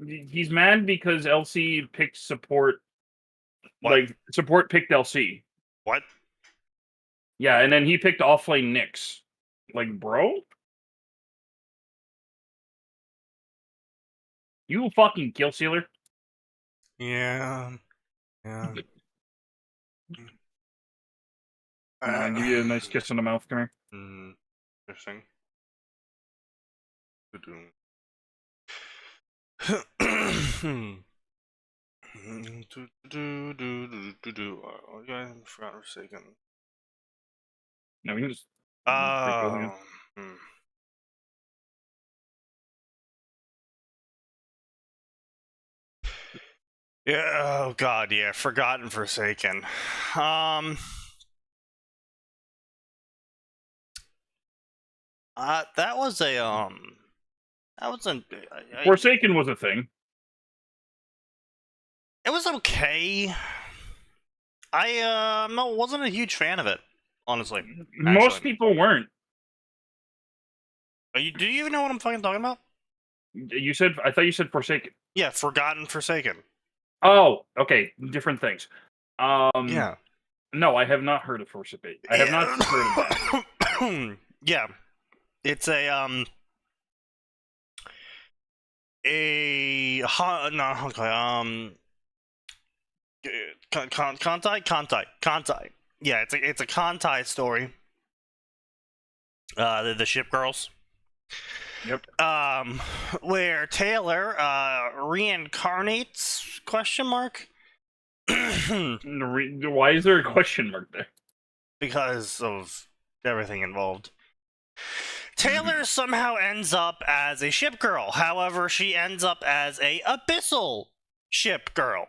He's mad because LC picked support. What? Like, support picked LC. What? Yeah, and then he picked offlane Nyx. Like, bro? You fucking kill sealer? Yeah. I'll give you a nice kiss on the mouth, come here. Interesting. Oh, yeah, I forgot for a second. No, we can just... Yeah, oh god, yeah, Forgotten Forsaken. That was a, Forsaken was a thing. It was okay. I wasn't a huge fan of it, honestly. Most people weren't. Do you even know what I'm fucking talking about? I thought you said Forsaken. Yeah, Forgotten Forsaken. Oh, okay, different things. Yeah. No, I have not heard of Forsaken. I have not heard of that. Yeah. It's a Contai. Yeah, it's a Contai story. The ship girls. Yep. Where Taylor reincarnates ? Why is there a question mark there? Because of everything involved. Taylor somehow ends up as a ship girl. However, she ends up as a abyssal ship girl.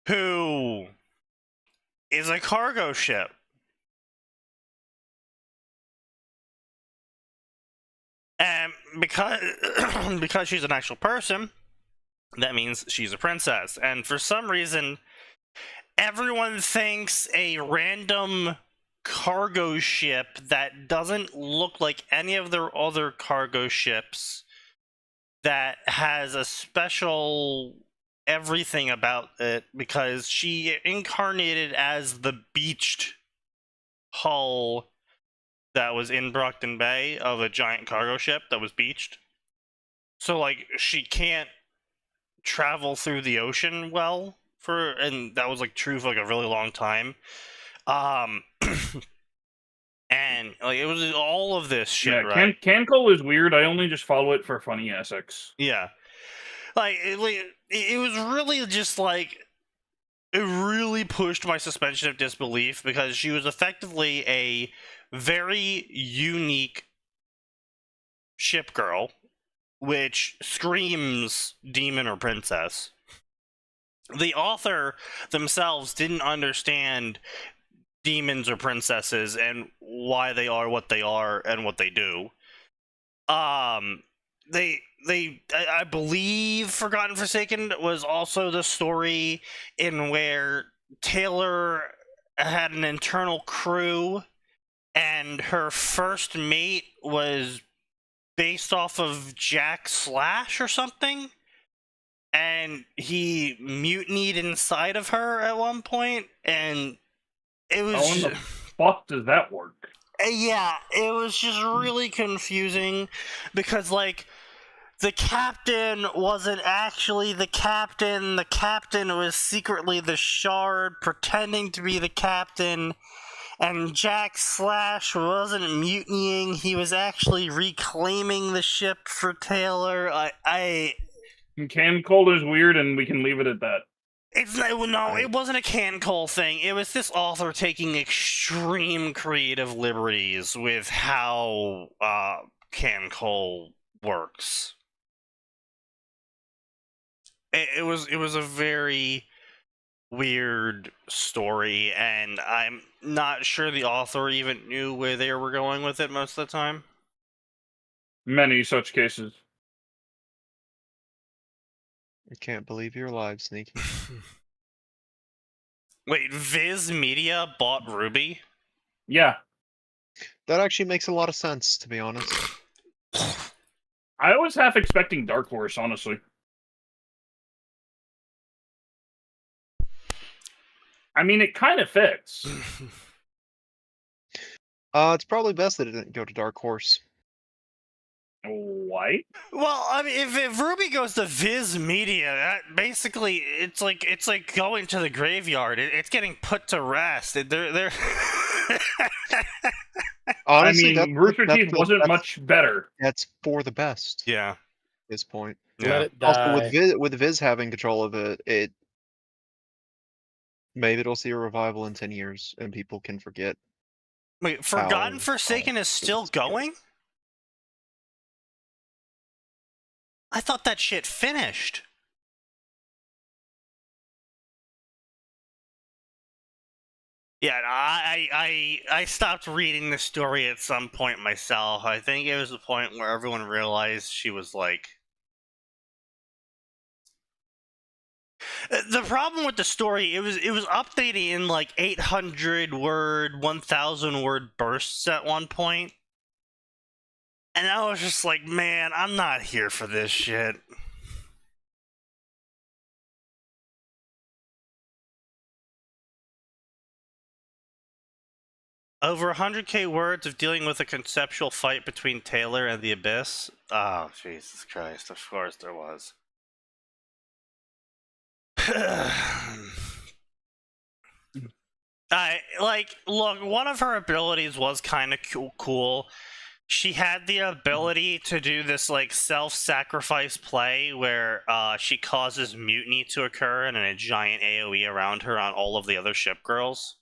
Who is a cargo ship. And because she's an actual person, that means she's a princess. And for some reason, everyone thinks a random cargo ship that doesn't look like any of their other cargo ships, that has a special everything about it, because she incarnated as the beached hull that was in Brockton Bay of a giant cargo ship that was beached. So, like, she can't travel through the ocean well, and that was, like, true for, like, a really long time. And, like, it was all of this shit, right? Cancol is weird. I only just follow it for funny Essex. Yeah. Like, it was really just, like, it really pushed my suspension of disbelief, because she was effectively a very unique ship girl, which screams demon or princess. The author themselves didn't understand demons or princesses and why they are what they are and what they do. I believe Forgotten Forsaken was also the story in where Taylor had an internal crew and her first mate was based off of Jack Slash or something, and he mutinied inside of her at one point, and it was... How in the fuck does that work? Yeah, it was just really confusing, because, like, the captain wasn't actually the captain was secretly the Shard pretending to be the captain, and Jack Slash wasn't mutinying, he was actually reclaiming the ship for Taylor. Cancol is weird, and we can leave it at that. It wasn't a Cancol thing. It was this author taking extreme creative liberties with how Cancol works. It was a very weird story, and I'm not sure the author even knew where they were going with it most of the time. Many such cases. I can't believe you're alive, Sneaky. Wait, Viz Media bought Ruby? Yeah. That actually makes a lot of sense, to be honest. I was half expecting Dark Horse, honestly. I mean, it kind of fits. It's probably best that it didn't go to Dark Horse. Why? Well, I mean, if Ruby goes to Viz Media, that basically it's like going to the graveyard. It's getting put to rest. They're Honestly, I mean, Rooster Teeth wasn't much better. That's for the best. yeah. At this point. Yeah. Let it Also, die. with Viz having control of it, maybe it'll see a revival in 10 years, and people can forget. Wait, Forgotten How- Forsaken is still going? I thought that shit finished. Yeah, I stopped reading the story at some point myself. I think it was the point where everyone realized she was like. The problem with the story, it was updating in like 800 word, 1,000 word bursts at one point. And I was just like, man, I'm not here for this shit. Over 100k words of dealing with a conceptual fight between Taylor and the Abyss. Oh, Jesus Christ, of course there was. Look, one of her abilities was kind of cool. She had the ability to do this like self-sacrifice play where she causes mutiny to occur and a giant AoE around her on all of the other ship girls.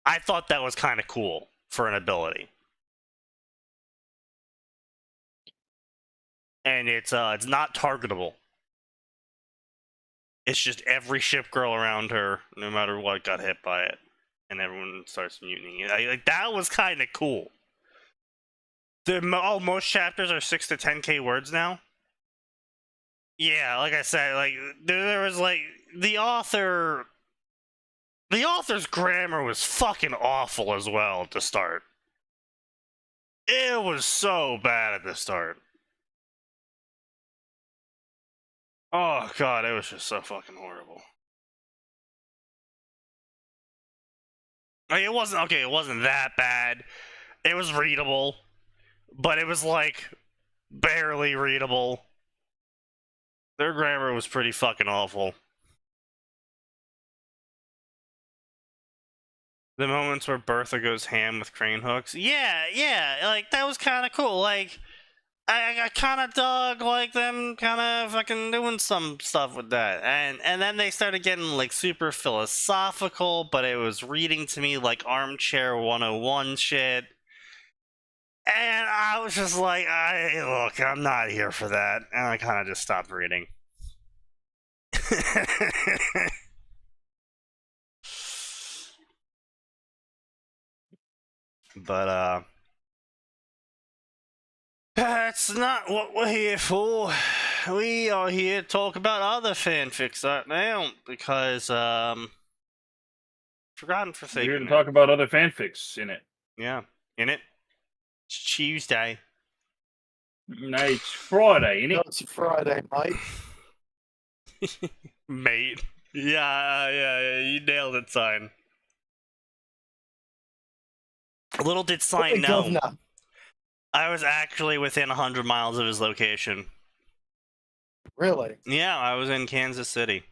I thought that was kind of cool for an ability. And it's not targetable. It's just every ship girl around her, no matter what, got hit by it. And everyone starts mutinying. Like, that was kind of cool. Most chapters are 6 to 10k words now. Yeah, like I said, like there was like the author's grammar was fucking awful as well at the start. It was so bad at the start. Oh god, it was just so fucking horrible. Like, it wasn't that bad. It was readable, but it was like barely readable. Their grammar was pretty fucking awful. The moments where Bertha goes ham with crane hooks. Yeah, like that was kind of cool. Like I kind of dug like them kind of fucking doing some stuff with that. And then they started getting like super philosophical, but it was reading to me like armchair 101 shit. And I was just like, look, I'm not here for that. And I kind of just stopped reading. But that's not what we're here for. We are here to talk about other fanfics right now, because Forgotten Forsaken. We're here to talk about other fanfics in it. Yeah, in it. It's Tuesday. No, it's Friday, innit? It's Friday, mate. Mate. Yeah, you nailed it, Sign. Little did Sign Hey, know, governor. I was actually within 100 miles of his location. Really? Yeah, I was in Kansas City.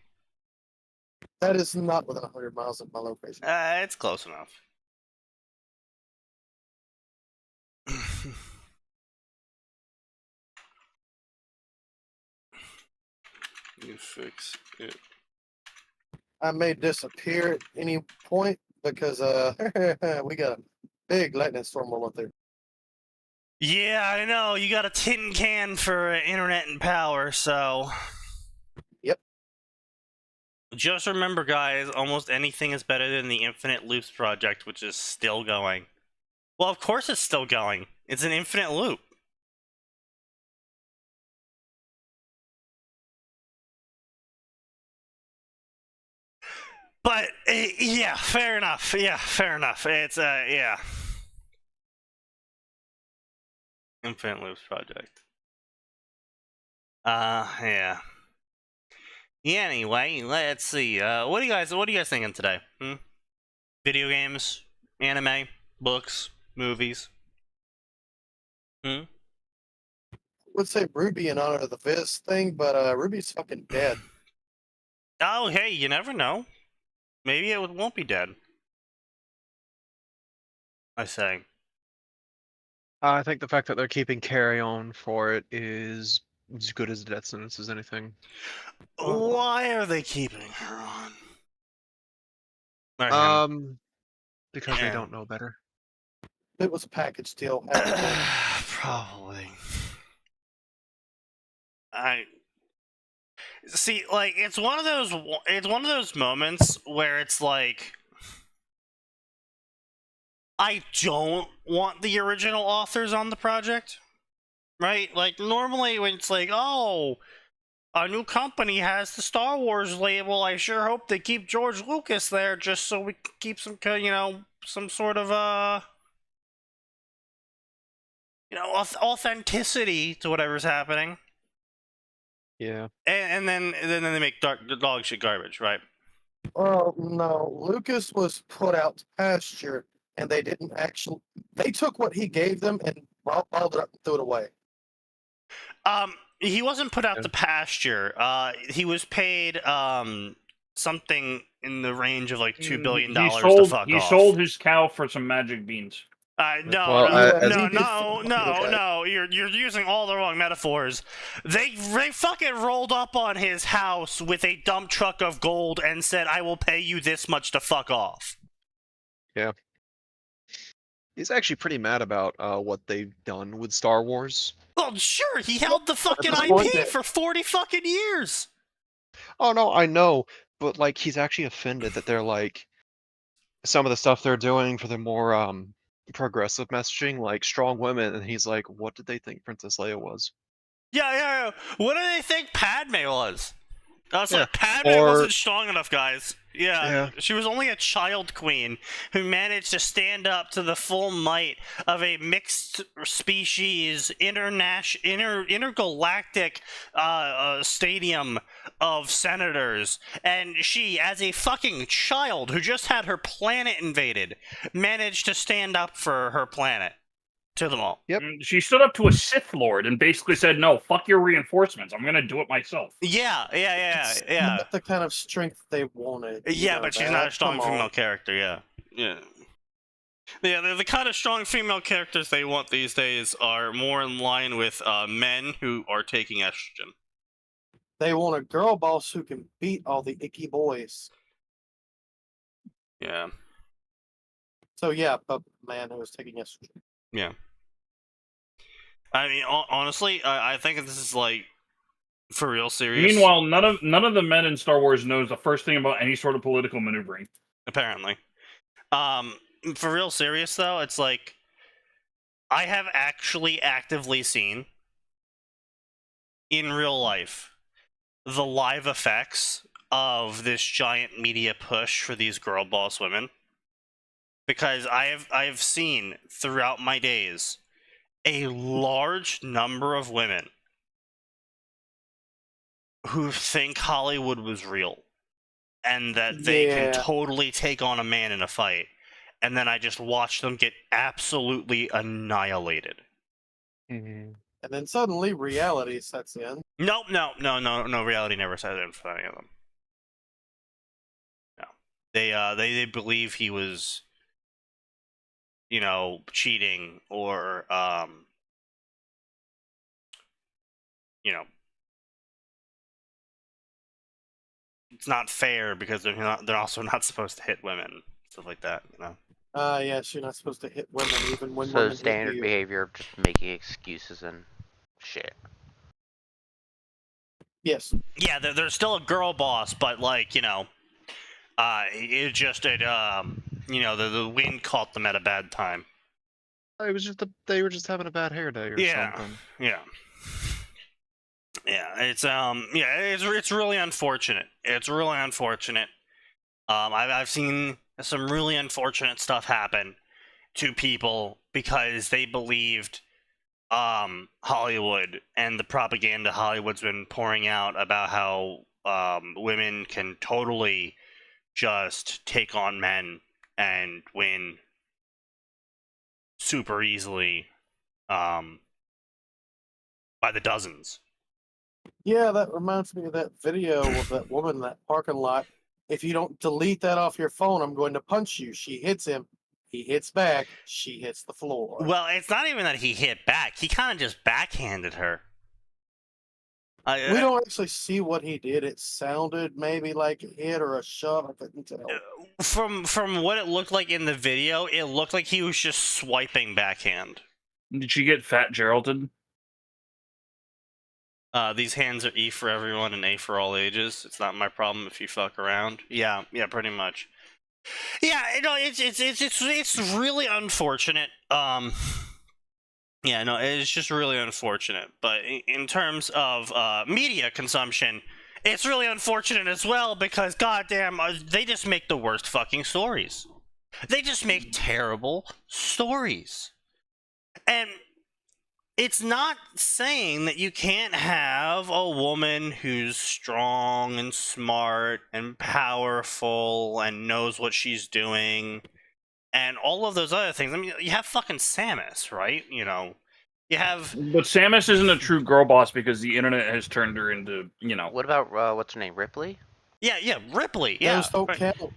That is not within 100 miles of my location. It's close enough. You fix it. I may disappear at any point because we got a big lightning storm rolling through. Yeah, I know. You got a tin can for internet and power, so. Yep. Just remember, guys, almost anything is better than the Infinite Loops project, which is still going. Well, of course it's still going. It's an infinite loop. But yeah, fair enough. Yeah, fair enough. It's yeah. Infinite Loops Project. Yeah. Anyway, let's see. What are you guys thinking today? Video games, anime, books, movies. Would say Ruby in honor of the Viz thing, but Ruby's fucking dead. Oh, hey, you never know. Maybe it won't be dead. I say. I think the fact that they're keeping Carry On for it is as good as a death sentence as anything. Why are they keeping her on? Or him? Because they Yeah. don't know better. It was a package deal. Probably. I see. Like, it's one of those moments where it's like, I don't want the original authors on the project, right? Like, normally when it's like, oh, a new company has the Star Wars label, I sure hope they keep George Lucas there just so we can keep some, some sort of, authenticity to whatever's happening. Yeah. And then they make dog shit garbage, right? Oh no, Lucas was put out to pasture, and they didn't actually. They took what he gave them and balled it up and threw it away. He wasn't put out to pasture. He was paid something in the range of like $2 billion to fuck off. He sold his cow for some magic beans. No. You're using all the wrong metaphors. They fucking rolled up on his house with a dump truck of gold and said, "I will pay you this much to fuck off." Yeah. He's actually pretty mad about what they've done with Star Wars. Well, sure, he held the fucking IP for 40 fucking years. Oh no, I know, but like he's actually offended that they're like some of the stuff they're doing for the more progressive messaging, like strong women, and he's like, what did they think Princess Leia was? Yeah. What do they think Padme was? I was like, Padme or- wasn't strong enough, guys. Yeah. She was only a child queen who managed to stand up to the full might of a mixed species intergalactic stadium of senators, and she, as a fucking child who just had her planet invaded, managed to stand up for her planet to them all. Yep. She stood up to a Sith Lord and basically said, "No, fuck your reinforcements. I'm gonna do it myself." Yeah. Not the kind of strength they wanted. Yeah, but she's not a strong female character. Yeah. The kind of strong female characters they want these days are more in line with men who are taking estrogen. They want a girl boss who can beat all the icky boys. Yeah. So yeah, but man who was taking estrogen. Yeah. I mean, honestly, I think this is like for real serious. Meanwhile, none of the men in Star Wars knows the first thing about any sort of political maneuvering. Apparently. For real serious though, it's like I have actually actively seen in real life the live effects of this giant media push for these girl boss women, because I have seen throughout my days a large number of women who think Hollywood was real and that they can totally take on a man in a fight, and then I just watch them get absolutely annihilated. Mm-hmm. And then suddenly reality sets in. No, reality never set in for any of them. No. They believe he was, cheating or it's not fair because they're also not supposed to hit women, stuff like that, Yes, you're not supposed to hit women even when So women standard hit you. behavior of just making excuses and shit. Yes. Yeah, they're still a girl boss, but like, the wind caught them at a bad time. It was just they were just having a bad hair day or something. Yeah. It's really unfortunate. It's really unfortunate. I've seen some really unfortunate stuff happen to people because they believed Hollywood and the propaganda Hollywood's been pouring out about how women can totally just take on men and win super easily by the dozens. Yeah, that reminds me of that video of that woman in that parking lot. If you don't delete that off your phone, I'm going to punch you. She hits him. He hits back. She hits the floor. Well, it's not even that he hit back. He kind of just backhanded her. We don't actually see what he did. It sounded maybe like a hit or a shove. I couldn't tell. From what it looked like in the video, it looked like he was just swiping backhand. Did she get fat Geraldton? These hands are E for everyone and A for all ages. It's not my problem if you fuck around. Yeah, pretty much. Yeah, it's really unfortunate. Yeah, no, it's just really unfortunate. But in terms of media consumption, it's really unfortunate as well because goddamn, they just make the worst fucking stories. They just make terrible stories. And it's not saying that you can't have a woman who's strong and smart and powerful and knows what she's doing and all of those other things. I mean, you have fucking Samus, right? You know, you have... But Samus isn't a true girl boss because the internet has turned her into, you know... What about, what's her name, Ripley? Yeah, Ripley, yeah. Those don't right. count.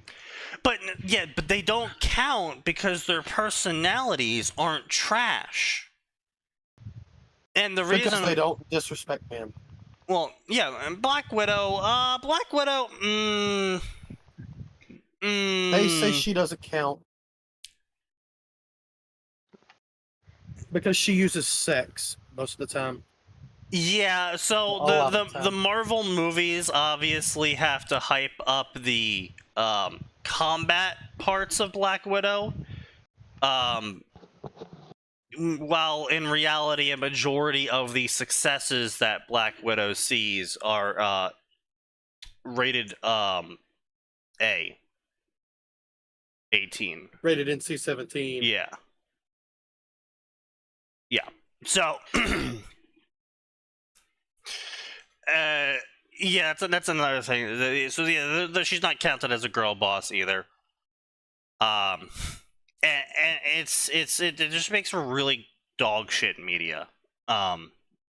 But they don't count because their personalities aren't trash. And the reason Because they don't disrespect men. Well, yeah, and Black Widow, They say she doesn't count because she uses sex most of the time. Yeah, so A lot of the time. Marvel movies obviously have to hype up the combat parts of Black Widow. While in reality, a majority of the successes that Black Widow sees are rated A. 18. Rated NC-17. Yeah. So, yeah, that's another thing. So yeah, she's not counted as a girl boss either. And it just makes for really dog shit media.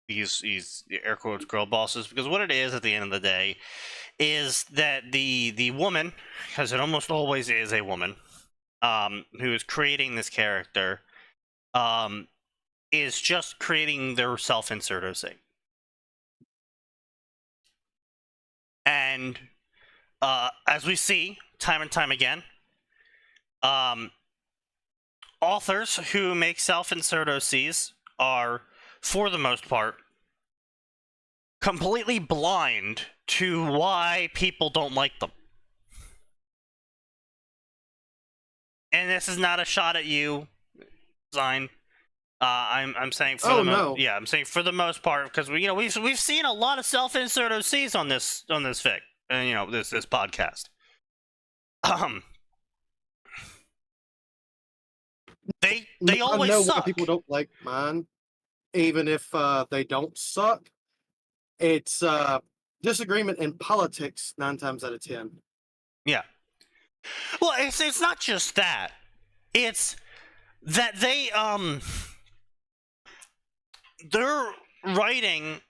These air quotes girl bosses, because what it is at the end of the day is that the woman, because it almost always is a woman, who is creating this character, is just creating their self-insert OC. And as we see time and time again, authors who make self-insert OCs are, for the most part, completely blind to why people don't like them. And this is not a shot at you, Zine. I'm saying for I'm saying for the most part, because we've seen a lot of self-insert OCs on this fic, and this podcast. They always I know suck. why people don't like mine, even if they don't suck. It's disagreement in politics 9 times out of 10. Yeah. Well, it's not just that. It's that they're writing,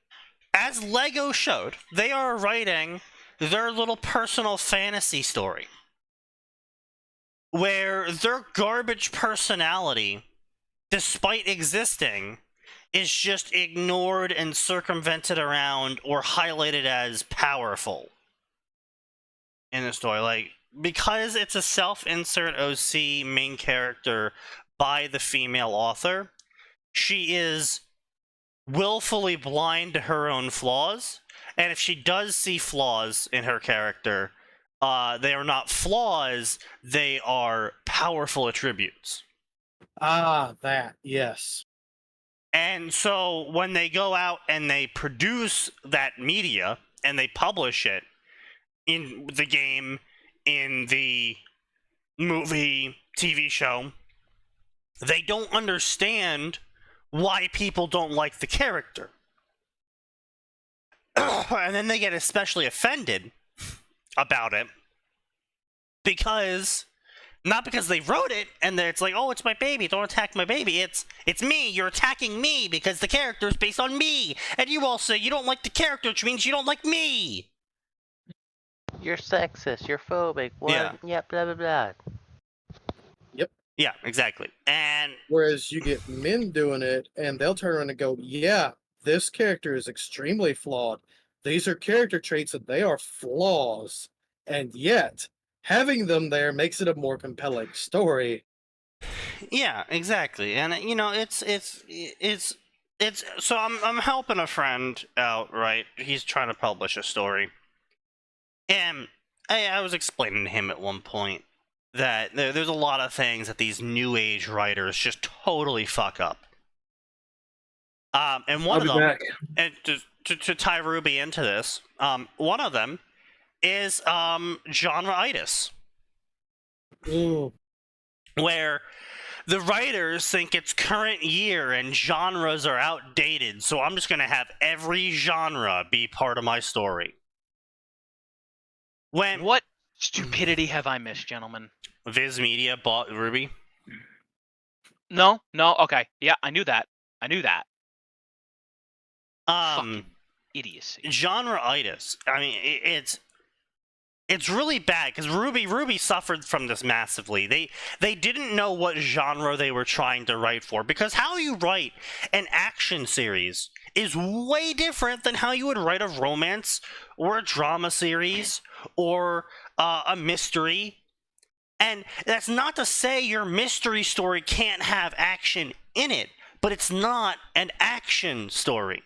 as Lego showed, they are writing their little personal fantasy story where their garbage personality, despite existing, is just ignored and circumvented around or highlighted as powerful in the story. Like, because it's a self-insert OC main character by the female author, she is willfully blind to her own flaws, and if she does see flaws in her character, they are not flaws, they are powerful attributes. That, yes. And so when they go out and they produce that media and they publish it in the game, in the movie, TV show, they don't understand why people don't like the character. And then they get especially offended about it because, not because they wrote it and it's like, oh, it's my baby, don't attack my baby. It's me, you're attacking me because the character is based on me. And you all say you don't like the character, which means you don't like me. You're sexist, you're phobic, what? Yeah, blah, blah, blah. Yeah, exactly. And Whereas you get men doing it, and they'll turn around and go, yeah, this character is extremely flawed. These are character traits and they are flaws. And yet, having them there makes it a more compelling story. yeah, exactly. And you know, it's so I'm helping a friend out, right? He's trying to publish a story. And I was explaining to him at one point that there's a lot of things that these new age writers just totally fuck up. And one of them, back. and to tie Ruby into this, one of them is genre-itis, Ooh. where the writers think it's current year and genres are outdated, so I'm just going to have every genre be part of my story. When What stupidity have I missed, gentlemen? Viz Media bought Ruby. No, okay. Yeah, I knew that. Fucking idiocy. Genre-itis. I mean, it's really bad because Ruby suffered from this massively. They didn't know what genre they were trying to write for, because how you write an action series is way different than how you would write a romance or a drama series or a mystery. And that's not to say your mystery story can't have action in it, but it's not an action story.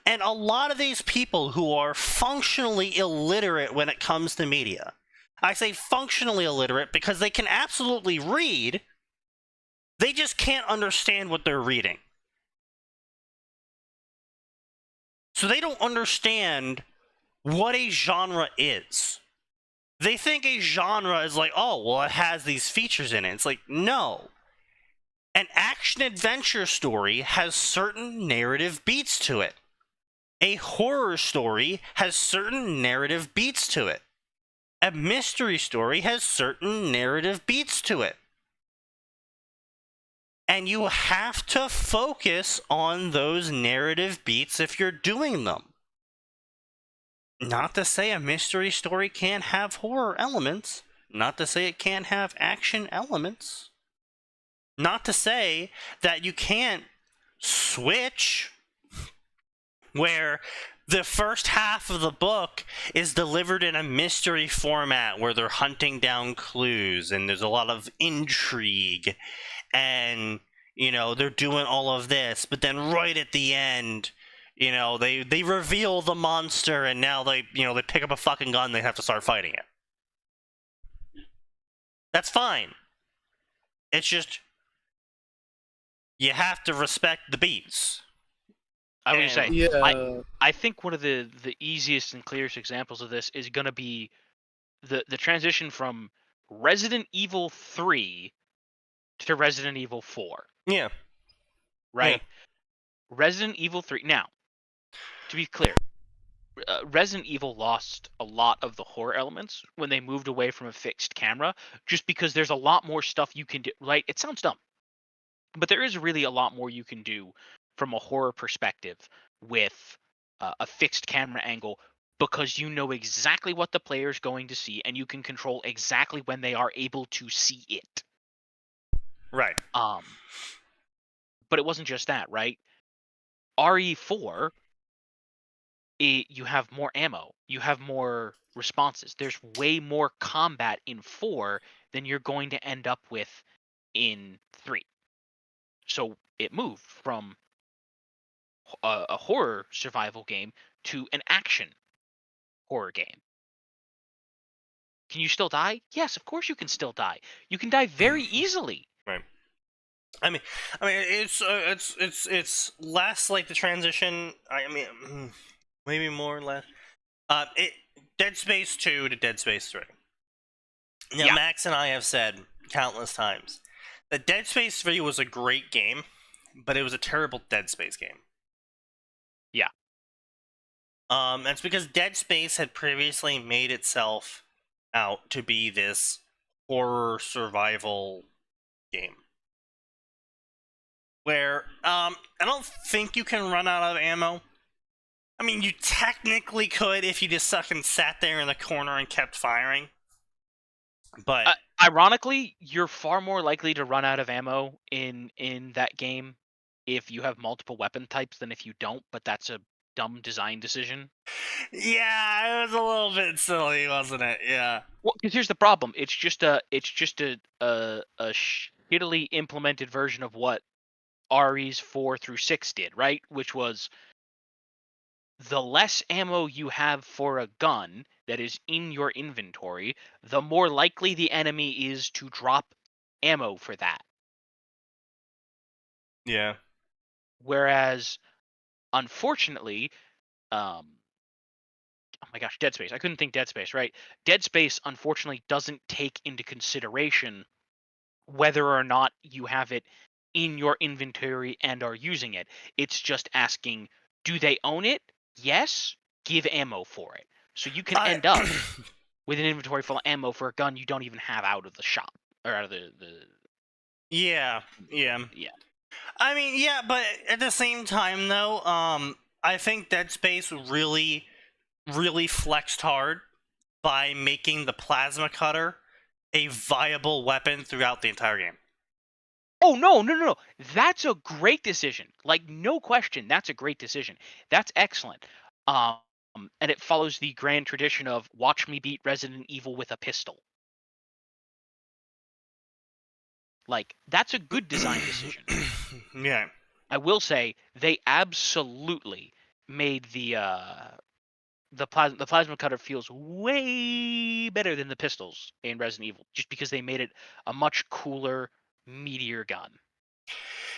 And a lot of these people who are functionally illiterate when it comes to media, I say functionally illiterate because they can absolutely read, they just can't understand what they're reading. So they don't understand what a genre is. They think a genre is like, oh, well, it has these features in it. It's like, no. An action-adventure story has certain narrative beats to it. A horror story has certain narrative beats to it. A mystery story has certain narrative beats to it. And you have to focus on those narrative beats if you're doing them. Not to say a mystery story can't have horror elements. Not to say it can't have action elements. Not to say that you can't switch where the first half of the book is delivered in a mystery format where they're hunting down clues and there's a lot of intrigue and, you know, they're doing all of this, but then right at the end, you know, they reveal the monster and now they pick up a fucking gun and they have to start fighting it. That's fine. It's just, you have to respect the beats. I would say, Yeah. I think one of the easiest and clearest examples of this is going to be the transition from Resident Evil 3 to Resident Evil 4. Yeah. Right? Yeah. Resident Evil 3. Now, to be clear, Resident Evil lost a lot of the horror elements when they moved away from a fixed camera, just because there's a lot more stuff you can do. Right? It sounds dumb, but there is really a lot more you can do from a horror perspective with a fixed camera angle, because you know exactly what the player is going to see and you can control exactly when they are able to see it. Right. But it wasn't just that, right? RE4, you have more ammo, you have more responses. There's way more combat in 4 than you're going to end up with in 3. So it moved from a horror survival game to an action horror game. Can you still die? Yes, of course you can still die. You can die very easily. Right. I mean, it's less like the transition. I mean, maybe more or less. Dead Space 2 to Dead Space 3. Now, Yeah. Max and I have said countless times that Dead Space 3 was a great game, but it was a terrible Dead Space game. Yeah. That's because Dead Space had previously made itself out to be this horror survival game. Where, I don't think you can run out of ammo. I mean, you technically could if you just fucking sat there in the corner and kept firing. But Ironically, you're far more likely to run out of ammo in that game if you have multiple weapon types than if you don't, but that's a dumb design decision. yeah, it was a little bit silly, wasn't it? Yeah. Well, because here's the problem. It's just a shittily implemented version of what RE's 4 through 6 did, right? Which was the less ammo you have for a gun that is in your inventory, the more likely the enemy is to drop ammo for that. Yeah. Whereas, unfortunately, oh my gosh, Dead Space. I couldn't think Dead Space, right? Dead Space, unfortunately, doesn't take into consideration whether or not you have it in your inventory and are using it. It's just asking, do they own it? Yes, give ammo for it. So you can end up with an inventory full of ammo for a gun you don't even have out of the shop or out of the Yeah. yeah. I mean, yeah, but at the same time, though, I think Dead Space really, really flexed hard by making the plasma cutter a viable weapon throughout the entire game. Oh no. That's a great decision. Like, no question, that's a great decision. That's excellent. And it follows the grand tradition of watch me beat Resident Evil with a pistol. Like, that's a good design decision. Yeah. I will say they absolutely made the plasma cutter feels way better than the pistols in Resident Evil, just because they made it a much cooler, meatier gun.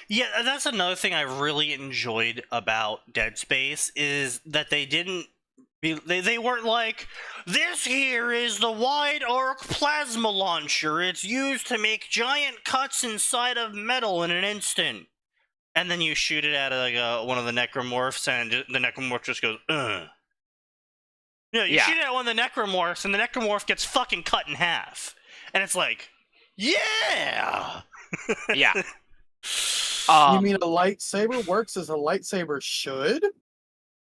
Yeah, that's another thing I really enjoyed about Dead Space is that they didn't they weren't like, this here is the wide arc plasma launcher. It's used to make giant cuts inside of metal in an instant. And then you shoot it at like one of the necromorphs, and the necromorph just goes, ugh. You shoot it at one of the necromorphs, and the necromorph gets fucking cut in half. And it's like, yeah! Yeah. You mean a lightsaber works as a lightsaber should?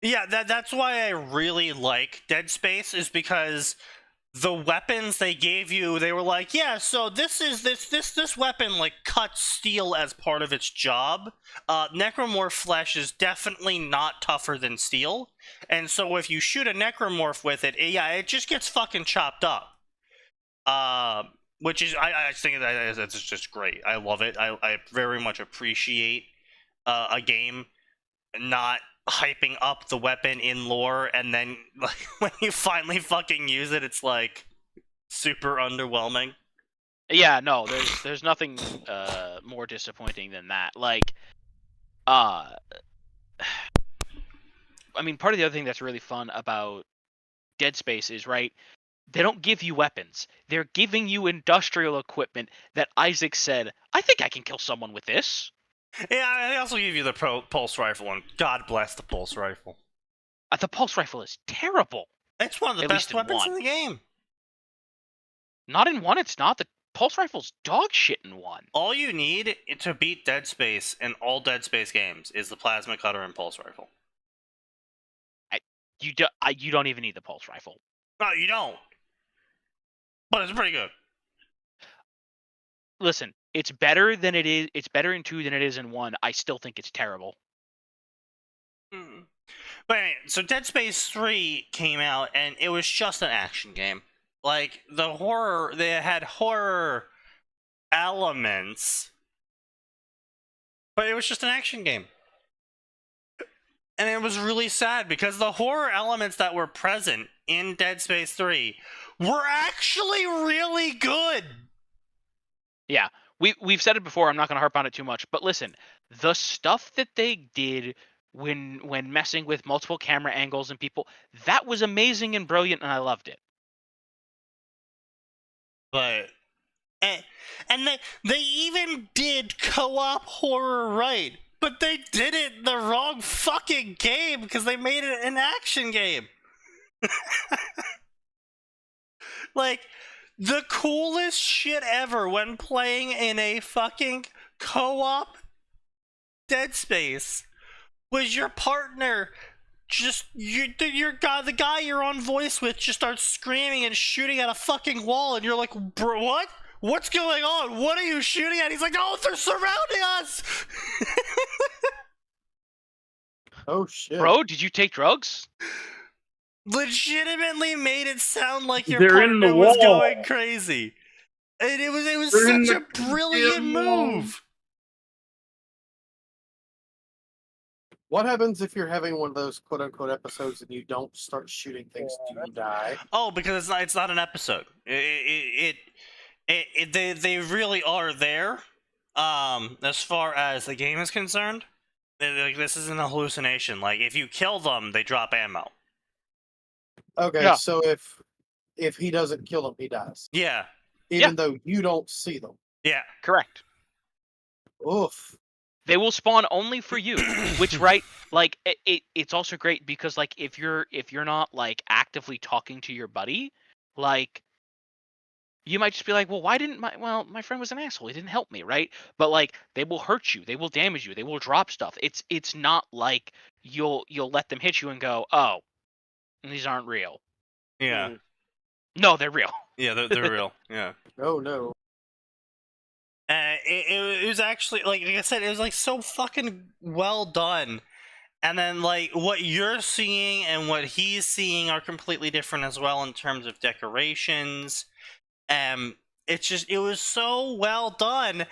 Yeah, that's why I really like Dead Space, is because the weapons they gave you, they were like, yeah, so this weapon like cuts steel as part of its job. Necromorph flesh is definitely not tougher than steel, and so if you shoot a necromorph with it, yeah, it just gets fucking chopped up. Which is, I think that's just great. I love it. I very much appreciate a game not hyping up the weapon in lore, and then like when you finally fucking use it, it's like super underwhelming. Yeah, no, there's nothing more disappointing than that. Like, I mean, part of the other thing that's really fun about Dead Space is, right, they don't give you weapons. They're giving you industrial equipment that Isaac said, I think I can kill someone with this. Yeah, they also give you the pulse rifle, and God bless the pulse rifle. The pulse rifle is terrible. It's one of the At best least in weapons one. in the game. Not in 1, it's not. The pulse rifle's dog shit in 1. All you need to beat Dead Space in all Dead Space games is the plasma cutter and pulse rifle. You don't even need the pulse rifle. No, you don't. But it's pretty good. Listen, it's better than it is. It's better in 2 than it is in 1. I still think it's terrible. But anyway, so Dead Space 3 came out, and it was just an action game. Like, they had horror elements, but it was just an action game. And it was really sad, because the horror elements that were present in Dead Space 3 were actually really good. Yeah, we've said it before. I'm not going to harp on it too much, but listen, the stuff that they did when messing with multiple camera angles and people. That was amazing and brilliant, and I loved it. But and they even did co-op horror right, but they did it in the wrong fucking game because they made it an action game. Like, the coolest shit ever when playing in a fucking co-op Dead Space was your partner just the guy you're on voice with just starts screaming and shooting at a fucking wall, and you're like, bro, what? What's going on? What are you shooting at? He's like, oh, they're surrounding us! Oh shit. Bro, did you take drugs? Legitimately made it sound like your They're in the partner was wall. going crazy. And it was They're in such the a brilliant goddamn wall. move. What happens if you're having one of those quote unquote episodes and you don't start shooting things? Do you die? Oh, because it's not an episode. They really are there. As far as the game is concerned, like, this isn't a hallucination. Like, if you kill them, they drop ammo. Okay, Yeah. so if he doesn't kill them, he dies. Yeah, Even though you don't see them. yeah. Correct. Oof. They will spawn only for you, which right, like it's also great because like if you're not like actively talking to your buddy, like you might just be like, well, why didn't my friend was an asshole, he didn't help me, right? But like they will hurt you, they will damage you, they will drop stuff. It's not like you'll let them hit you and go, oh, these aren't real. Yeah. No, they're real. Yeah, they're real. Yeah. Oh no. It was actually, like I said, it was like so fucking well done. And then like what you're seeing and what he's seeing are completely different as well in terms of decorations. It was so well done,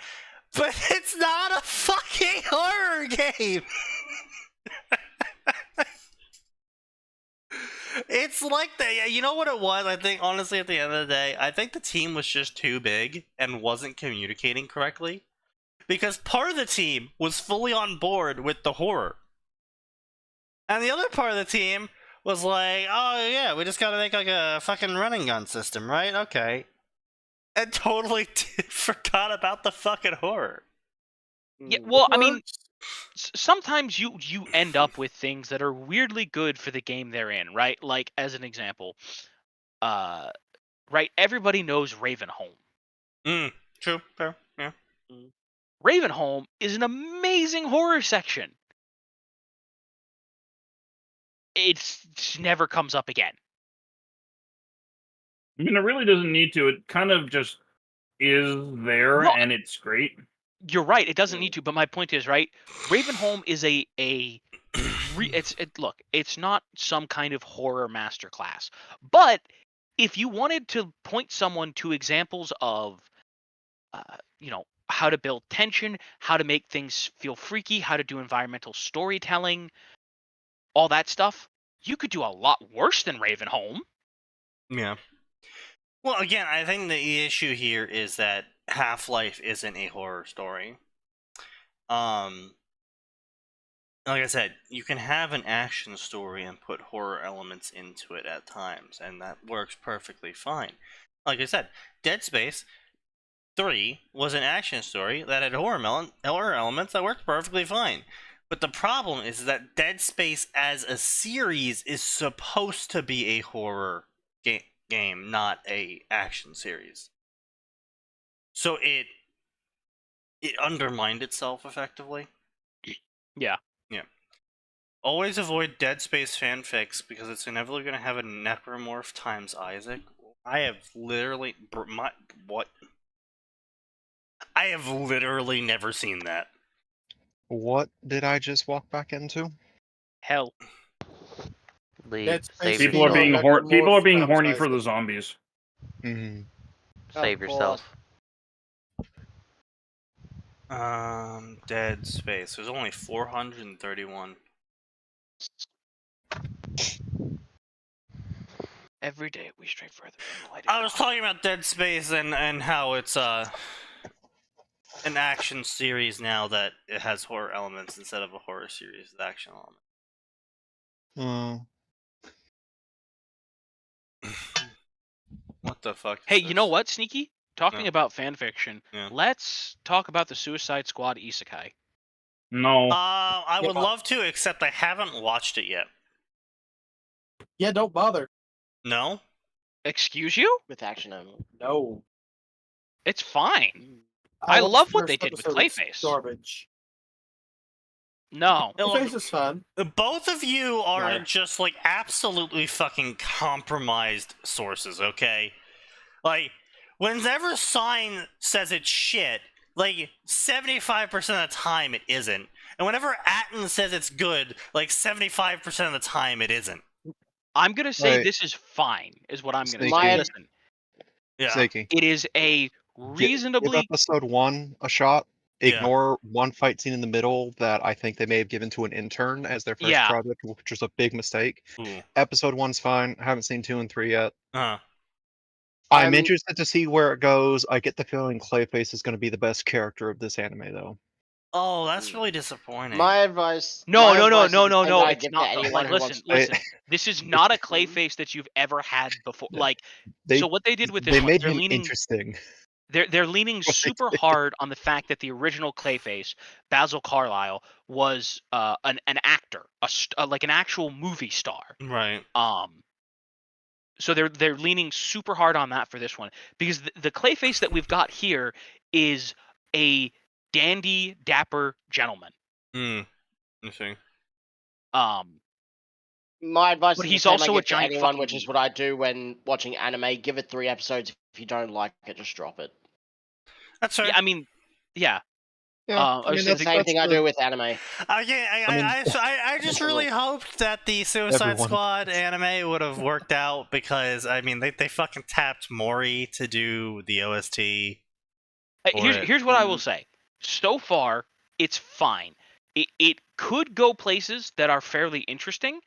but it's not a fucking horror game. It's like you know what it was? I think, honestly, at the end of the day, I think the team was just too big and wasn't communicating correctly. Because part of the team was fully on board with the horror. And the other part of the team was like, oh yeah, we just gotta make like a fucking running gun system, right? Okay. And totally forgot about the fucking horror. Yeah, well, I mean, sometimes you end up with things that are weirdly good for the game they're in, right? Like as an example, right, everybody knows Ravenholm. True, fair, yeah. Ravenholm is an amazing horror section. It never comes up again. I mean, it really doesn't need to. It kind of just is there, No. and it's great. You're right, it doesn't need to, but my point is, right, Ravenholm is look, it's not some kind of horror masterclass. But if you wanted to point someone to examples of how to build tension, how to make things feel freaky, how to do environmental storytelling, all that stuff, you could do a lot worse than Ravenholm. Yeah. Well, again, I think the issue here is that Half-Life isn't a horror story. Like I said, you can have an action story and put horror elements into it at times, and that works perfectly fine. Like I said, Dead Space 3 was an action story that had horror elements that worked perfectly fine. But the problem is that Dead Space as a series is supposed to be a horror game, not a action series. So it undermined itself effectively. Yeah. Yeah. Always avoid Dead Space fanfics because it's inevitably going to have a necromorph times Isaac. I have literally I have literally never seen that. What did I just walk back into? Hell. Leave. That's Save basically People are being yourself. people are being horny Outside. for the zombies. Hmm. Save Oh, yourself. Dead Space. There's only 431. Every day we stray further from the light. I was talking about Dead Space and how it's an action series now that it has horror elements instead of a horror series with action elements. What the fuck? Hey, you know what, Sneaky? Talking No. about fanfiction, Yeah. let's talk about the Suicide Squad isekai. No. I would Yeah. love to, except I haven't watched it yet. Yeah, don't bother. No? Excuse you? With action only. No. It's fine. I watched love the what first they did with episode, it's Clayface. Garbage. No. No, look, Clayface is fun. both of you are Right. just like absolutely fucking compromised sources, okay? Like, whenever Sign says it's shit, like 75% of the time it isn't. And whenever Atin says it's good, like 75% of the time it isn't. I'm gonna say Wait. this is fine, is what I'm gonna Sneaky. say. Listen, Yeah. Snaky. it is a Give reasonably episode 1 a shot. Yeah. Ignore one fight scene in the middle that I think they may have given to an intern as their first Yeah. project, which was a big mistake. Ooh. Episode 1's fine. I haven't seen 2 and 3 yet. Uh-huh. I'm interested to see where it goes. I get the feeling Clayface is going to be the best character of this anime, though. Oh, that's really disappointing. My advice. No, my no, no, advice is no, the no, same no. that I It's give to not. anyone Like, who listen, wants- listen. This is not a Clayface that you've ever had before. Yeah. Like, They so what they did with this they one, made they're him leaning. interesting. They're leaning What they super did. hard on the fact that the original Clayface, Basil Carlyle, was an actor, like an actual movie star. Right. So they're leaning super hard on that for this one because the Clayface that we've got here is a dandy, dapper gentleman. Interesting. My advice But is he's the same also I a give to giant anyone, fucking which is geek. what I do when watching anime. Give it 3 episodes. If you don't like it, just drop it. That's right. Yeah, I mean, yeah. Yeah, I was It's the same thing I do with anime. I just really hoped that the Suicide Everyone Squad anime would have worked out because I mean they fucking tapped Mori to do the OST. Here's what I will say. So far, it's fine. It could go places that are fairly interesting.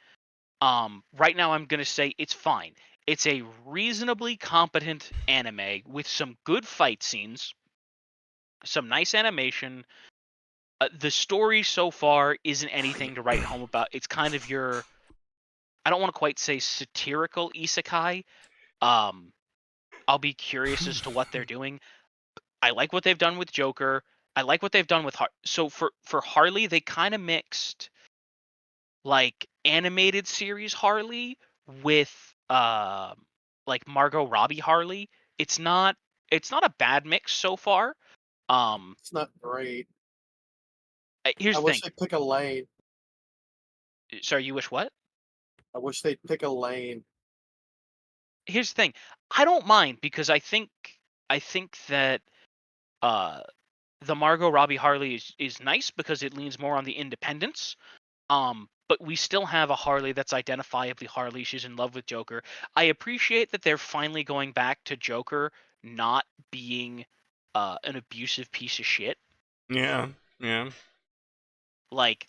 Right now I'm gonna say it's fine. It's a reasonably competent anime with some good fight scenes, some nice animation. The story so far isn't anything to write home about. It's kind of your, I don't want to quite say satirical isekai. I'll be curious as to what they're doing. I like what they've done with Joker. I like what they've done with so for Harley, they kind of mixed like animated series Harley with like Margot Robbie Harley. It's not a bad mix so far. It's not great. Here's I the wish thing. they'd pick a lane. Sorry, you wish what? I wish they'd pick a lane. Here's the thing. I don't mind because I think that the Margot Robbie Harley is nice because it leans more on the independence. But we still have a Harley that's identifiably Harley. She's in love with Joker. I appreciate that they're finally going back to Joker not being an abusive piece of shit. Yeah. Like,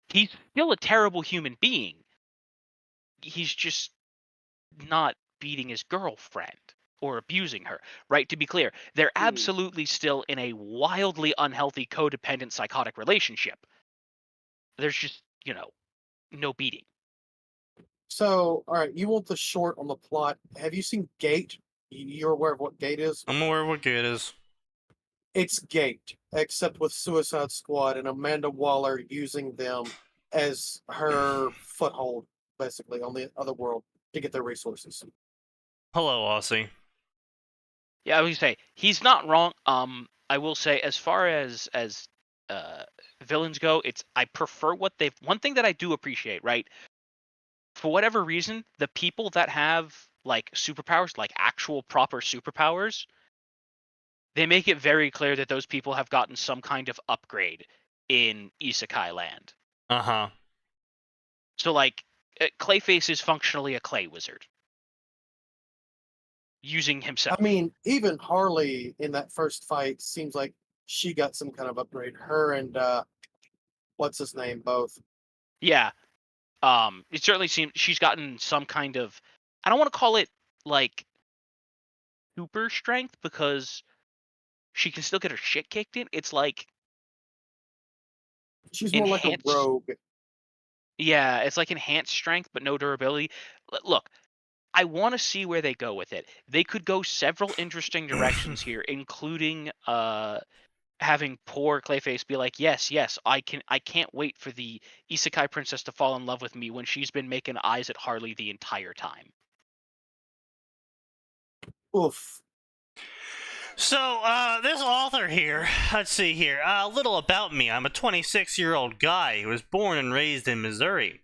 he's still a terrible human being. He's just not beating his girlfriend or abusing her, right? To be clear, they're absolutely still in a wildly unhealthy codependent psychotic relationship. There's just, no beating. So, all right, you want the short on the plot. Have you seen Gate? You're aware of what Gate is? I'm aware of what good is. It's Gate, except with Suicide Squad and Amanda Waller using them as her foothold, basically, on the other world to get their resources. Hello, Aussie. Yeah, I would say he's not wrong. I will say as far as villains go, I prefer what they've. One thing that I do appreciate, right? For whatever reason, the people that have like superpowers, like actual proper superpowers, they make it very clear that those people have gotten some kind of upgrade in Isekai land. Uh-huh. So like, Clayface is functionally a clay wizard. Using himself. I mean, even Harley in that first fight seems like she got some kind of upgrade. Her and what's his name, both. Yeah. It certainly seems she's gotten some kind of, I don't want to call it like super strength because she can still get her shit kicked in. It's like she's more like a enhanced. rogue. Yeah, it's like enhanced strength but no durability. Look, I want to see where they go with it. They could go several interesting directions here, including having poor Clayface be like, yes, I can't wait for the isekai princess to fall in love with me when she's been making eyes at Harley the entire time. Oof. So, this author here, let's see here, a little about me. I'm a 26-year-old guy who was born and raised in Missouri.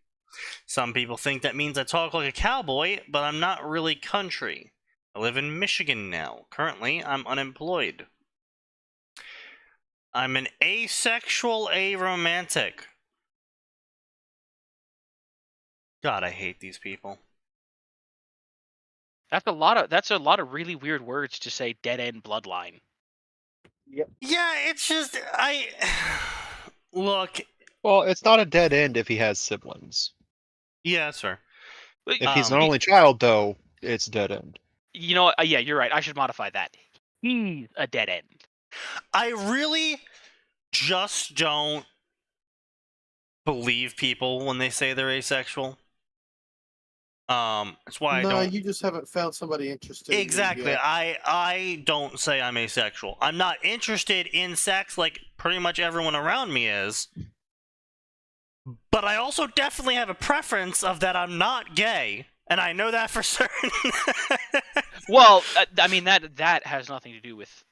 Some people think that means I talk like a cowboy, but I'm not really country. I live in Michigan now. Currently, I'm unemployed. I'm an asexual aromantic. God, I hate these people. That's a lot of really weird words to say. Dead end bloodline. Yeah, it's just look. Well, it's not a dead end if he has siblings. Yeah, that's fair. If he's an only child, though, it's dead end. You know what? Yeah, you're right. I should modify that. He's a dead end. I really just don't believe people when they say they're asexual. That's why I don't. You just haven't found somebody interested. Exactly. In you yet. I don't say I'm asexual. I'm not interested in sex like pretty much everyone around me is. But I also definitely have a preference of that I'm not gay, and I know that for certain. Well, I mean that has nothing to do with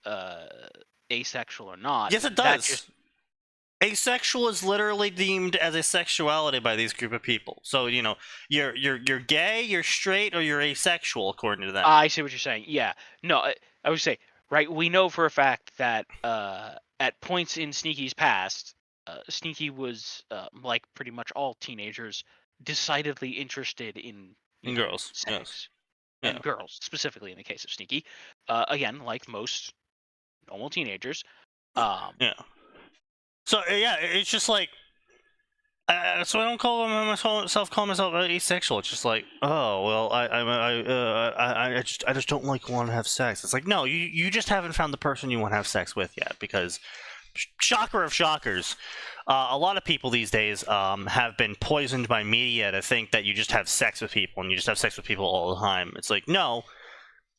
asexual or not. Yes, it does. Asexual is literally deemed as a sexuality by these group of people. So, you know, you're gay, you're straight, or you're asexual according to them. I see what you're saying. Yeah. No, I would say, right, we know for a fact that at points in Sneaky's past, Sneaky was, like pretty much all teenagers, decidedly interested in girls. sex. Yes. And Yeah. girls, specifically in the case of Sneaky. Again, like most normal teenagers. Yeah. So yeah, it's just like, so I don't call myself asexual. It's just like, oh well, I just don't want to have sex. It's like, no, you just haven't found the person you want to have sex with yet, because shocker of shockers, a lot of people these days have been poisoned by media to think that you just have sex with people and you just have sex with people all the time. It's like, no,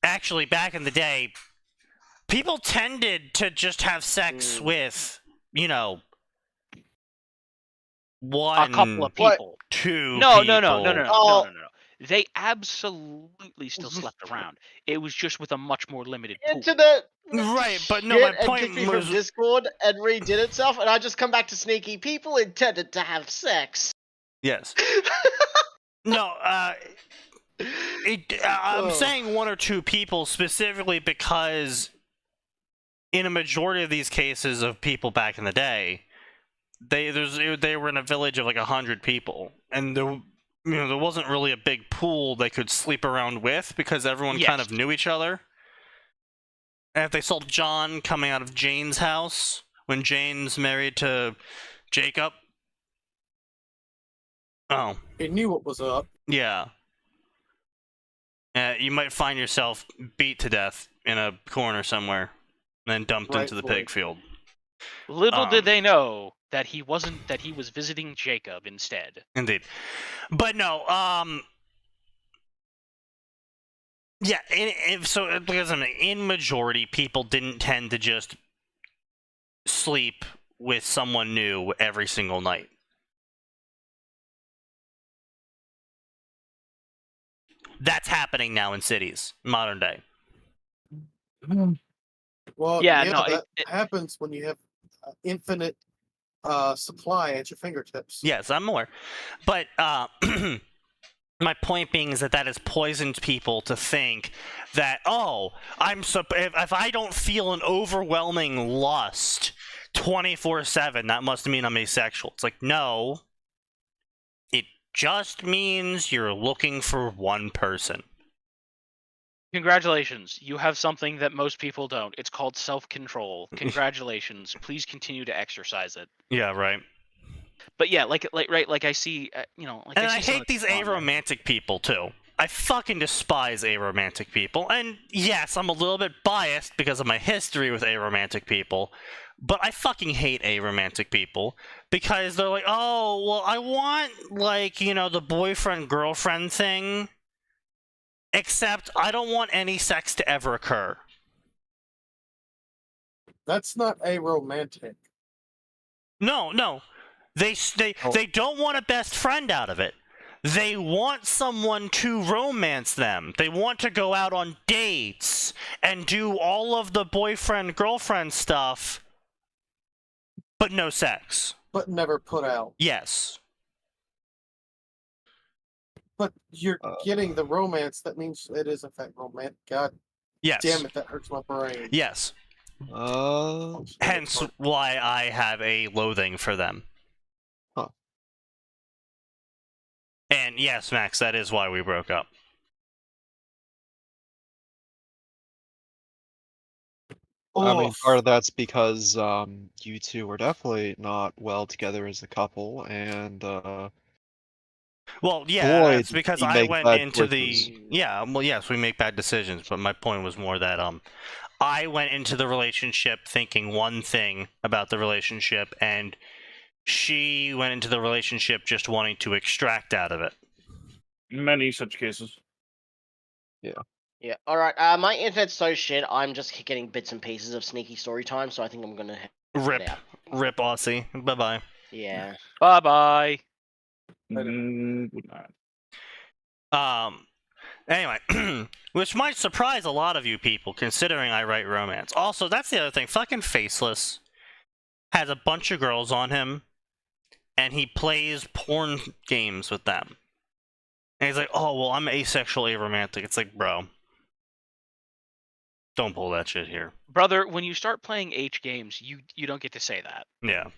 actually, back in the day, people tended to just have sex with, you know, A couple of people. Two No. people. They absolutely still slept around. It was just with a much more limited pool. Internet Right, but no, shit my and point kicked me was... from Discord and redid itself, and I just come back to Sneaky. People intended to have sex. Yes. No, I'm saying one or two people specifically because in a majority of these cases of people back in the day, they were in a village of like 100 people, and there wasn't really a big pool they could sleep around with because everyone kind of knew each other. And if they saw John coming out of Jane's house when Jane's married to Jacob, He knew what was up. yeah. You might find yourself beat to death in a corner somewhere, and then dumped into the pig field. Little did they know that he wasn't. That he was visiting Jacob instead. Indeed, but no. Yeah. So because in majority, people didn't tend to just sleep with someone new every single night. That's happening now in cities, modern day. Well, Yeah, yeah, no, that happens when you have infinite supply at your fingertips. Yes, I'm aware. But my point being is that has poisoned people to think that, if I don't feel an overwhelming lust 24/7, that must mean I'm asexual. It's like, no. It just means you're looking for one person. Congratulations, you have something that most people don't. It's called self-control. Congratulations. Please continue to exercise it. Yeah, right. But yeah, like I see, and I hate these aromantic people too. I fucking despise aromantic people. And yes, I'm a little bit biased because of my history with aromantic people, But I fucking hate aromantic people because they're like, oh, well, I want, like, you know, the boyfriend-girlfriend thing, except I don't want any sex to ever occur. That's not a romantic. No. They don't want a best friend out of it. They want someone to romance them. They want to go out on dates and do all of the boyfriend-girlfriend stuff, but no sex. But never put out. Yes. But you're getting the romance. That means it is in fact romantic. God Yes. damn it, that hurts my brain. Yes. Hence why I have a loathing for them. Huh. And yes, Max, that is why we broke up. I mean, Oof. part of that's because you two were definitely not well together as a couple, and Well, yeah, boy, it's because you I make went bad into choices. the... Yeah, well, yes, we make bad decisions, but my point was more that I went into the relationship thinking one thing about the relationship, and she went into the relationship just wanting to extract out of it. Many such cases. Yeah. All right. My internet's so shit. I'm just getting bits and pieces of sneaky story time. So I think I'm gonna head Rip. out. Rip, Aussie. Bye-bye. Yeah. Bye bye. Good night. Anyway, which might surprise a lot of you people, considering I write romance. Also, that's the other thing. Fucking Faceless has a bunch of girls on him, and he plays porn games with them. And he's like, oh, well, I'm asexual aromantic. It's like, bro, don't pull that shit here. Brother, when you start playing H games, you don't get to say that. Yeah.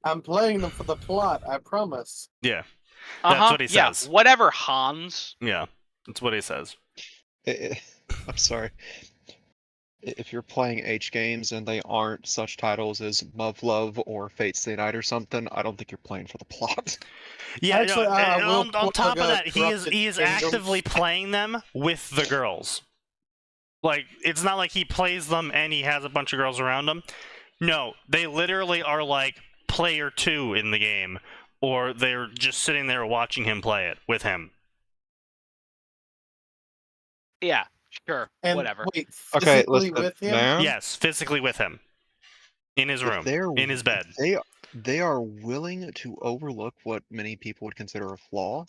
I'm playing them for the plot, I promise. Yeah. That's what he says. Yeah, whatever, Hans. Yeah. That's what he says. I'm sorry. If you're playing H games and they aren't such titles as Love or Fate Stay Night or something, I don't think you're playing for the plot. Yeah, Actually, I will on top plug, of that, he is Corrupted Kingdoms. actively playing them with the girls. Like, it's not like he plays them and he has a bunch of girls around him. No, they literally are like player 2 in the game, or they're just sitting there watching him play it with him. Yeah, sure, And whatever. wait, Okay, physically listen, with him? man. Yes, physically with him. In his room. In his bed. They are willing to overlook what many people would consider a flaw.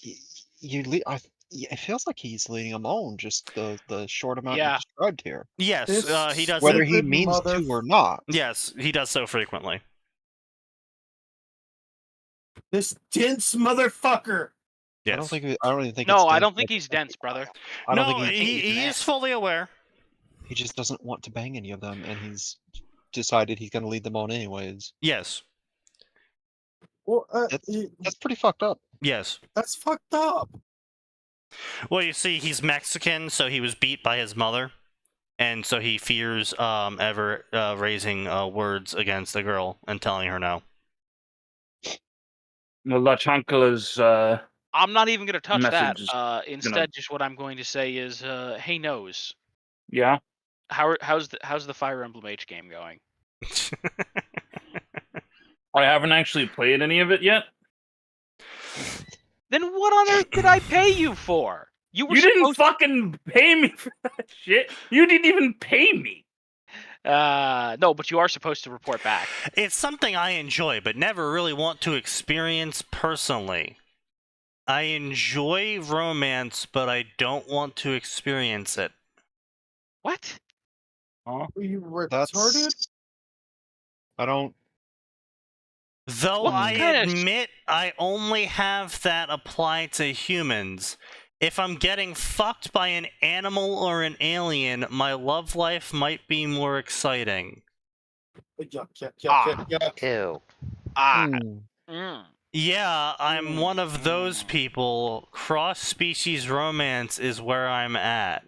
It feels like he's leading them on, just the short amount you Yeah. described here. Yes, This he does. Whether he stupid means to or not. Yes, he does so frequently. This dense motherfucker! Yes. I don't even think. No, it's I dense, don't think but he's dense, brother. I don't No, think he is fully aware. he just doesn't want to bang any of them, and he's decided he's going to lead them on anyways. Yes. Well, That's pretty fucked up. Yes. that's fucked up. Well, you see, he's Mexican, so he was beat by his mother, and so he fears ever raising words against a girl and telling her no. Well, La Chancla's I'm not even going to touch Message is that. Instead, just what I'm going to say is, hey, Nose, yeah. how's the Fire Emblem H game going? I haven't actually played any of it yet. Then what on earth did I pay you for? You didn't fucking pay me for that shit. You didn't even pay me. No, but you are supposed to report back. It's something I enjoy, but never really want to experience personally. I enjoy romance, but I don't want to experience it. What? Are you retarded? That's. I don't. Though What I kind of admit I only have that apply to humans. If I'm getting fucked by an animal or an alien, my love life might be more exciting. Yuck. Ew. Yeah, I'm one of those people. Cross-species romance is where I'm at.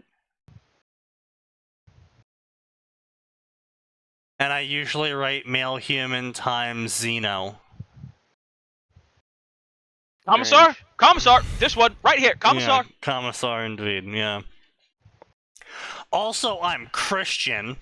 And I usually write male human times Xeno. Commissar? Commissar! This one, right here, Commissar! Yeah, Commissar indeed, yeah. Also, I'm Christian.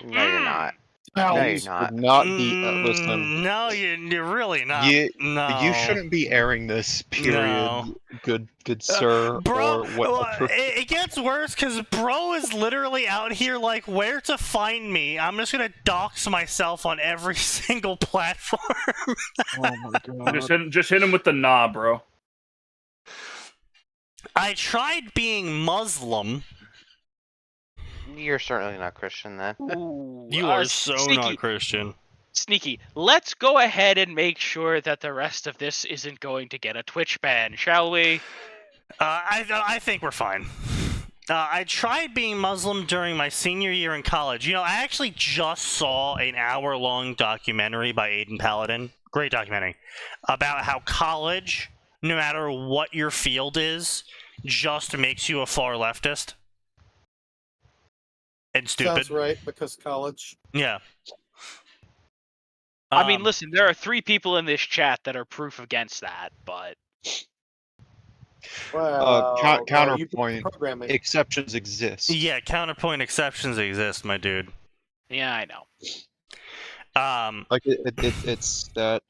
No, you're not. Now, No, you're These not. would not be. Listen, No, you're really not. you No. you shouldn't be airing this. Period. No. Good sir. Bro, or what? it gets worse because bro is literally out here like, where to find me? I'm just gonna dox myself on every single platform. Oh my god. Just hit him with the nah, bro. I tried being Muslim. You're certainly not Christian then. Ooh, You are so Sneaky, not Christian. Sneaky, let's go ahead and make sure that the rest of this isn't going to get a Twitch ban, shall we? I think we're fine. I tried being Muslim during my senior year in college. You know, I actually just saw an hour-long documentary by Aiden Paladin. Great documentary. About how college, no matter what your field is, just makes you a far leftist. And stupid. sounds right, because college. Yeah. I mean, listen, there are 3 people in this chat that are proof against that, but... Well, counterpoint. Programming. Exceptions exist. Yeah, counterpoint exceptions exist, my dude. Yeah, I know. Like it's that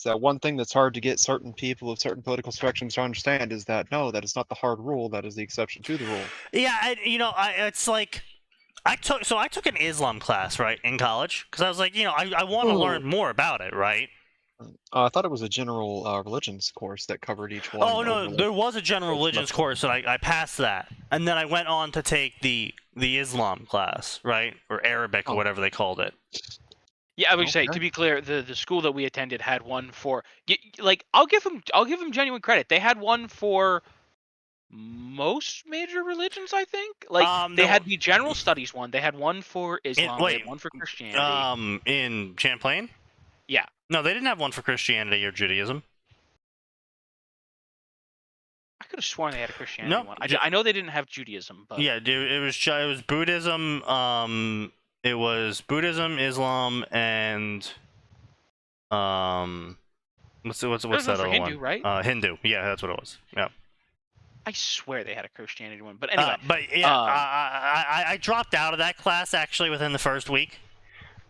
one thing that's hard to get certain people of certain political spectrums to understand is that no, that is not the hard rule. That is the exception to the rule. Yeah, it's like I took an Islam class, right, in college, because I was like, I want to learn more about it, right? I thought it was a general religions course that covered each one. Oh no, there was a general religions course, and I passed that, and then I went on to take the Islam class, right, or Arabic or whatever they called it. Yeah, I would say, to be clear, the school that we attended had one for, like, I'll give them genuine credit. They had one for most major religions, I think. Like, they had the general studies one. They had one for Islam. They had one for Christianity. In Champlain? Yeah. No, they didn't have one for Christianity or Judaism. I could have sworn they had a Christianity No, one. I know they didn't have Judaism, but yeah, dude, it was Buddhism. It was Buddhism, Islam, and what's that other Hindu, one? right? Hindu. Yeah, that's what it was. Yeah. I swear they had a Christianity one, but anyway. But yeah, I dropped out of that class actually within the first week,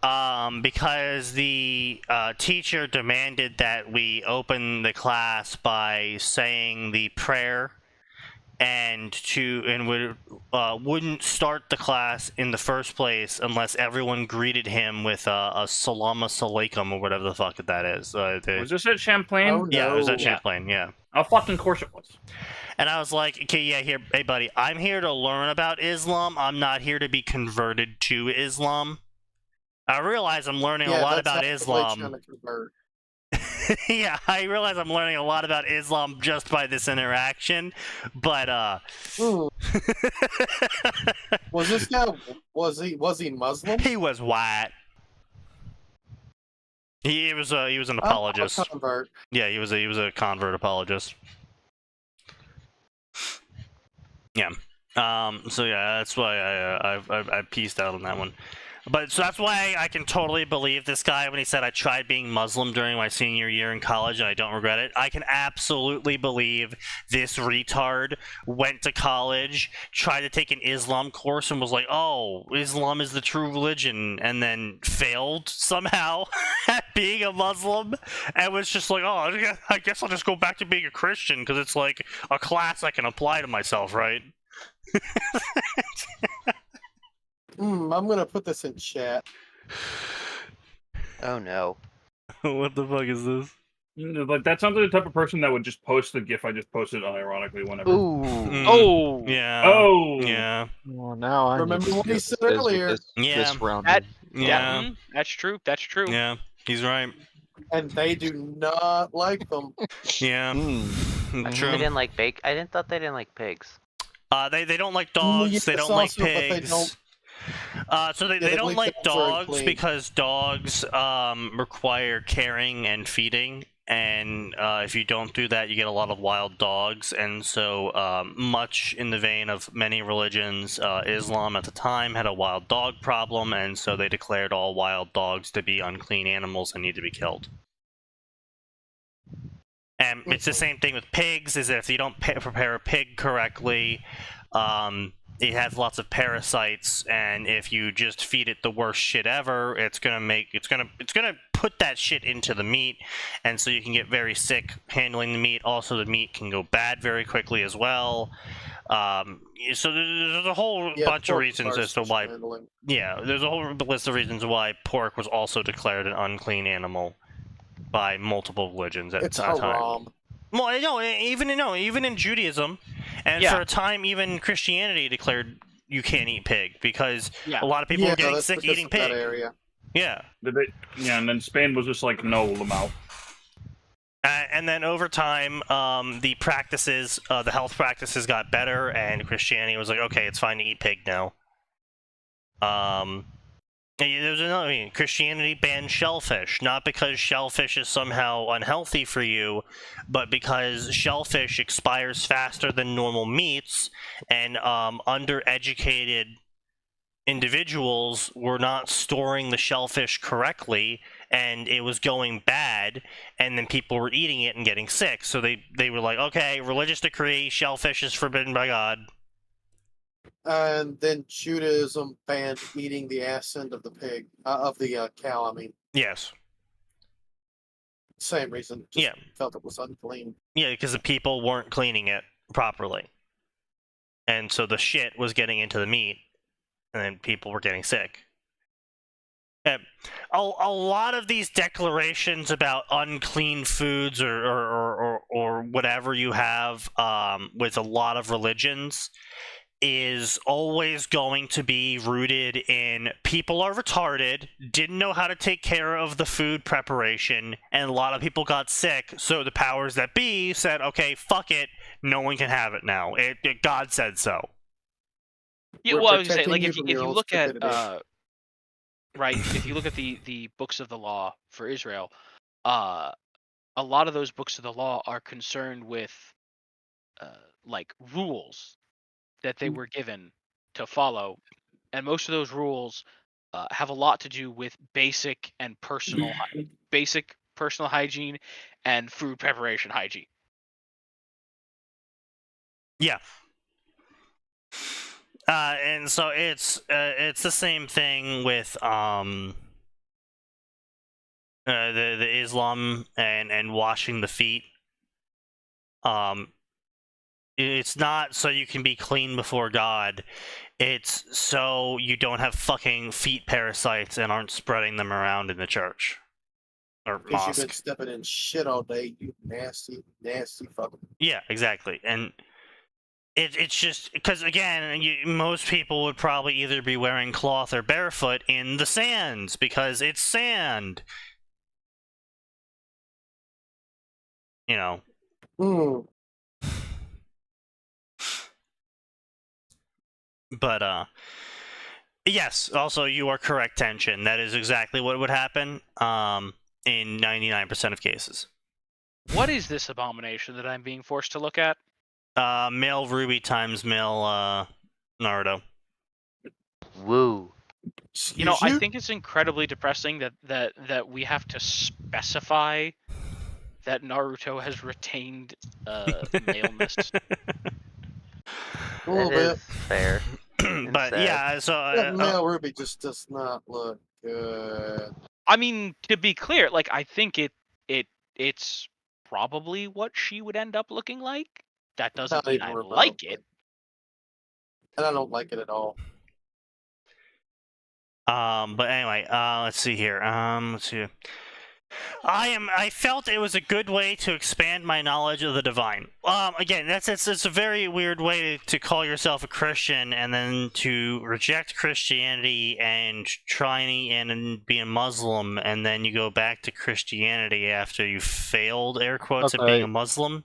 because the teacher demanded that we open the class by saying the prayer, and wouldn't start the class in the first place unless everyone greeted him with a salam alaikum or whatever the fuck that is. Was this at Champlain? Oh, Yeah, it was at no. Champlain. Yeah. Oh, fucking course it was. And I was like, okay, yeah, hey buddy, I'm here to learn about Islam. I'm not here to be converted to Islam. I realize I'm learning a lot about Islam. Yeah, I realize I'm learning a lot about Islam just by this interaction, but Was this guy? Was he Muslim? he was white. He was an apologist. A convert. Yeah, he was a convert apologist. Yeah. So yeah, that's why I pieced out on that one. But so that's why I can totally believe this guy when he said I tried being Muslim during my senior year in college and I don't regret it. I can absolutely believe this retard went to college, tried to take an Islam course and was like, oh, Islam is the true religion, and then failed somehow at being a Muslim and was just like, oh, I guess I'll just go back to being a Christian because it's like a class I can apply to myself, right? I'm gonna put this in chat. Oh no. What the fuck is this? Like, that sounds like the type of person that would just post the GIF I just posted unironically whenever. Ooh. Oh. Yeah. Oh. Yeah. Well, now I Remember need to what he get said this- earlier. This round. Yeah. That's true. That's true. Yeah. He's right. And they do not like them. Yeah. They True. didn't like bake. I thought they didn't like pigs. They don't like dogs. Yes, They don't like also, but they pigs. don't- So they they don't believe like dogs are dogs unclean. because dogs require caring and feeding, and if you don't do that, you get a lot of wild dogs. And so, much in the vein of many religions, Islam at the time had a wild dog problem, and so they declared all wild dogs to be unclean animals and need to be killed. And it's the same thing with pigs, is that if you don't prepare a pig correctly, it has lots of parasites, and if you just feed it the worst shit ever, it's gonna put that shit into the meat, and so you can get very sick handling the meat. Also, the meat can go bad very quickly as well. So there's a whole bunch of pork reasons requires as to why. handling. Yeah, there's a whole list of reasons why pork was also declared an unclean animal by multiple religions at It's the time. haram. Well, no, even in Judaism, and Yeah. for a time, even Christianity declared you can't eat pig because Yeah. a lot of people Yeah, were getting that's sick because eating of that pig. area. Yeah. Yeah, and then Spain was just like, no, Lamau. And then over time, the practices, the health practices got better, and Christianity was like, okay, it's fine to eat pig now. There's another. I mean, Christianity banned shellfish, not because shellfish is somehow unhealthy for you, but because shellfish expires faster than normal meats, and undereducated individuals were not storing the shellfish correctly, and it was going bad, and then people were eating it and getting sick. So they were like, okay, religious decree, shellfish is forbidden by God. And then Judaism banned eating the ass end of the pig, of the cow. I mean, Yes. same reason. Just Yeah. felt it was unclean. Yeah, because the people weren't cleaning it properly. And so the shit was getting into the meat, and then people were getting sick. A lot of these declarations about unclean foods or whatever you have with a lot of religions is always going to be rooted in people are retarded, didn't know how to take care of the food preparation, and a lot of people got sick, so the powers that be said, okay, fuck it, no one can have it now. God said so. Yeah, We're well, I was gonna say, protecting like, you if you from your own look at stupidity. right, if you look at the books of the law for Israel, a lot of those books of the law are concerned with like rules that they were given to follow, and most of those rules have a lot to do with basic personal hygiene and food preparation hygiene. Yeah. And so it's the same thing with the Islam and washing the feet. It's not so you can be clean before God. It's so you don't have fucking feet parasites and aren't spreading them around in the church or Because you've been mosque. stepping in shit all day, you nasty, nasty fucker. Yeah, exactly. And it's just because again, most people would probably either be wearing cloth or barefoot in the sands because it's sand. You know. But yes, also you are correct, Tension. That is exactly what would happen in 99% of cases. What is this abomination that I'm being forced to look at? Male Ruby times male Naruto. Woo. You know, Excuse I think it's incredibly depressing that we have to specify that Naruto has retained maleness. A little That bit. is fair. But sad. yeah, so That male Ruby just does not look good. I mean, to be clear, like I think it's probably what she would end up looking like. That doesn't Not mean even I remotely. like it. And I don't like it at all. but anyway, let's see here. Let's see. I felt it was a good way to expand my knowledge of the divine. Again, it's a very weird way to call yourself a Christian and then to reject Christianity and try and be a Muslim, and then you go back to Christianity after you failed, air quotes, at being a Muslim.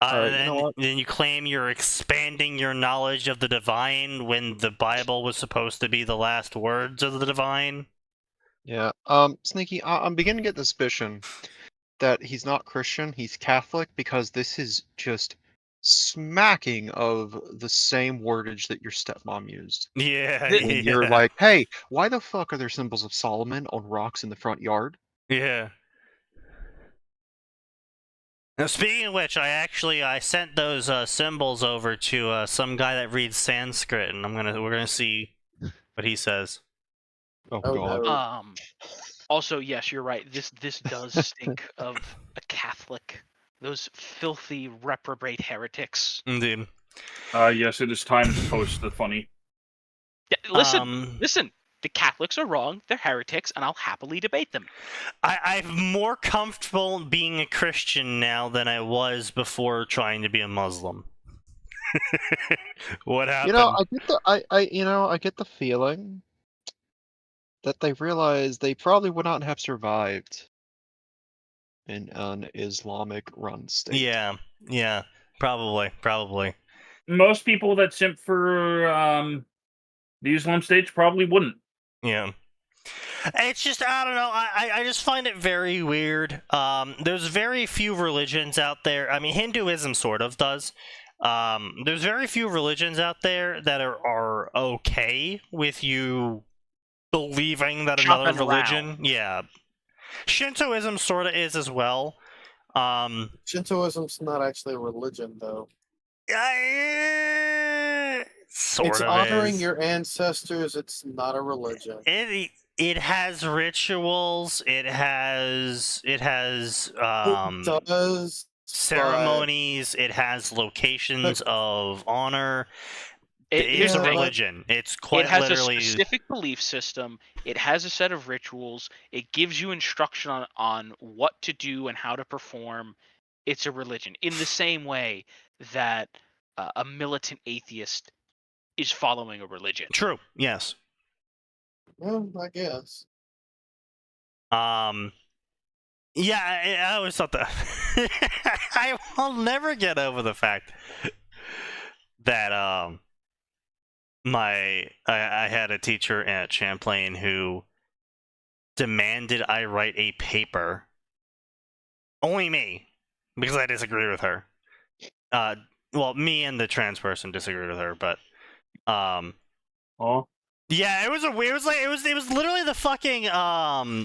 Alright, And you know what? then you claim you're expanding your knowledge of the divine when the Bible was supposed to be the last words of the divine. Yeah. Sneaky, I'm beginning to get the suspicion that he's not Christian, he's Catholic, because this is just smacking of the same wordage that your stepmom used. Yeah, When you're like, hey, why the fuck are there symbols of Solomon on rocks in the front yard? yeah. Now, speaking of which, I sent those symbols over to some guy that reads Sanskrit, and we're gonna see what he says. Oh Oh, god. no. Also, yes, you're right. This does stink of a Catholic. Those filthy reprobate heretics. Indeed. Yes, it is time to post the funny. Yeah, listen. The Catholics are wrong. They're heretics, and I'll happily debate them. I'm more comfortable being a Christian now than I was before trying to be a Muslim. What happened? I get the feeling that they realize they probably would not have survived in an Islamic run state. Yeah, probably. Most people that simp for the Islam states probably wouldn't. Yeah. It's just, I don't know, I just find it very weird. There's very few religions out there. I mean, Hinduism sort of does. There's very few religions out there that are okay with you believing that another Jumping religion. around. Yeah. Shintoism sort of is as well. Shintoism's not actually a religion, though. Sort It's of honoring is. your ancestors. It's not a religion. It has rituals. It has It does. ceremonies. It has locations of honor. Here's It's the a thing. religion. It's quite It has literally a specific belief system. It has a set of rituals. It gives you instruction on what to do and how to perform. It's a religion. In the same way that a militant atheist is following a religion. true. Yes. Well, I guess. Yeah, I always thought that. I will never get over the fact that I had a teacher at Champlain who demanded I write a paper. Only me, because I disagree with her. Well, me and the trans person disagree with her, but Oh. yeah, it was literally the fucking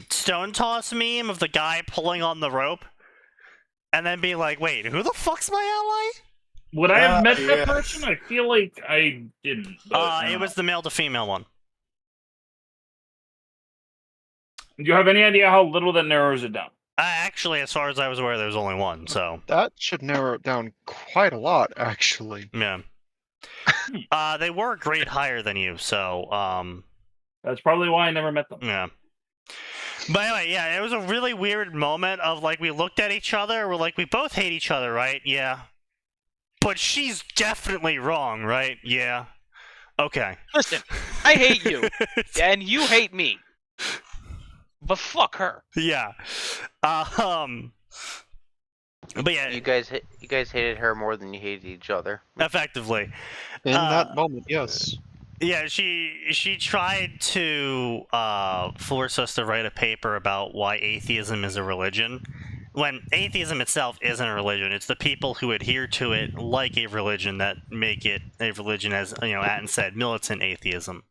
stone toss meme of the guy pulling on the rope and then being like, wait, who the fuck's my ally? Would I have met that yes. person? I feel like I didn't. But, It was the male to female one. Do you have any idea how little that narrows it down? Actually, as far as I was aware, there was only one, so That should narrow it down quite a lot, actually. yeah. They were a grade higher than you, so That's probably why I never met them. yeah. But anyway, yeah, it was a really weird moment of like we looked at each other, we're like, we both hate each other, right? Yeah. But she's definitely wrong, right? Yeah. Okay. Listen, I hate you, and you hate me. But fuck her. Yeah. But yeah, You guys hated her more than you hated each other. effectively. In that moment, yes. Yeah, she tried to force us to write a paper about why atheism is a religion, when atheism itself isn't a religion. It's the people who adhere to it like a religion that make it a religion, as you know, Atin said, militant atheism.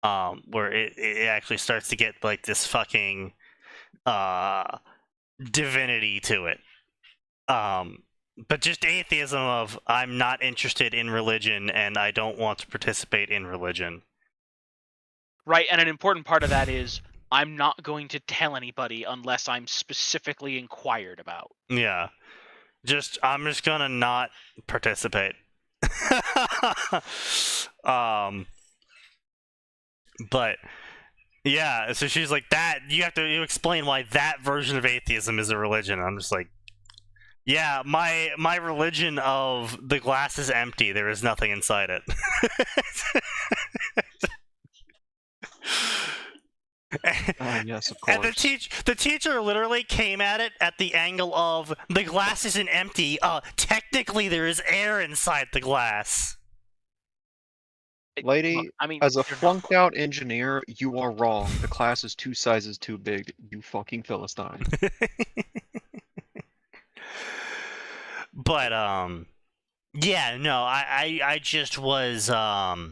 Where it actually starts to get like this fucking divinity to it. But just atheism of I'm not interested in religion and I don't want to participate in religion. Right, and an important part of that is I'm not going to tell anybody unless I'm specifically inquired about. Yeah. I'm just gonna not participate. But yeah, so she's like, that you explain why that version of atheism is a religion. I'm just like, yeah, my religion of the glass is empty, there is nothing inside it. Yes, of course. And the teacher literally came at it at the angle of the glass isn't empty. Technically there is air inside the glass. Lady, Look, I mean, as a you're not- flunked out engineer, you are wrong. The class is 2 sizes too big, you fucking Philistine. But yeah, no, I just was not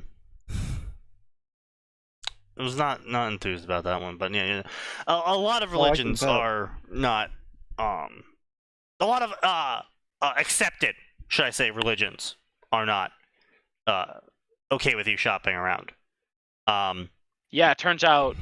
enthused about that one. But yeah, a lot of Oh, I can religions tell. are not a lot of accepted, should I say, religions are not okay with you shopping around. Yeah, turns out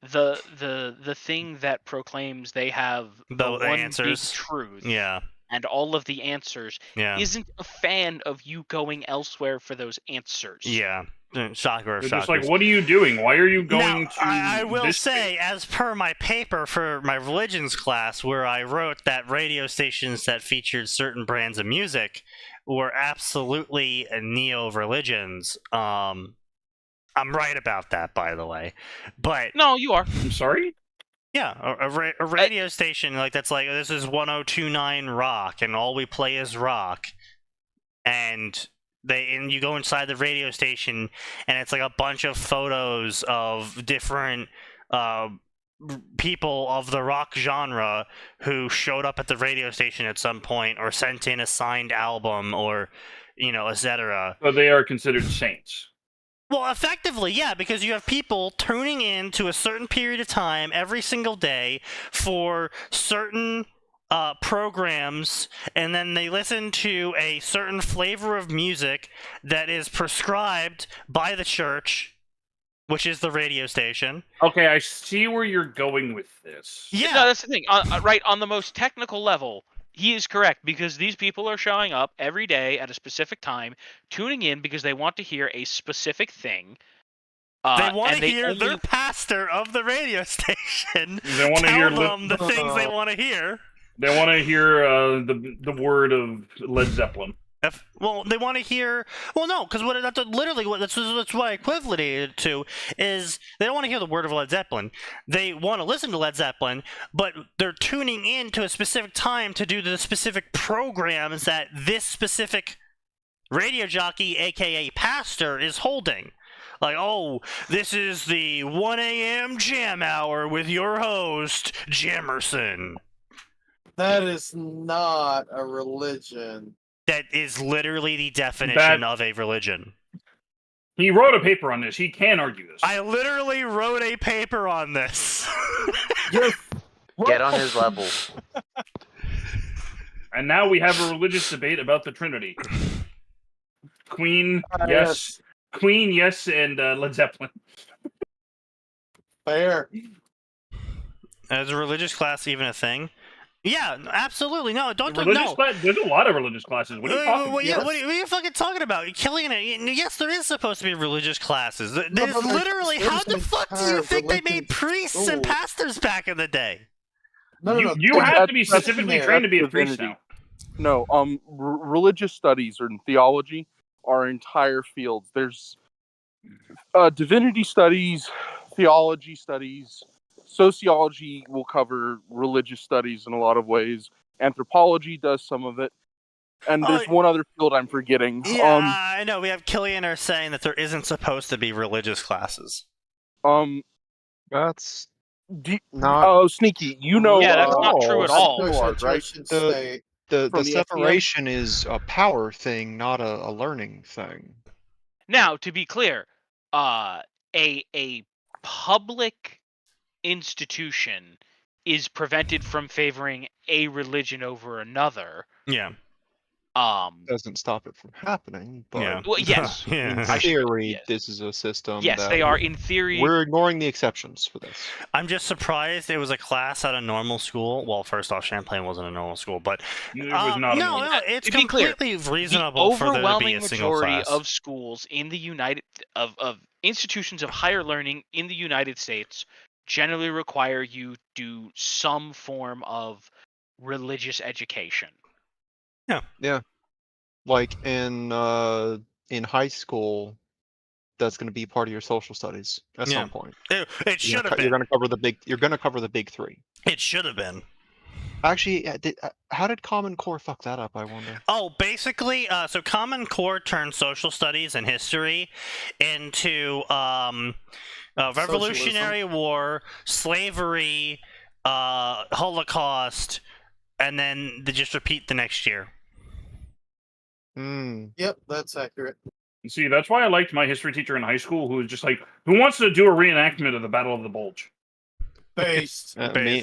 the thing that proclaims they have the one answers. big truth, Yeah, and all of the answers, yeah, isn't a fan of you going elsewhere for those answers. yeah. Shocker of They're shockers. just like, what are you doing? Why are you going now, to I will this say, thing? as per my paper for my religions class, where I wrote that radio stations that featured certain brands of music were absolutely neo-religions. I'm right about that, by the way. But No, you are. I'm sorry? yeah, a radio station like that's like, this is 1029 rock, and all we play is rock, and you go inside the radio station, and it's like a bunch of photos of different people of the rock genre who showed up at the radio station at some point, or sent in a signed album, or etc. So they are considered saints. Well, effectively, yeah, because you have people tuning in to a certain period of time every single day for certain programs, and then they listen to a certain flavor of music that is prescribed by the church, which is the radio station. Okay, I see where you're going with this. Yeah, No, that's the thing. Right, on the most technical level, he is correct, because these people are showing up every day at a specific time, tuning in because they want to hear a specific thing. they want and to they hear only- their pastor of the radio station They want to tell hear them the things they want to hear. They want to hear the word of Led Zeppelin. Well, they want to hear. Well, no, because that's what I equated it to is they don't want to hear the word of Led Zeppelin. They want to listen to Led Zeppelin, but they're tuning in to a specific time to do the specific programs that this specific radio jockey, aka pastor, is holding. Like, oh, this is the 1 a.m. jam hour with your host, Jamerson. That is not a religion. That is literally the definition of a religion. He wrote a paper on this. He can argue this. I literally wrote a paper on this. Get on his level. And now we have a religious debate about the Trinity. Queen, yes. Queen, yes, and Led Zeppelin. Fair. Is a religious class even a thing? Yeah, absolutely. No, don't Religious class, there's a lot of religious classes. What are you talking about? Yeah, what are you fucking talking about? You're killing it. Yes, there is supposed to be religious classes. There's literally. How the fuck do you think they made priests and pastors back in the day? No. You have to be specifically trained to be a priest divinity. now. No, religious studies or theology are entire fields. There's divinity studies, theology studies, sociology will cover religious studies in a lot of ways. Anthropology does some of it. And there's one other field I'm forgetting. Yeah, I know. We have Killian saying that there isn't supposed to be religious classes. That's not. Oh, Sneaky, you know. Yeah, that's not true at all. Right? The separation is a power thing, not a learning thing. Now, to be clear, a public institution is prevented from favoring a religion over another. Yeah. Doesn't stop it from happening, but Yeah. Well, yes. in theory, this is a system. Yes, that they are in theory. We're ignoring the exceptions for this. I'm just surprised it was a class at a normal school. Well, first off, Champlain wasn't a normal school, but It was not. no, it's to be clear, completely reasonable the for there to be overwhelming a single majority class. of schools in the of institutions of higher learning in the United States generally require you to do some form of religious education. Yeah, like in high school, that's going to be part of your social studies at some point. It should have been. You're going to cover the big. You're going to cover the big three. It should have been. Actually, how did Common Core fuck that up? I wonder. Oh, basically, so Common Core turned social studies and history into Revolutionary War, slavery, Holocaust, and then they just repeat the next year. Yep, that's accurate. See, that's why I liked my history teacher in high school, who was just like, who wants to do a reenactment of the Battle of the Bulge? Based.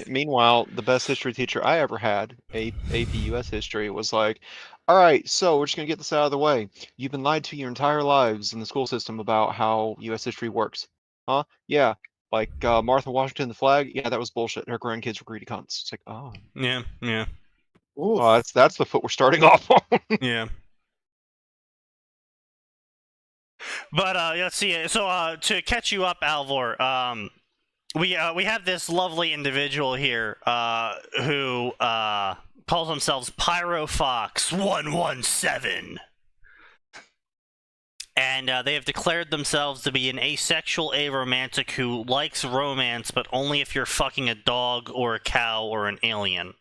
Meanwhile, the best history teacher I ever had, AP US history, was like, all right, so we're just going to get this out of the way. You've been lied to your entire lives in the school system about how US history works. Huh? Yeah. Like Martha Washington, the flag? Yeah, that was bullshit. Her grandkids were greedy cunts. It's like, oh. Yeah. Oof. Oh, that's the foot we're starting off on. Yeah. But let's see. So to catch you up, Alvor, we have this lovely individual here who calls themselves Pyrofox 117. And they have declared themselves to be an asexual aromantic who likes romance, but only if you're fucking a dog or a cow or an alien.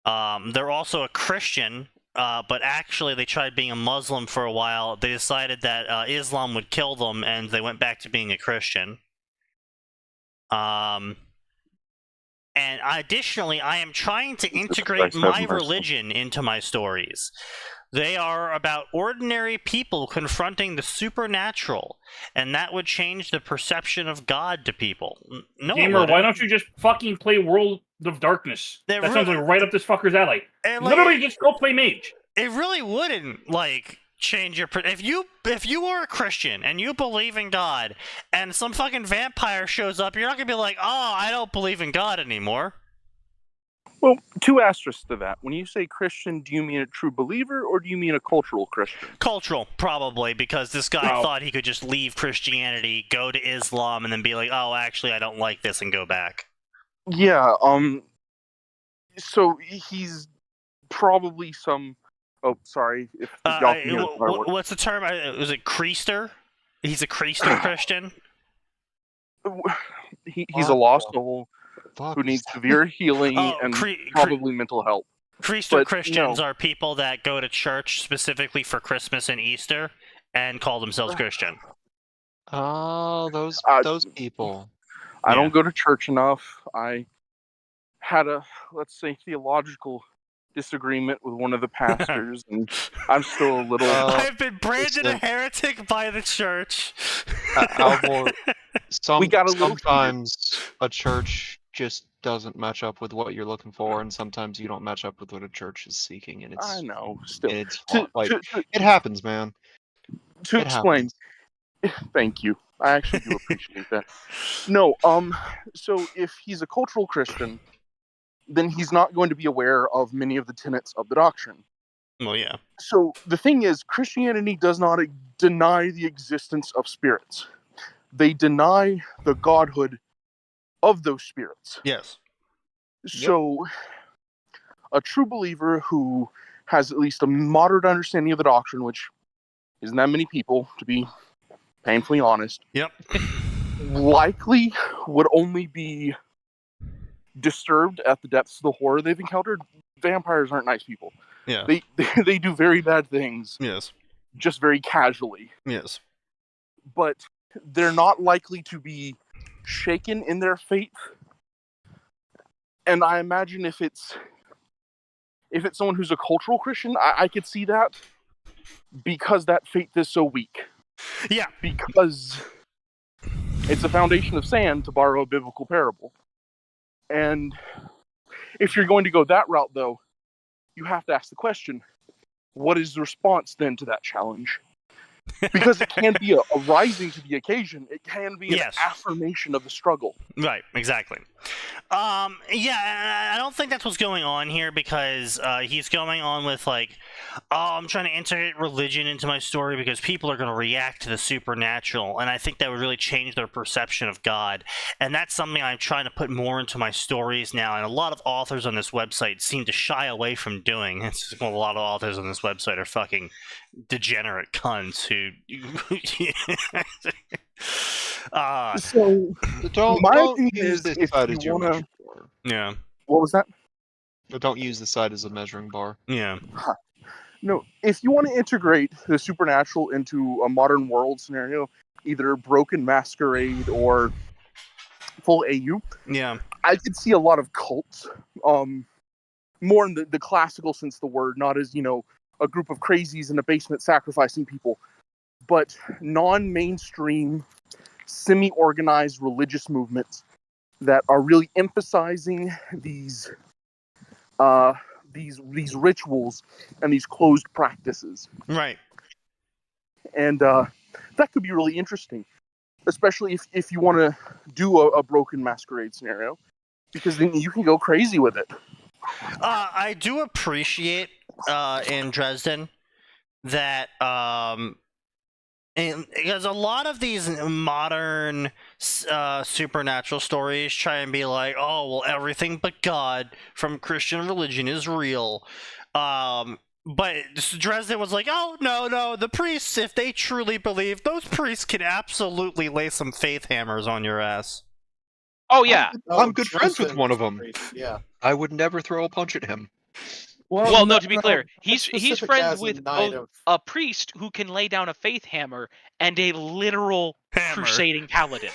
They're also a Christian, but actually they tried being a Muslim for a while. They decided that Islam would kill them, and they went back to being a Christian. And additionally, I am trying to integrate my religion into my stories. They are about ordinary people confronting the supernatural, and that would change the perception of God to people. No, Gamer, why don't you just fucking play World of Darkness? That sounds like right up this fucker's alley. Literally, just go play mage. It really wouldn't, like, change your... If you were a Christian and you believe in God, and some fucking vampire shows up, you're not gonna be like, oh, I don't believe in God anymore. Well, 2 asterisks to that. When you say Christian, do you mean a true believer, or do you mean a cultural Christian? Cultural, probably, because this guy thought he could just leave Christianity, go to Islam, and then be like, oh, actually, I don't like this, and go back. Yeah, so he's probably some... Oh, sorry. If y'all can hear what's the term? Was it Creaster? He's a Creaster Christian? He's a lost soul who needs severe healing and probably mental help. Creaster Christians are people that go to church specifically for Christmas and Easter and call themselves Christian. Oh, those people. I don't go to church enough. I had a, let's say, theological disagreement with one of the pastors, and I'm still a little... I've been branded a heretic by the church. Alvor, sometimes a church just doesn't match up with what you're looking for, and sometimes you don't match up with what a church is seeking, and it's... I know, still. It happens, man. To explain... Thank you. I actually do appreciate that. No, so if he's a cultural Christian, then he's not going to be aware of many of the tenets of the doctrine. Well, yeah. So the thing is, Christianity does not deny the existence of spirits. They deny the godhood of those spirits. Yes. So a true believer who has at least a moderate understanding of the doctrine, which isn't that many people, to be painfully honest, likely would only be disturbed at the depths of the horror they've encountered. Vampires aren't nice people. Yeah. They do very bad things. Yes. Just very casually. Yes. But they're not likely to be shaken in their faith. And I imagine if it's someone who's a cultural Christian, I could see that, because that faith is so weak. Yeah. Because it's a foundation of sand, to borrow a biblical parable. And if you're going to go that route, though, you have to ask the question, what is the response then to that challenge? Because it can be a rising to the occasion. It can be an affirmation of the struggle. Right, exactly. Yeah, I don't think that's what's going on here, because he's going on with, like, oh, I'm trying to integrate religion into my story because people are going to react to the supernatural, and I think that would really change their perception of God. And that's something I'm trying to put more into my stories now, and a lot of authors on this website seem to shy away from doing. A lot of authors on this website are fucking degenerate cunts who so my opinion is, if you wanna... Yeah. What was that? But don't use the side as a measuring bar. Yeah. No, if you want to integrate the supernatural into a modern world scenario, either Broken Masquerade or full AU, I could see a lot of cults, more in the classical sense of the word, not as, a group of crazies in a basement sacrificing people, but non-mainstream, semi-organized religious movements that are really emphasizing these rituals and these closed practices. Right. And that could be really interesting, especially if you want to do a broken masquerade scenario, because then you can go crazy with it. I do appreciate in Dresden that because a lot of these modern supernatural stories try and be like, oh, well, everything but God from Christian religion is real. But Dresden was like, oh, no, the priests, if they truly believe, those priests can absolutely lay some faith hammers on your ass. Oh, yeah. I'm good friends with one of them. Yeah. I would never throw a punch at him. Well, no, to be clear, he's specific friends as a with knight both of- a priest who can lay down a faith hammer and a literal Hammer. crusading paladin.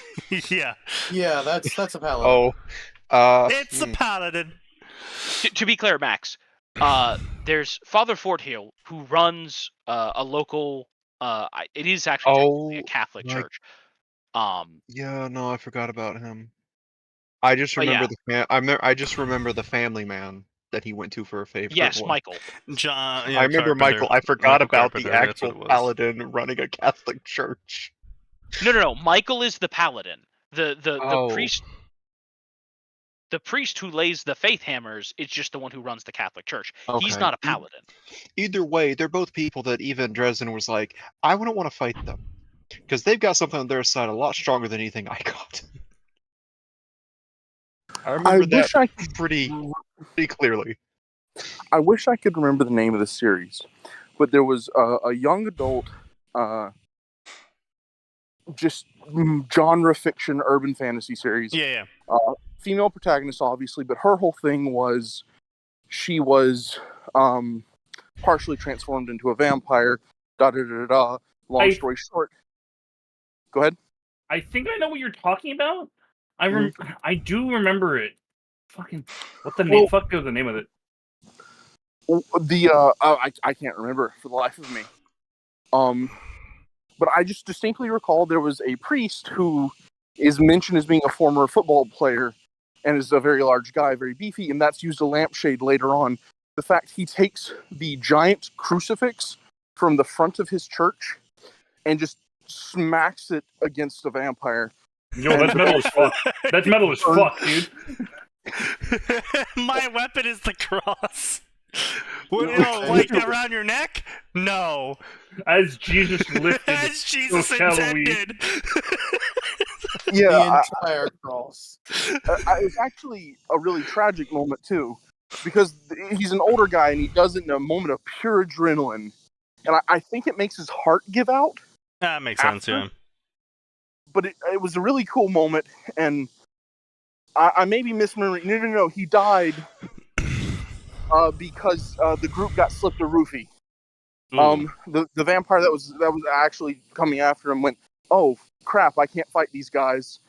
Yeah. Yeah, that's a paladin. It's a paladin. To be clear, Max, there's Father Forthill who runs a local. It is actually technically a Catholic church. Yeah, no, I forgot about him. I just But remember I just remember the family man that he went to for a favor. Yes, Michael. John. I remember Carpenter. Michael. I forgot Michael about Carpenter, the that's what actual it was. paladin running a Catholic church. No. Michael is the paladin. The Oh. priest. The priest who lays the faith hammers is just the one who runs the Catholic Church. He's Okay. not a paladin. Either way, they're both people that even Dresden was like, I wouldn't want to fight them. Because they've got something on their side a lot stronger than anything I got. I remember that pretty clearly. I wish I could remember the name of the series, but there was a young adult, just genre fiction, urban fantasy series. Yeah. Female protagonist, obviously, but her whole thing was she was partially transformed into a vampire. Long story short. Go ahead. I think I know what you're talking about. I do remember it. Fucking what the name? Fuck goes the name of it. I can't remember for the life of me. But I just distinctly recall there was a priest who is mentioned as being a former football player and is a very large guy, very beefy, and that's used a lampshade later on. The fact he takes the giant crucifix from the front of his church and just smacks it against a vampire. Yo, that's metal as fuck. That's metal as fuck, dude. My weapon is the cross. Like around your neck? No. As Jesus lifted. As Jesus intended. Yeah, the entire cross. It was actually a really tragic moment too, because he's an older guy and he does it in a moment of pure adrenaline, and I think it makes his heart give out. That makes sense, yeah. But it was a really cool moment, and I may be misremembering. No, he died because the group got slipped a roofie. The vampire that was actually coming after him went, oh crap, I can't fight these guys.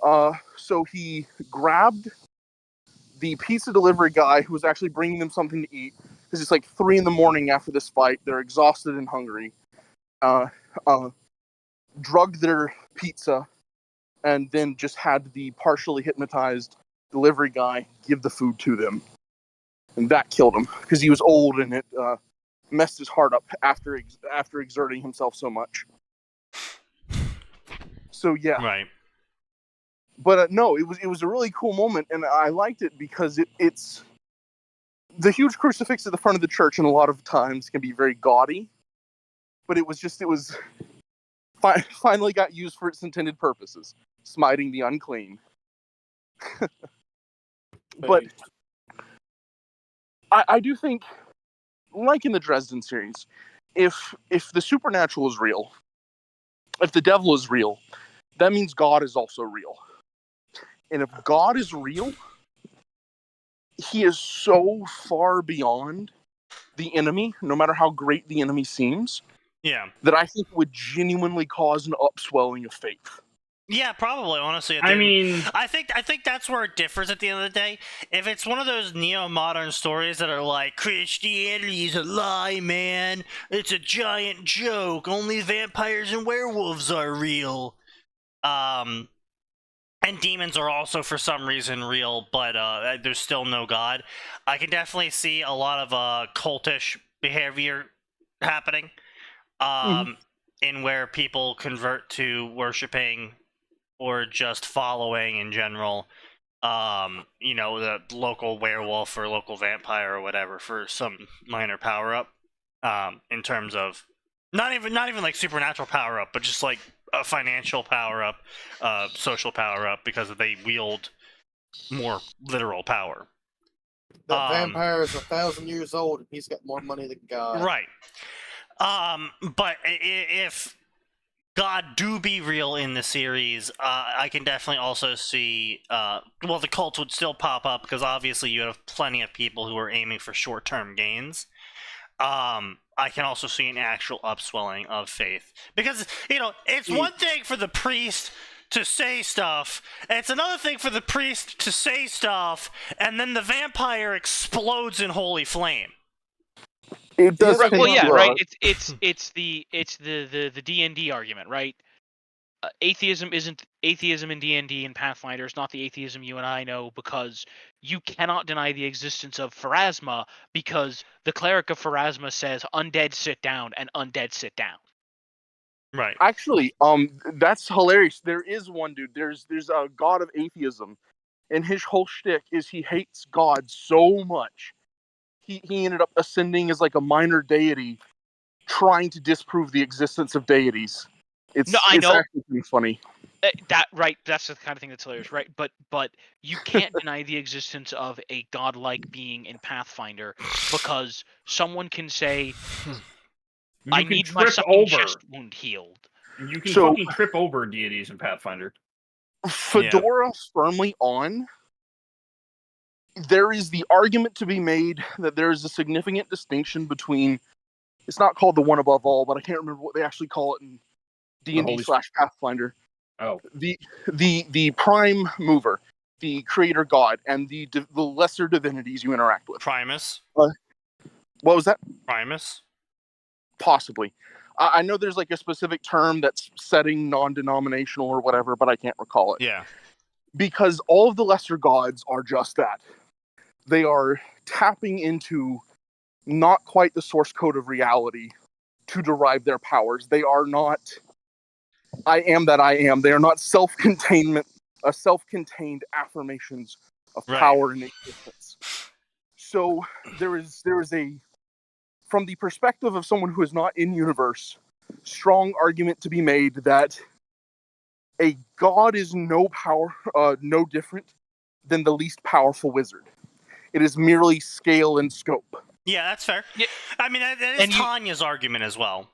So he grabbed the pizza delivery guy who was actually bringing them something to eat, because it's like 3 a.m. after this fight. They're exhausted and hungry. Drugged their pizza, and then just had the partially hypnotized delivery guy give the food to them. And that killed him, because he was old and it messed his heart up after exerting himself so much. So yeah. Right. But no, it was a really cool moment, and I liked it because it's the huge crucifix at the front of the church, and a lot of times can be very gaudy. But it was finally got used for its intended purposes, smiting the unclean. But I do think, like in the Dresden series, if the supernatural is real, if the devil is real, that means God is also real. And if God is real, he is so far beyond the enemy, no matter how great the enemy seems, that I think would genuinely cause an upswelling of faith. Yeah, probably. Honestly, I think that's where it differs at the end of the day. If it's one of those neo-modern stories that are like, Christianity is a lie, man. It's a giant joke. Only vampires and werewolves are real. and demons are also for some reason real, but there's still no god. I can definitely see a lot of cultish behavior happening, in where people convert to worshiping or just following in general, the local werewolf or local vampire or whatever for some minor power up, in terms of not even like supernatural power up, but just like a financial power up, social power up, because they wield more literal power. The vampire is 1,000 years old and he's got more money than God. Right. But if God do be real in the series, I can definitely also see, the cults would still pop up, because obviously you have plenty of people who are aiming for short-term gains. I can also see an actual upswelling of faith, because, it's one thing for the priest to say stuff, and it's another thing for the priest to say stuff, and then the vampire explodes in holy flame. It does. Right, well, yeah, right. It's the D&D argument, right? Atheism in D&D and Pathfinder is not the atheism you and I know, because you cannot deny the existence of Pharasma, because the cleric of Pharasma says undead sit down and undead sit down. Right. Actually, that's hilarious. There is one dude. There's a god of atheism, and his whole shtick is he hates God so much. He ended up ascending as like a minor deity, trying to disprove the existence of deities. It's actually pretty funny. That's the kind of thing that's hilarious, right? But you can't deny the existence of a godlike being in Pathfinder, because someone can say, I need my sucking chest wound healed. You can fucking trip over deities in Pathfinder. Fedora firmly on. There is the argument to be made that there is a significant distinction between, it's not called the one above all, but I can't remember what they actually call it in D&D/Pathfinder. Oh. The prime mover, the creator god, and the lesser divinities you interact with. Primus? What was that? Primus? Possibly. I know there's like a specific term that's setting non-denominational or whatever, but I can't recall it. Yeah. Because all of the lesser gods are just that. They are tapping into not quite the source code of reality to derive their powers. They are not I am that I am. They are not self-contained affirmations of power and existence. So there is a, from the perspective of someone who is not in universe, strong argument to be made that a god is no different than the least powerful wizard. It is merely scale and scope. Yeah, that's fair. Yeah. I mean, that is Tanya's argument as well.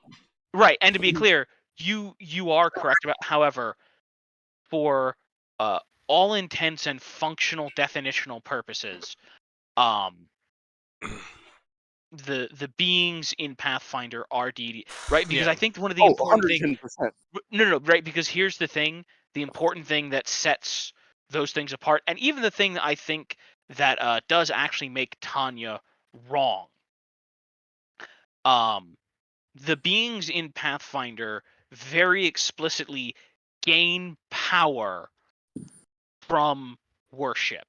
Right, and to be clear, you are correct about, however, for all intents and functional definitional purposes, the beings in Pathfinder are deity, right? Because I think one of the important things. No, right? Because here's the thing: the important thing that sets those things apart, and even the thing that I think that does actually make Tanya wrong. The beings in Pathfinder very explicitly gain power from worship,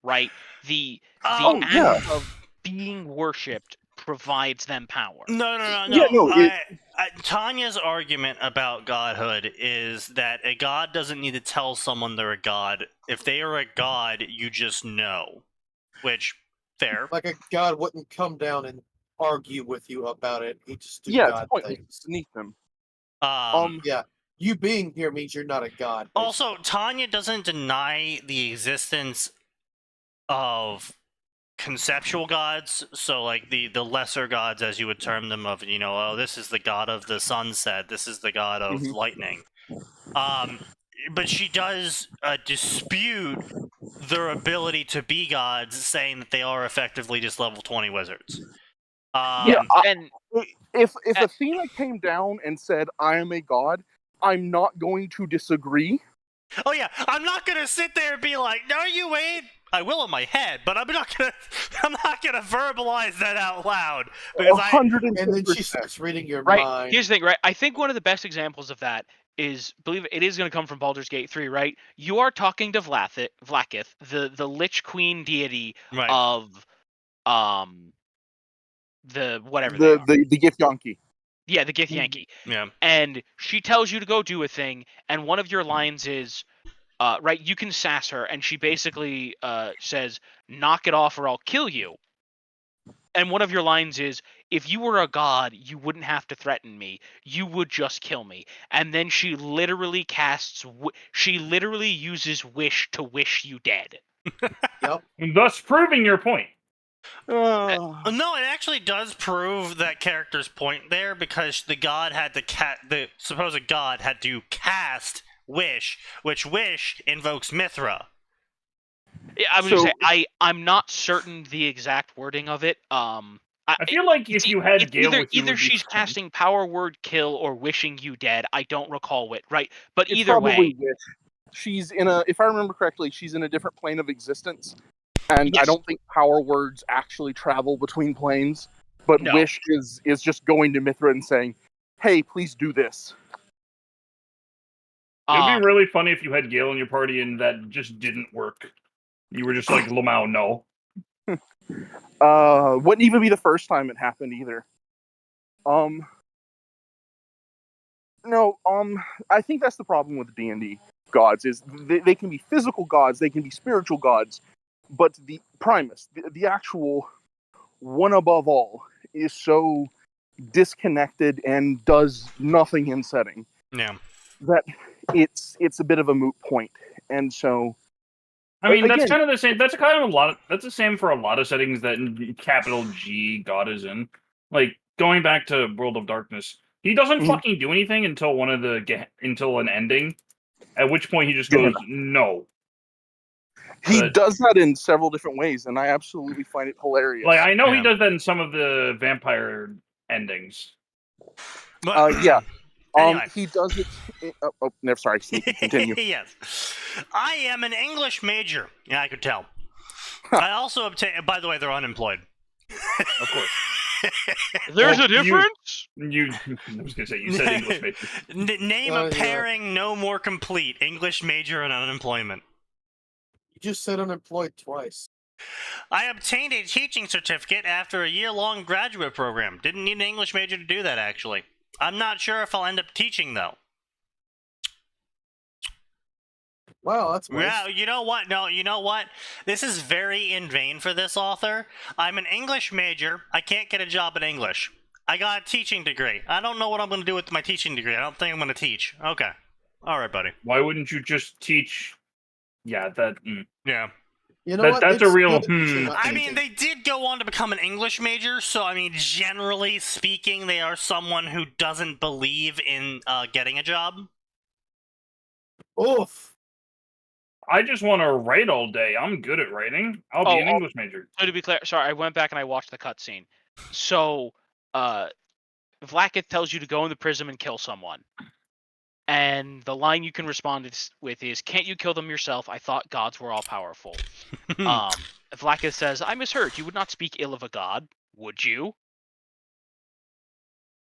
right? The act of being worshipped provides them power. No. Tanya's argument about godhood is that a god doesn't need to tell someone they're a god. If they are a god, you just know. Which, fair. Like a god wouldn't come down and argue with you about it. He just do god things. Beneath them. Yeah. You being here means you're not a god. Basically. Also, Tanya doesn't deny the existence of conceptual gods, so like the lesser gods, as you would term them, of this is the god of the sunset, this is the god of lightning. But she does dispute their ability to be gods, saying that they are effectively just level 20 wizards. If Athena came down and said, I am a god, I'm not going to disagree. Oh yeah, I'm not going to sit there and be like, no you ain't, I will in my head, but I'm not gonna verbalize that out loud because 110%. And then she starts reading your Right. mind. Here's the thing, right? I think one of the best examples of that is, believe it is going to come from Baldur's Gate 3, right? You are talking to Vlaakith, the Lich Queen deity right. of the whatever they are. the Githyanki. Yeah, the Githyanki. Yeah. And she tells you to go do a thing, and one of your lines is, right, you can sass her, and she basically says, knock it off or I'll kill you. And one of your lines is, if you were a god, you wouldn't have to threaten me. You would just kill me. And then she literally she literally uses wish to wish you dead. Yep. Thus proving your point. No, it actually does prove that character's point there because the god had to the supposed god had to cast wish, which wish invokes Mithra. Yeah, I was gonna say I'm not certain the exact wording of it. I feel like if you had Gale with you, either she's casting power word kill or wishing you dead. I don't recall it, right? But It's either way, wish. She's in if I remember correctly, she's in a different plane of existence, and Yes. I don't think power words actually travel between planes. But No. wish is just going to Mithra and saying, "Hey, please do this." It'd be really funny if you had Gale in your party and that just didn't work. You were just like, Lamau, no. Wouldn't even be the first time it happened either. No, I think that's the problem with D&D gods is they can be physical gods, they can be spiritual gods, but the Primus, the actual one above all, is so disconnected and does nothing in setting. Yeah. That it's a bit of a moot point, and so. I mean, that's again, kind of the same. That's kind of a lot. That's the same for a lot of settings that capital G God is in. Like going back to World of Darkness, he doesn't fucking do anything until until an ending, at which point he just goes no. He does that in several different ways, and I absolutely find it hilarious. Like I know he does that in some of the vampire endings. But, yeah. Anyway. He does it. Never. Sorry, continue. Yes, I am an English major. Yeah, I could tell. I also obtained. By the way, they're unemployed. Of course. There's a difference. I was gonna say you said English major. Name a pairing no more complete: English major and unemployment. You just said unemployed twice. I obtained a teaching certificate after a year-long graduate program. Didn't need an English major to do that, actually. I'm not sure if I'll end up teaching, though. Wow, that's nice. Yeah, you know what? No, you know what? This is very in vain for this author. I'm an English major. I can't get a job in English. I got a teaching degree. I don't know what I'm going to do with my teaching degree. I don't think I'm going to teach. Okay. All right, buddy. Why wouldn't you just teach? Yeah, that. Yeah. You know what? That's It's a real. good that you're not I mean, teaching. they did go on to become an English major, so I mean, generally speaking, they are someone who doesn't believe in getting a job. Oof. I just want to write all day. I'm good at writing. I'll be an English major. So to be clear, sorry, I went back and I watched the cutscene. So, Vlaakith tells you to go in the prism and kill someone. And the line you can respond with is, "Can't you kill them yourself? I thought gods were all powerful." Vlaakith says, "I misheard. You would not speak ill of a god, would you?"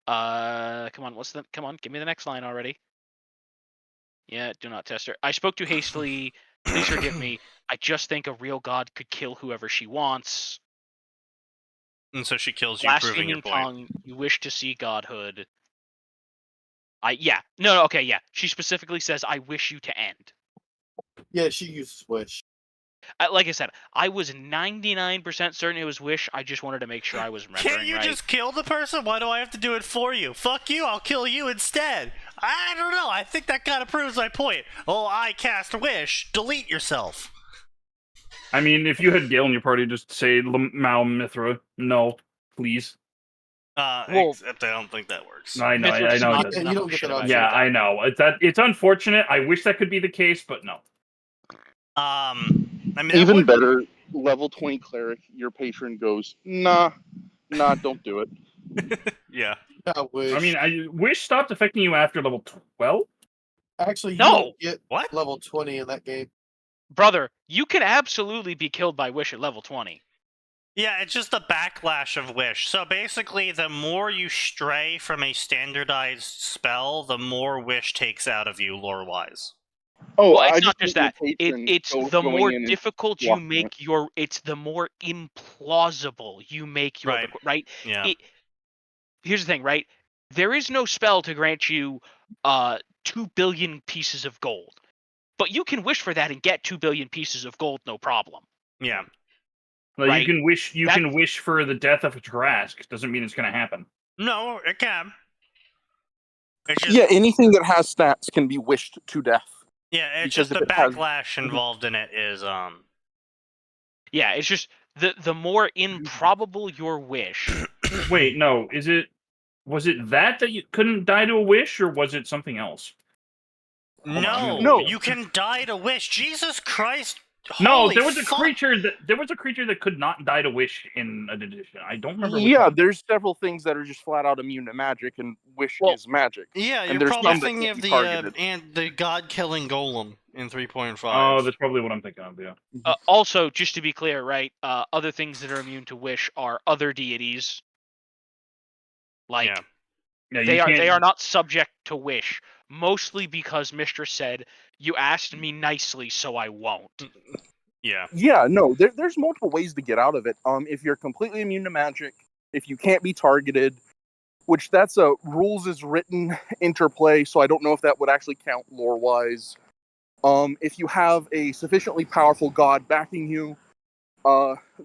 Come on, give me the next line already. Yeah, do not test her. I spoke too hastily. Please forgive me. I just think a real god could kill whoever she wants. And so she kills you, proving your point. Tongue, you wish to see godhood. Okay. She specifically says, "I wish you to end." Yeah, she uses wish. Like I said, I was 99% certain it was wish. I just wanted to make sure I was remembering Can't you right. just kill the person? Why do I have to do it for you? Fuck you, I'll kill you instead. I don't know, I think that kind of proves my point. Oh, I cast wish. Delete yourself. I mean, if you had Gale in your party, just say Mao Mithra. No, please. Except I don't think that works. I know. I know. You don't get that option. Yeah, I know. It's unfortunate. I wish that could be the case, but no. I mean, Even better, level 20 cleric, your patron goes, nah, don't do it. Yeah. I wish. I mean, wish stopped affecting you after level 12. Actually, you No! don't get What? level 20 in that game. brother, you can absolutely be killed by Wish at level 20. Yeah, it's just the backlash of Wish. So basically, the more you stray from a standardized spell, the more Wish takes out of you lore-wise. Oh, Well, it's I not just that. It's the more in and difficult you blocking make your. It's the more implausible you make your. Right. Right. Yeah. Here's the thing, right? There is no spell to grant you 2 billion pieces of gold, but you can wish for that and get 2 billion pieces of gold, no problem. Yeah. Like, Right. you can wish. You can wish for the death of a Trask. Doesn't mean it's going to happen. No, it can. It's just, Yeah, anything that has stats can be wished to death. yeah, it's because just the if it has- backlash involved in it is Yeah, it's just the more improbable your wish. Wait, no. Was it that you couldn't die to a wish, or was it something else? Hold on, I'm no, gonna No. look it you up. can die to wish. Jesus Christ! No, Holy there was a fuck. creature that could not die to wish in an edition. I don't remember. Which Yeah, one. there's several things that are just flat out immune to magic, and wish Well, is magic. Yeah, And you're there's probably some that thinking can't of be the targeted. the god-killing golem in 3.5. Oh, that's probably what I'm thinking of. Yeah. Also, just to be clear, right? Other things that are immune to wish are other deities. Like Yeah. Yeah, they are not subject to wish, mostly because Mistress said, "You asked me nicely, so I won't." Yeah. Yeah, no, there's multiple ways to get out of it. If you're completely immune to magic, if you can't be targeted, which that's a rules is written interplay, so I don't know if that would actually count lore-wise. If you have a sufficiently powerful god backing you,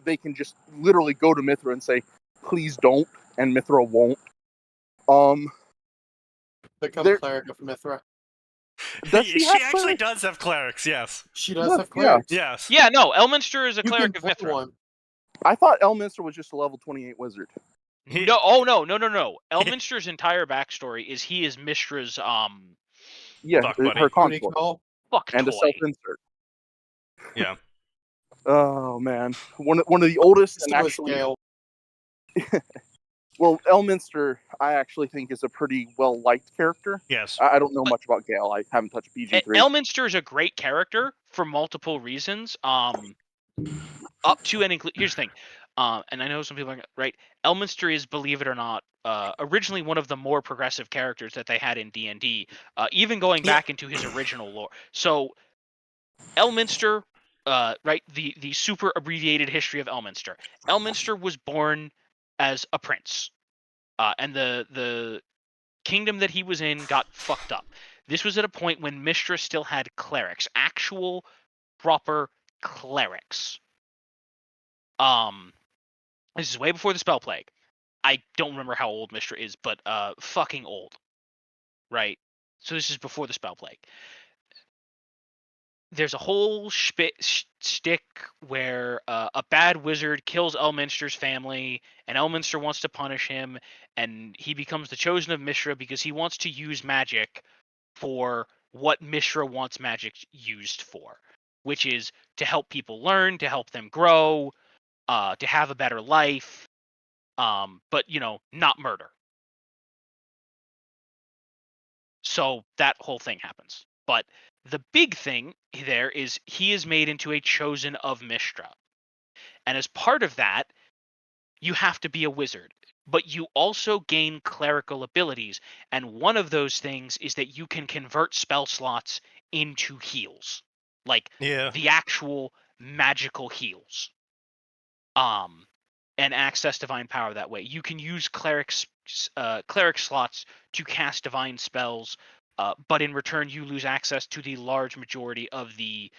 they can just literally go to Mithra and say, "Please don't," and Mithra won't. Become There- cleric of Mithra. Does she she have actually clerics? does have clerics, yes. She does Yeah, have clerics. Yes. Yeah, no, Elminster is a You cleric can of buy Mithra. one. I thought Elminster was just a level 28 wizard. No, oh no. Elminster's entire backstory is he is Mistra's Yeah, Fuck buddy. her Booty consort call. fuck and a toy. self-insert. Yeah. Oh man, one of the oldest and So is actually, Gale. well, Elminster I actually think is a pretty well liked character. Yes. I don't know much about Gale. I haven't touched PG3. Elminster is a great character for multiple reasons. Up to and include. Here's the thing, and I know some people are right. Elminster is, believe it or not, originally one of the more progressive characters that they had in D&D, even going back into his original lore. So, Elminster, right, the super abbreviated history of Elminster. Elminster was born as a prince, and the kingdom that he was in got fucked up. This was at a point when Mistress still had clerics, actual proper clerics. This is way before the spell plague. I don't remember how old Mistra is, but fucking old. Right? So this is before the spell plague. There's a whole shtick where a bad wizard kills Elminster's family, and Elminster wants to punish him, and he becomes the chosen of Mishra because he wants to use magic for what Mishra wants magic used for, which is to help people learn, to help them grow, to have a better life, but not murder. So that whole thing happens. But the big thing there is he is made into a chosen of Mishra. And as part of that, you have to be a wizard. But you also gain clerical abilities. And one of those things is that you can convert spell slots into heals. Like the actual magical heals. And access divine power that way. You can use cleric slots to cast divine spells, but in return you lose access to the large majority of the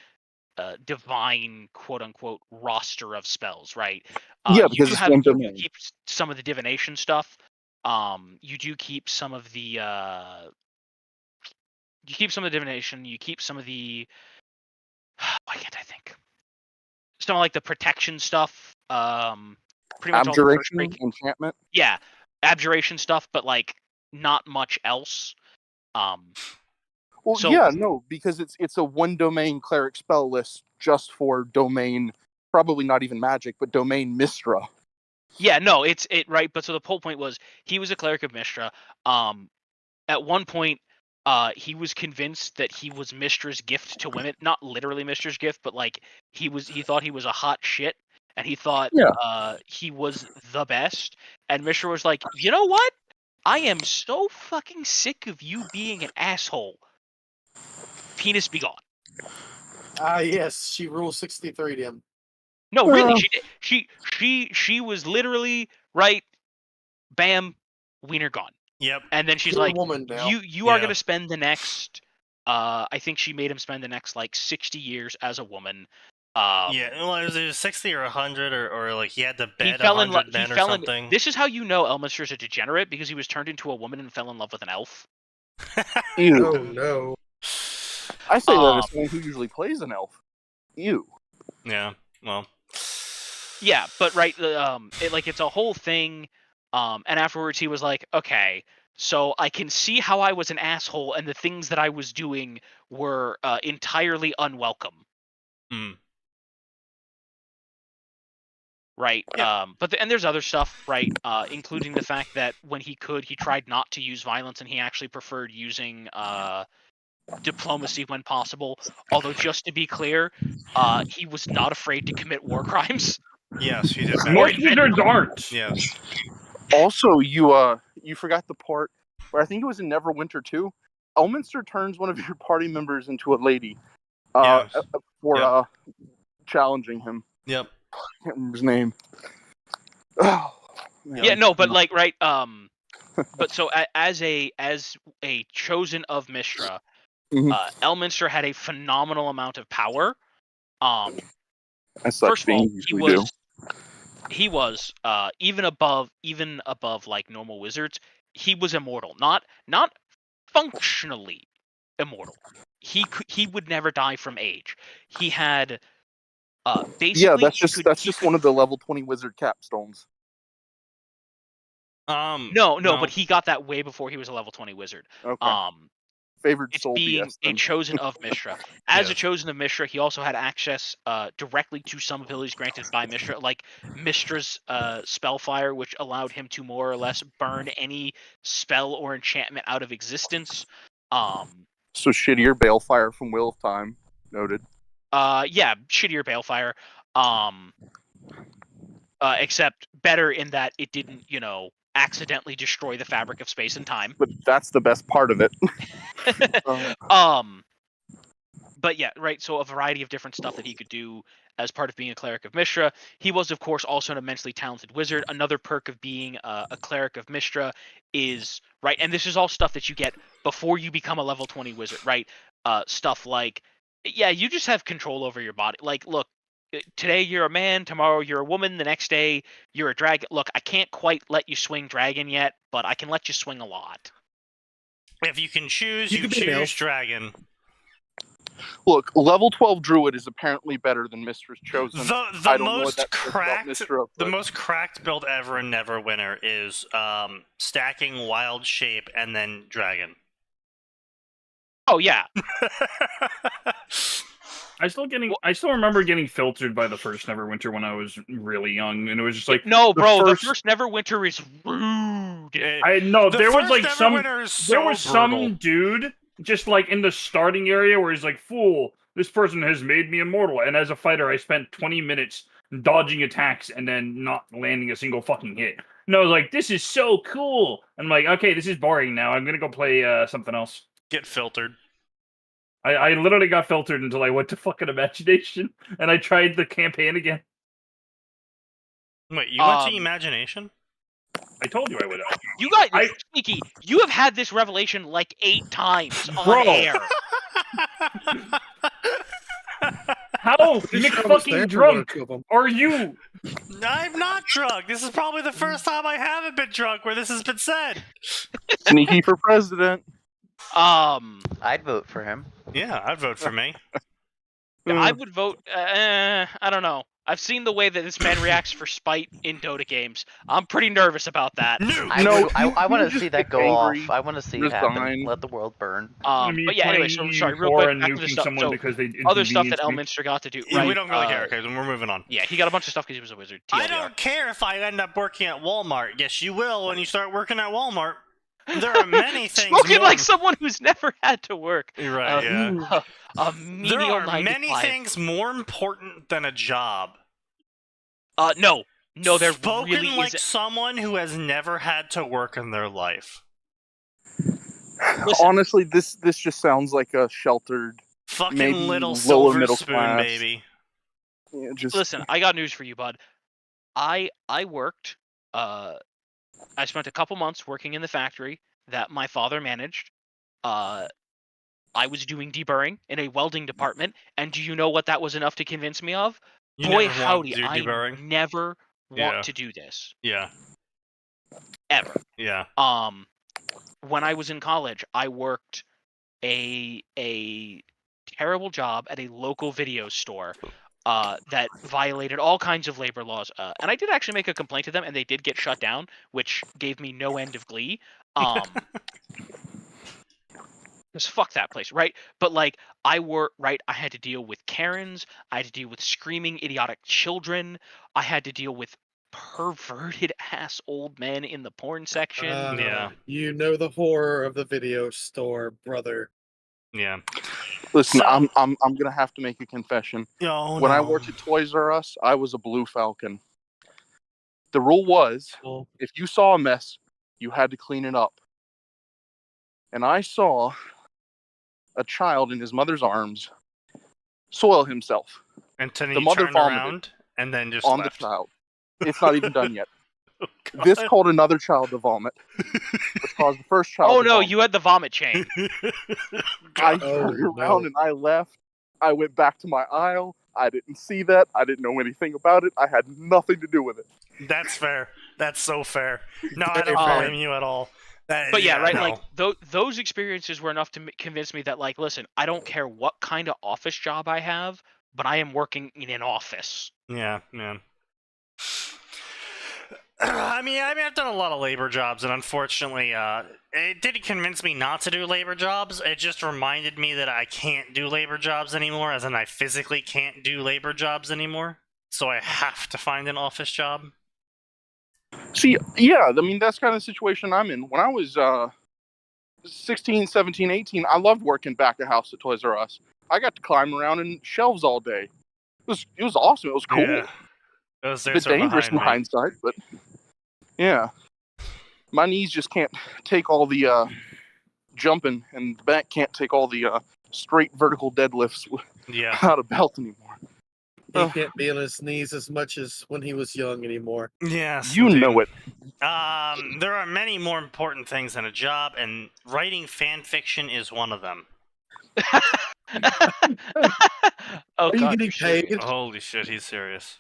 divine quote-unquote roster of spells, right? Yeah, because it's one you domain. keep some of the divination stuff. You do keep some of the divination. You keep some of the why can't I think? Some of like the protection stuff. Pretty much Abjuration, all the enchantment. Yeah, abjuration stuff, but like not much else. Well, so- yeah, no, because it's a one domain cleric spell list just for domain, probably not even magic, but domain Mistra. Yeah, no, it right. But so the whole point was he was a cleric of Mistra. At one point, he was convinced that he was Mystra's gift to women. Not literally Mystra's gift, but like he thought he was a hot shit, and he thought he was the best. And Mystra was like, you know what? I am so fucking sick of you being an asshole. Penis be gone. Yes, she rules 63 to him. No, really, she did. She was literally right. Bam, wiener gone. Yep. And then she's You're a like, woman now. you are gonna spend the next. I think she made him spend the next like 60 years as a woman. Yeah, well, it was 60 or 100, or like he had to He bed fell 100 men or something. This is how you know Elminster's a degenerate, because he was turned into a woman and fell in love with an elf. Ew. Oh no. I say that as someone who usually plays an elf. Ew. Yeah. Well. Yeah, but right, it's a whole thing. And afterwards he was like, okay, so I can see how I was an asshole, and the things that I was doing were entirely unwelcome. Mm. Right. Yeah. And there's other stuff, right? Including the fact that when he could, he tried not to use violence, and he actually preferred using diplomacy when possible. Although, just to be clear, he was not afraid to commit war crimes. Yes, he did. Most wizards aren't. Yes. Also, you forgot the part where I think it was in Neverwinter 2. Elminster turns one of your party members into a lady for challenging him. Yep. I can't remember his name. Oh, yeah, no, but like, right, but so as a chosen of Mystra, Elminster had a phenomenal amount of power. First of all, he was even above like normal wizards. He was immortal, not functionally immortal. He would never die from age. He had basically that's just one of the level 20 wizard capstones. No, but he got that way before he was a level 20 wizard. Okay. Favored soul being BS, a then. chosen of Mystra. As a chosen of Mystra, he also had access directly to some abilities granted by Mystra, like Mystra's Spellfire, which allowed him to more or less burn any spell or enchantment out of existence. So shittier Balefire from Wheel of Time. Noted. Yeah, shittier Balefire. Except better in that it didn't, accidentally destroy the fabric of space and time. But that's the best part of it. But yeah, right, so a variety of different stuff that he could do as part of being a cleric of Mystra. He was, of course, also an immensely talented wizard. Another perk of being a cleric of Mystra is, right, and this is all stuff that you get before you become a level 20 wizard, right? Stuff like, yeah, you just have control over your body. Like, look, today you're a man, tomorrow you're a woman, the next day you're a dragon. Look, I can't quite let you swing dragon yet, but I can let you swing a lot. If you can choose, you choose dragon. Look, level 12 druid is apparently better than Mistress Chosen. The most cracked build ever in Neverwinter is stacking wild shape and then dragon. Oh yeah. I still remember getting filtered by the first Neverwinter when I was really young, and it was just like, no, bro, the first Neverwinter is rude. I know there was like brutal. some dude just like in the starting area where he's like, "Fool, this person has made me immortal." And as a fighter, I spent 20 minutes dodging attacks and then not landing a single fucking hit. And I was like, "This is so cool." I'm like, "Okay, this is boring now. I'm gonna go play something else." Get filtered. I literally got filtered until I went to fucking Imagination, and I tried the campaign again. Wait, you went to Imagination? I told you I would. You got Sneaky. You have had this revelation like 8 times on air. How Nick fucking drunk are you? I'm not drunk. This is probably the first time I haven't been drunk where this has been said. Sneaky for president. I'd vote for him. Yeah, I'd vote for me. I would vote. I don't know. I've seen the way that this man reacts for spite in Dota games. I'm pretty nervous about that. I want to see that go off. I want to see it happen. Let the world burn. But yeah, anyway, so sorry, real quick, back to the stuff. So, other stuff that Elminster got to do. Yeah, right? we don't really care, okay, then we're moving on. Yeah, he got a bunch of stuff because he was a wizard. TLDR. I don't care if I end up working at Walmart. Yes, you will when you start working at Walmart. There are many things Spoken more... like someone who's never had to work. You're right, yeah. A There menial are 9 to many 5. things more important than a job. No, there Spoken really like isn't. someone who has never had to work in their life. Listen. Honestly, this just sounds like a sheltered, Fucking maybe little lower silver middle spoon, class. baby. Yeah, just Listen, I got news for you, bud. I worked. I spent a couple months working in the factory that my father managed. I was doing deburring in a welding department, and do you know what that was enough to convince me of? You Boy, never want howdy, to do I deburring? never want Yeah. to do this. Yeah. Ever. Yeah. When I was in college, I worked a terrible job at a local video store that violated all kinds of labor laws. And I did actually make a complaint to them, and they did get shut down, which gave me no end of glee. Because fuck that place, right? But like, I had to deal with Karens. I had to deal with screaming idiotic children. I had to deal with perverted ass old men in the porn section. Yeah. You know the horror of the video store, brother. Yeah. listen. So- I'm gonna have to make a confession. Oh, When I no. worked at Toys R Us, I was a Blue Falcon. The rule was, if you saw a mess, you had to clean it up. And I saw a child in his mother's arms soil himself Until the you mother turned vomited around and then just on left. the child. It's not even done yet. Oh, God. This caused another child to vomit, which caused the first child Oh to no, vomit. you had the vomit chain. I Oh, turned no. around and I left. I went back to my aisle. I didn't see that. I didn't know anything about it. I had nothing to do with it. That's fair. That's so fair. No, I Very don't fair. blame you at all. But yeah, right. no. Like those experiences were enough to convince me that, like, listen, I don't care what kind of office job I have, but I am working in an office. Yeah, man. I mean, I've done a lot of labor jobs, and unfortunately, it didn't convince me not to do labor jobs. It just reminded me that I can't do labor jobs anymore, as in I physically can't do labor jobs anymore. So I have to find an office job. See, yeah, I mean, that's kind of the situation I'm in. When I was 16, 17, 18, I loved working back of house at Toys R Us. I got to climb around in shelves all day. It was awesome. It was cool. Yeah. Those A days bit are dangerous in behind me. hindsight, but yeah. My knees just can't take all the jumping, and the back can't take all the straight vertical deadlifts Yeah. without a belt anymore. He can't be on his knees as much as when he was young anymore. Yes. You indeed. know it. There are many more important things than a job, and writing fan fiction is one of them. Oh, Are you God, getting you're serious. paid? Holy shit, he's serious.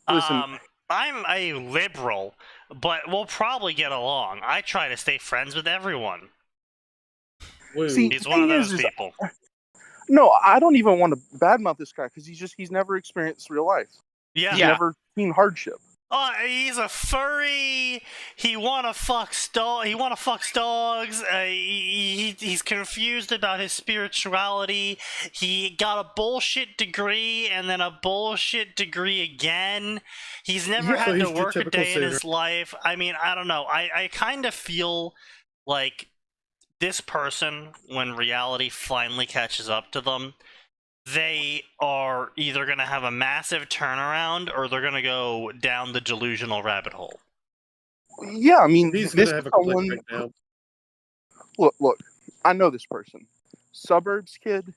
Listen. I'm a liberal, but we'll probably get along. I try to stay friends with everyone. Woo. See, He's one of thing those is, people. No, I don't even want to badmouth this guy because he's never experienced real life. Yeah. He's Yeah. never seen hardship. Oh, he's a furry. He wanna fuck dogs. He's confused about his spirituality. He got a bullshit degree and then a bullshit degree again. He's never Yeah, so had to he's your work a typical day in his life. I mean, I don't know. I kind of feel like this person, when reality finally catches up to them, they are either going to have a massive turnaround or they're going to go down the delusional rabbit hole. Yeah, I mean, He's this gonna is have a click someone. right now. Look, I know this person. Suburbs kid,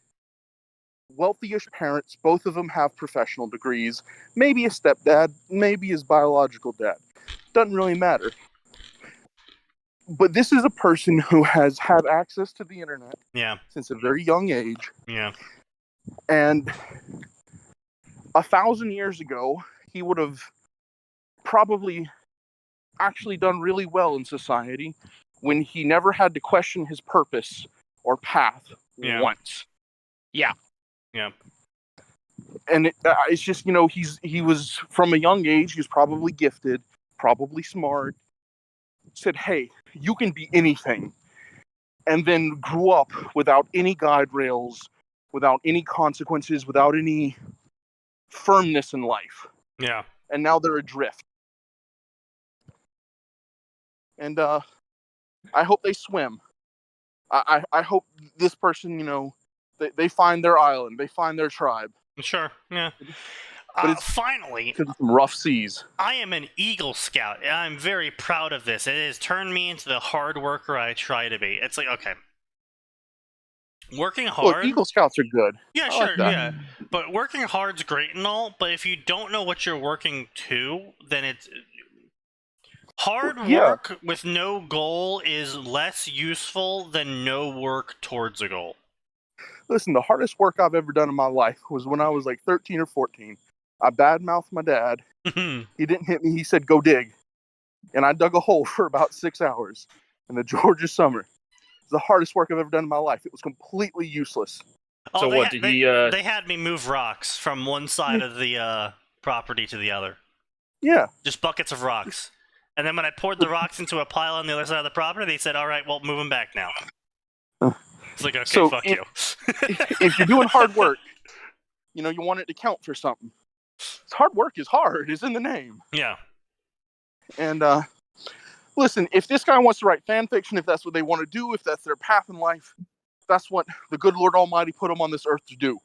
wealthy-ish parents. Both of them have professional degrees. Maybe a stepdad, maybe his biological dad. Doesn't really matter. But this is a person who has had access to the internet Yeah, since a very young age. yeah, And 1,000 years ago, he would have probably actually done really well in society when he never had to question his purpose or path Yeah. once. Yeah. yeah. And it's just, he was from a young age, he was probably gifted, probably smart, said, hey, you can be anything. And then grew up without any guide rails, without any consequences, without any firmness in life. Yeah. And now they're adrift. And I hope they swim. I hope this person, you know, they find their island, they find their tribe. Sure, yeah. But it's finally, because of some rough seas. I am an Eagle Scout, and I'm very proud of this. It has turned me into the hard worker I try to be. It's like, okay, working hard. Look, Eagle Scouts are good. Yeah, I sure, like that. yeah. But working hard's great and all, but if you don't know what you're working to, then it's... Hard work with no goal is less useful than no work towards a goal. Listen, the hardest work I've ever done in my life was when I was like 13 or 14. I badmouthed my dad. He didn't hit me. He said, go dig. And I dug a hole for about 6 hours in the Georgia summer. It was the hardest work I've ever done in my life. It was completely useless. So what, did he... They had me move rocks from one side of the property to the other. Yeah. Just buckets of rocks. And then when I poured the rocks into a pile on the other side of the property, they said, all right, well, move them back now. It's like, okay, so fuck you. If you're doing hard work, you know, you want it to count for something. Hard work is hard. It's in the name. Yeah. And, listen, if this guy wants to write fan fiction, if that's what they want to do, if that's their path in life, that's what the good Lord Almighty put them on this earth to do.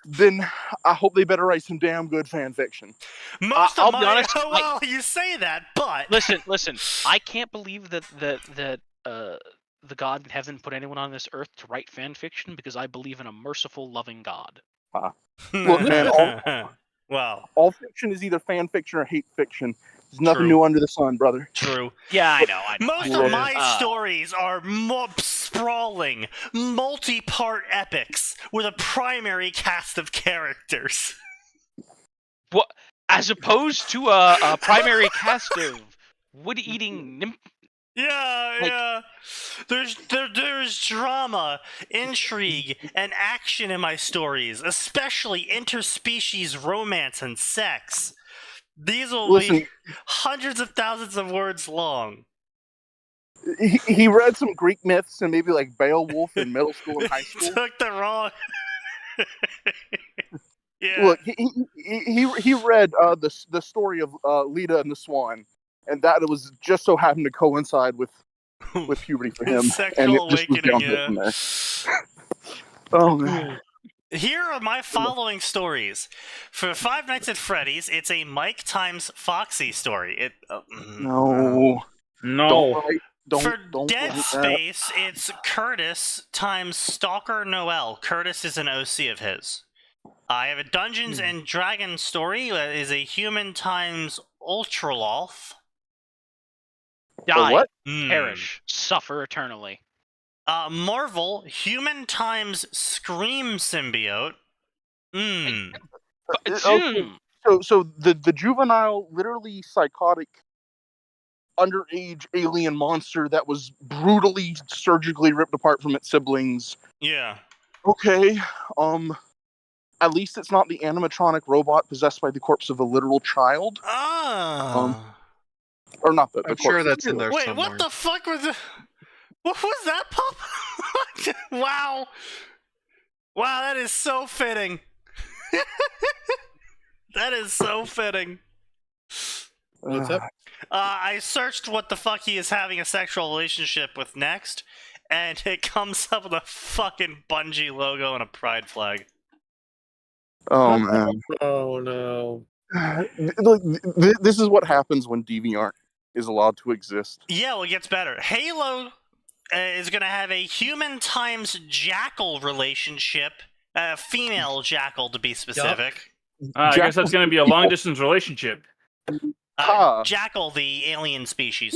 Then I hope they better write some damn good fan fiction. I'll be honest. Well, you say that, but listen. I can't believe that the God in heaven put anyone on this earth to write fan fiction because I believe in a merciful, loving God. Look, man, all fiction is either fan fiction or hate fiction. There's nothing new under the sun, brother. True. Yeah, I know. Most of my stories are sprawling, multi-part epics with a primary cast of characters. What? As opposed to a primary cast of wood-eating nymph. Yeah. There's drama, intrigue, and action in my stories, especially interspecies romance and sex. These will be hundreds of thousands of words long. He read some Greek myths and maybe like Beowulf in middle school and high school. Took the wrong. Yeah. Look, he read the story of Leda and the Swan, and that it was just so happened to coincide with puberty for him. Sexual awakening, yeah. Oh man. Here are my following stories. For Five Nights at Freddy's, it's a Mike times Foxy story. No. For Dead Space, it's Curtis times Stalker Noel. Curtis is an OC of his. I have a Dungeons and Dragons story that is a human times Ultraloth. Die, what? Perish, suffer eternally. Marvel, human times Scream symbiote. So the juvenile, literally psychotic, underage alien monster that was brutally, surgically ripped apart from its siblings. Yeah. Okay. At least it's not the animatronic robot possessed by the corpse of a literal child. Or not the I'm corpse. sure that's in there Wait, somewhere. what the fuck was the... What was that, pup? Wow. Wow, that is so fitting. That is so fitting. What's up? I searched what the fuck he is having a sexual relationship with next, and it comes up with a fucking Bungie logo and a pride flag. Oh, man. Oh, no. Look, this is what happens when DeviantArt is allowed to exist. Yeah, well, it gets better. Halo is going to have a human times jackal relationship, female jackal to be specific. I guess that's going to be a long-distance relationship. Jackal, the alien species.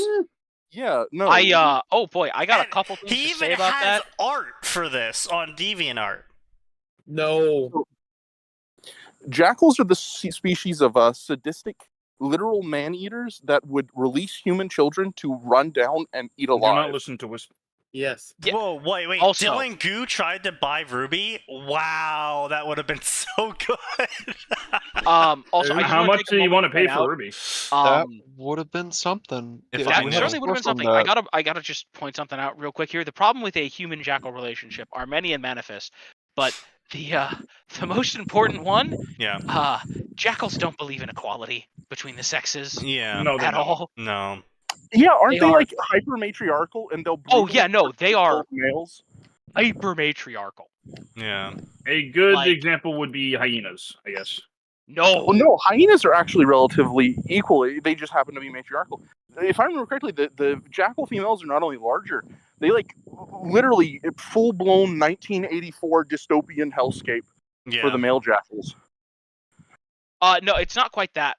Yeah, no. Oh boy, I got a couple things he to say even about has that. art for this on DeviantArt. No. Jackals are the species of sadistic, literal man-eaters that would release human children to run down and eat alive. Do not listen to Whisper. Yes. Yeah. Whoa, wait. Also- Dylan Goo tried to buy Ruby? Wow, that would have been so good. Also, How much do you want to pay for Ruby? That would have been something. If Yeah, I That we know. had a certainly would have been source on something. that. I gotta just point something out real quick here. The problem with a human jackal relationship are many and manifest, but the most important one, jackals don't believe in equality between the sexes Yeah. No, they at don't. all. No. Yeah, aren't they are- like hyper matriarchal and they'll? Oh yeah, no, they are males. hyper matriarchal. Yeah. A good Like- example would be hyenas, I guess. No. Well, no, hyenas are actually relatively equal. They just happen to be matriarchal. If I remember correctly, the jackal females are not only larger, they like literally full-blown 1984 dystopian hellscape for the male jackals. No, it's not quite that.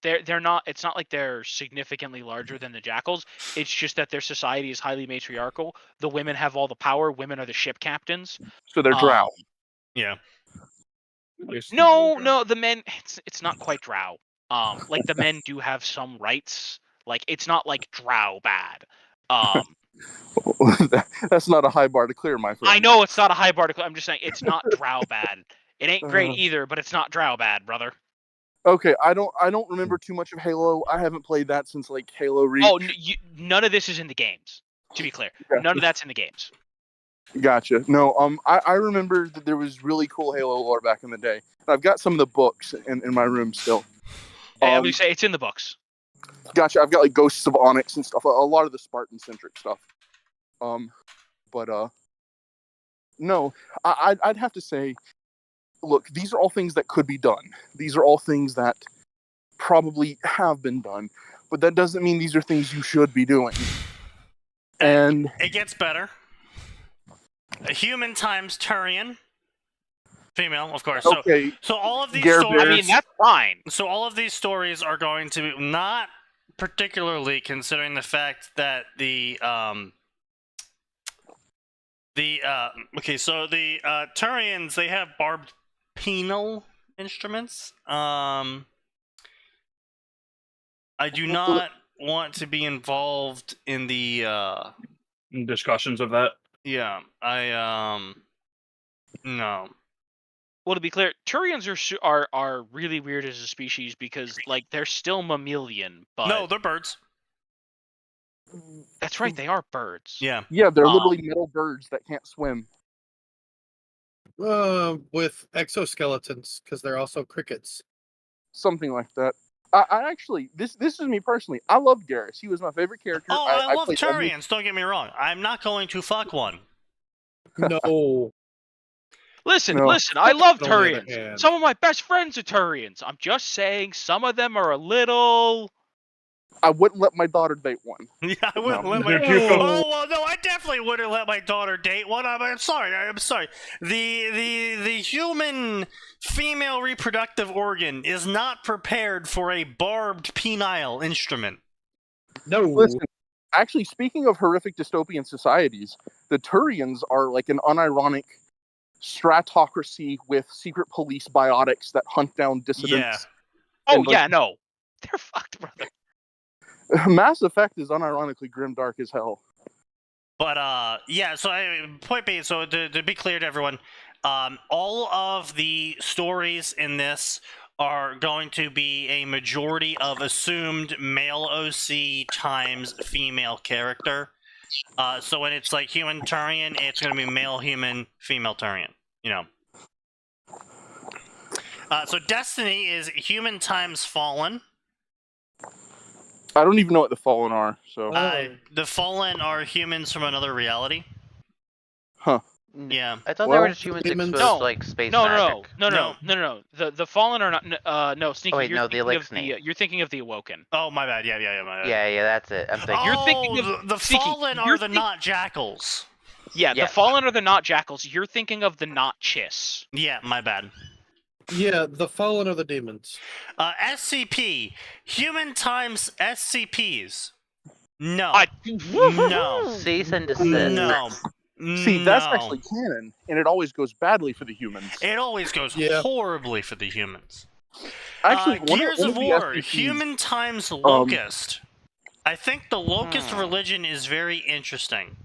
They're not. It's not like they're significantly larger than the jackals. It's just that their society is highly matriarchal. The women have all the power. Women are the ship captains. So they're drow. Yeah. No, the men. It's not quite drow. Like the men do have some rights. Like it's not like drow bad. That's not a high bar to clear, my friend. I know it's not a high bar to clear. I'm just saying it's not drow bad. It ain't great either, but it's not drow bad, brother. Okay, I don't remember too much of Halo. I haven't played that since like Halo Reach. Oh, none of this is in the games. To be clear, none of that's in the games. Gotcha. No, I remember that there was really cool Halo lore back in the day. I've got some of the books in my room still. I would say it's in the books. Gotcha. I've got like Ghosts of Onyx and stuff. A lot of the Spartan-centric stuff. No, I'd have to say, look, these are all things that could be done. These are all things that probably have been done, but that doesn't mean these are things you should be doing. And it gets better. A human times Turian. Female, of course. Okay. So all of these Gare stories... I mean, that's fine. So all of these stories are going to be not particularly considering the fact that the Turians, they have barbed penal instruments. I do not want to be involved in the discussions of that. Yeah, no. Well, to be clear, Turians are really weird as a species because like they're still mammalian, but No, they're birds. That's right, they are birds. Yeah. Yeah, they're literally metal birds that can't swim. With exoskeletons, because they're also crickets. Something like that. I actually, this is me personally. I loved Garrus. He was my favorite character. Oh, I love played Turians. Don't get me wrong. I'm not going to fuck one. No. Listen, No. I love On the other Turians. hand. Some of my best friends are Turians. I'm just saying some of them are a little... I wouldn't let my daughter date one. Yeah, I wouldn't let my... They're too close. Oh, well, no, I definitely wouldn't let my daughter date one. I'm sorry. The human female reproductive organ is not prepared for a barbed penile instrument. No. Listen, actually, speaking of horrific dystopian societies, the Turians are like an unironic stratocracy with secret police biotics that hunt down dissidents. Oh, And, like, yeah, no. They're fucked, brother. Mass Effect is unironically grimdark as hell. But, yeah, so point being, so to be clear to everyone, all of the stories in this are going to be a majority of assumed male OC times female character. So when it's like human Turian, it's going to be male human, female Turian, you know. So Destiny is human times Fallen. I don't even know what the Fallen are, so... The Fallen are humans from another reality. Huh. Yeah. I thought they Well, were just humans demons- exposed No. to, like space No. magic. The Fallen are not... no, Sneaky, Oh, wait, you're no, the thinking of Elixir. you're thinking of the Awoken. Oh, my bad. Yeah, my bad. Yeah, that's it. I'm thinking. You're thinking of- the Sneaky, Fallen you're are the think- not jackals. Yeah, Yeah. the Fallen are the not jackals. You're thinking of the not Chiss. Yeah, my bad. Yeah, the Fallen are the demons. SCP. Human times SCPs. No. No. Cease and desist. No. See, that's No. actually canon, and it always goes badly for the humans. It always goes Yeah. horribly for the humans. Actually, Gears of the War. SCPs Human times Locust. I think the Locust religion is very interesting.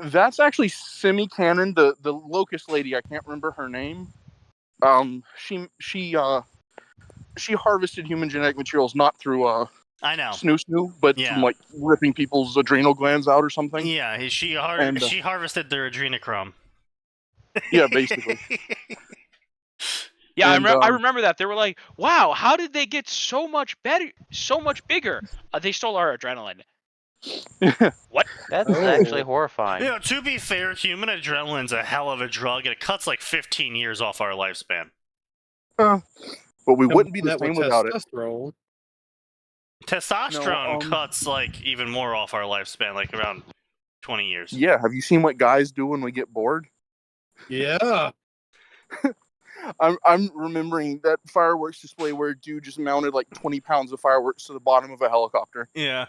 That's actually semi-canon. The Locust lady, I can't remember her name. She harvested human genetic materials not through I know. snoo, but Yeah. from like ripping people's adrenal glands out or something. Yeah, she harvested their adrenochrome. Yeah, basically. Yeah, And, I remember that. They were like, "Wow, how did they get so much better, so much bigger?" They stole our adrenaline. What? That's Oh. actually horrifying. You know, to be fair, human adrenaline's a hell of a drug, and it cuts like 15 years off our lifespan. but we wouldn't be the That same with without it. testosterone. Testosterone No, cuts like even more off our lifespan, like around 20 years. Yeah, have you seen what guys do when we get bored? Yeah. I'm remembering that fireworks display where a dude just mounted like 20 pounds of fireworks to the bottom of a helicopter. Yeah.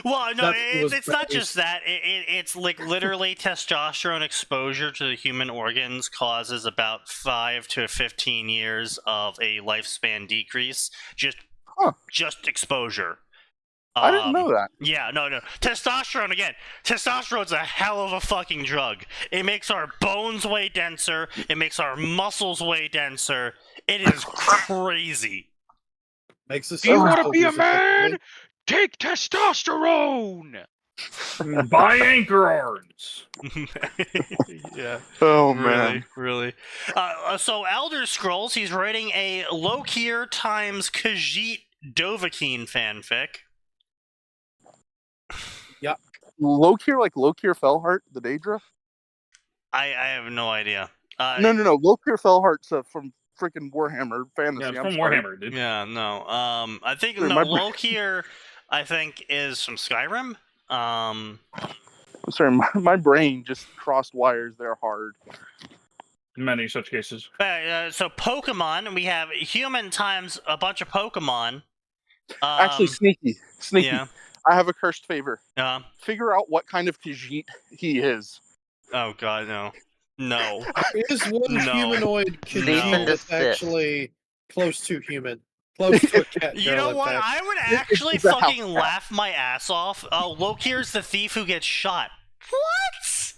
Well, no, That was it's not very- just that. It's like literally testosterone exposure to the human organs causes about 5 to 15 years of a lifespan decrease. Just exposure. I didn't know that. Yeah, no. Testosterone, again, testosterone's a hell of a fucking drug. It makes our bones way denser. It makes our muscles way denser. It is crazy. Makes us. Do you so want to be a focused, man? Take testosterone. Buy anchor arms. Yeah. Oh, man. Really. So Elder Scrolls, he's writing a Lokir times Khajiit Dovahkiin fanfic. Lokir, like Lokir Fellheart, the Daedra? I have no idea. No. Lokir Fellheart's from freaking Warhammer Fantasy. Yeah, it's I'm from sorry. Warhammer, dude. Yeah, no. I think Sorry, no. my brain- Lokir, I think, is from Skyrim. Sorry, my brain just crossed wires there hard. In many such cases. So Pokemon, we have human times a bunch of Pokemon. Actually, Sneaky. Yeah. I have a cursed favor. Figure out what kind of Khajiit he is. Oh god, no. No. There is one No. humanoid Cease Khajiit and that's desist. actually close to human. Close to a cat. You know girl, in what? fact. I would actually it's a house fucking cat. laugh my ass off. Lokir's the thief who gets shot. What?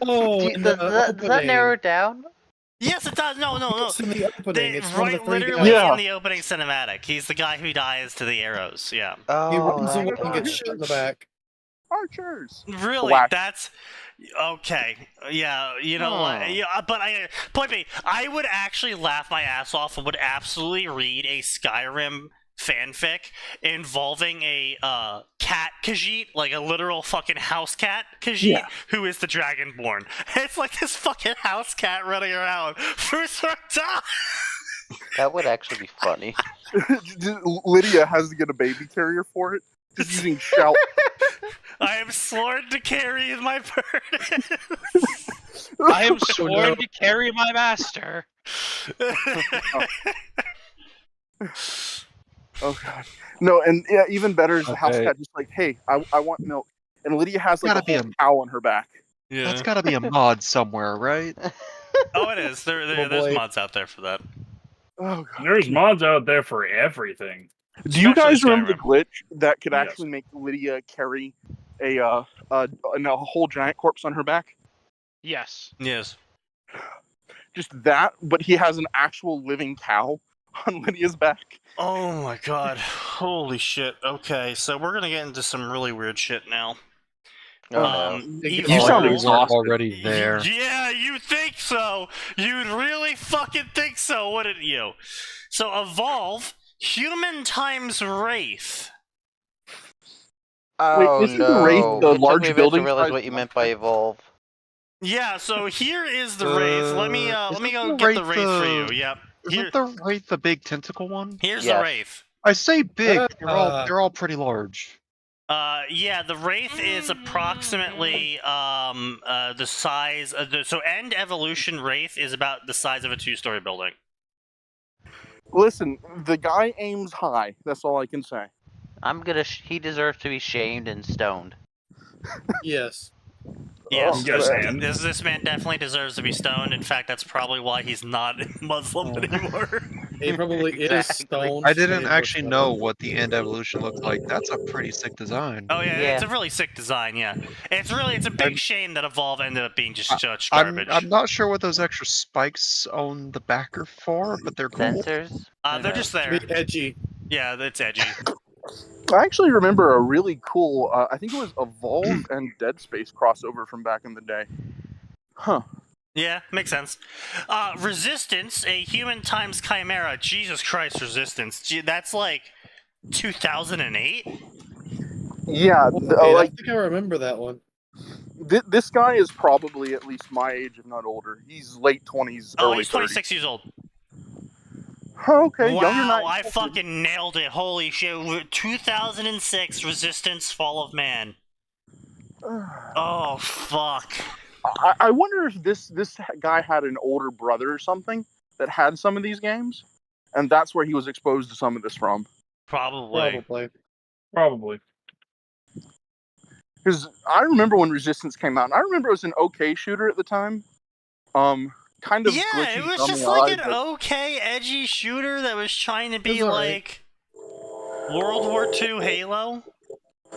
Oh, in the Does that narrow it down? Yes, it does. No. It's in the opening. They, It's one of right, the three literally guys. in the opening cinematic. He's the guy who dies to the arrows. Yeah. Oh, He runs that away and gets guy. shot in the back. Archers. Really? Whack. That's okay. Yeah, you know what? Yeah, but point being, I would actually laugh my ass off and would absolutely read a Skyrim fanfic involving a cat Khajiit, like a literal fucking house cat Khajiit, who is the Dragonborn. It's like this fucking house cat running around for some time. That would actually be funny. Lydia has to get a baby carrier for it. Just using shout. I am sworn to carry my burden. I am sworn to carry my master. Oh god. No, and yeah, even better is the house Okay. cat just like, hey, I want milk. And Lydia has like Gotta be a whole cow on her back. Yeah. That's got to be a mod somewhere, right? Oh, it is. There's boy. mods out there for that. Oh god. There's mods out there for everything. Do you guys Especially remember the Skyrim. glitch that could Yes. actually make Lydia carry a whole giant corpse on her back? Yes. Yes. Just that, but he has an actual living cow on Lydia's back. Oh my god. Holy shit. Okay, so we're gonna get into some really weird shit now. Oh, no. You sound Like we weren't exhausted. already there. Yeah, you think so. You'd really fucking think so, wouldn't you? So Evolve, human times Wraith. Oh isn't the no! Wraith the It took large me a bit building to realize size what you meant by evolve. Yeah, so here is the Wraith. Let me Isn't go the get the Wraith Wraith for the- you. Yep. Here, Isn't the Wraith the big tentacle one? here's Yes. the Wraith. I say big. Uh, They're all pretty large. Yeah, the Wraith is approximately the size. So End Evolution Wraith is about the size of a 2-story building. Listen, the guy aims high. That's all I can say. I'm gonna. He deserves to be shamed and stoned. Yes. Yes, Yes, man. and this man definitely deserves to be stoned. In fact, that's probably why he's not Muslim anymore. He probably is Exactly. stoned. I didn't 24/7. actually know what the end evolution looked like. That's a pretty sick design. Oh yeah, Yeah. it's a really sick design. Yeah, it's a big shame that Evolve ended up being just such I'm garbage. not sure what those extra spikes on the back are for, but they're cool. Sensors. They're just To there. be edgy. Yeah, it's edgy. I actually remember a really cool, I think it was Evolve and Dead Space crossover from back in the day. Huh. Yeah, makes sense. Resistance, a human times chimera. Jesus Christ, Resistance. That's like 2008? Yeah, Wait, I like think I remember that one. this guy is probably at least my age, if not older. He's late 20s, Oh, early he's 26 years old. 30s. Oh, okay, Wow, younger than I fucking nailed it. Holy shit. 2006, Resistance, Fall of Man. Oh, fuck. I wonder if this guy had an older brother or something that had some of these games, and that's where he was exposed to some of this from. Probably. Probably. Because I remember when Resistance came out, and I remember it was an okay shooter at the time. Kind of Yeah, glitchy, it was dumb just in the like eye, an but okay, edgy shooter that was trying to be It's all right. like World War II Halo.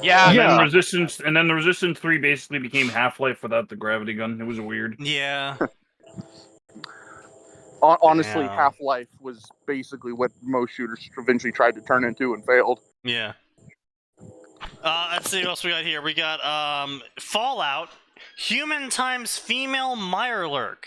Yeah. And then Yeah. Resistance, and then the Resistance 3 basically became Half-Life without the gravity gun. It was weird. Yeah. honestly, Damn. Half-Life was basically what most shooters eventually tried to turn into and failed. Yeah. Let's see what else we got here. We got Fallout, human times female Mirelurk.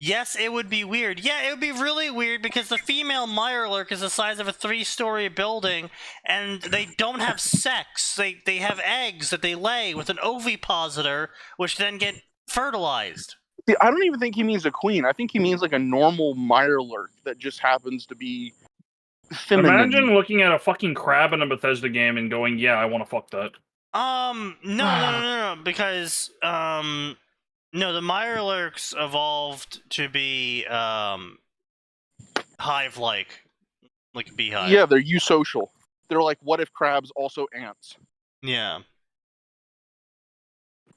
Yes, it would be weird. Yeah, it would be really weird because the female Mirelurk is the size of a 3-story building, and they don't have sex. They have eggs that they lay with an ovipositor, which then get fertilized. See, I don't even think he means a queen. I think he means like a normal Mirelurk that just happens to be feminine. Imagine looking at a fucking crab in a Bethesda game and going, "Yeah, I want to fuck that." No, because no, the Mirelurks evolved to be hive-like, like a beehive. Yeah, they're eusocial. They're like, what if crabs also ants? Yeah.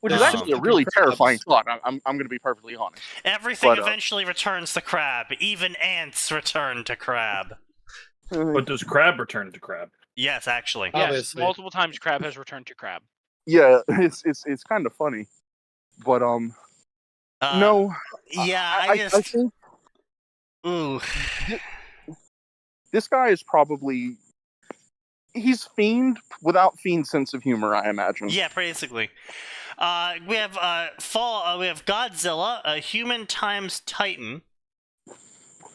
Which is No. actually a really Crabs. terrifying thought. I'm going to be perfectly honest. Everything But, eventually returns to crab. Even ants return to crab. But does crab return to crab? Yes, actually. Yes, Obviously. multiple times crab has returned to crab. Yeah, it's kind of funny, but no. Yeah, I think Ooh. this guy is probably he's Fiend without Fiend's sense of humor, I imagine. Yeah, basically. We have we have Godzilla, a human times Titan.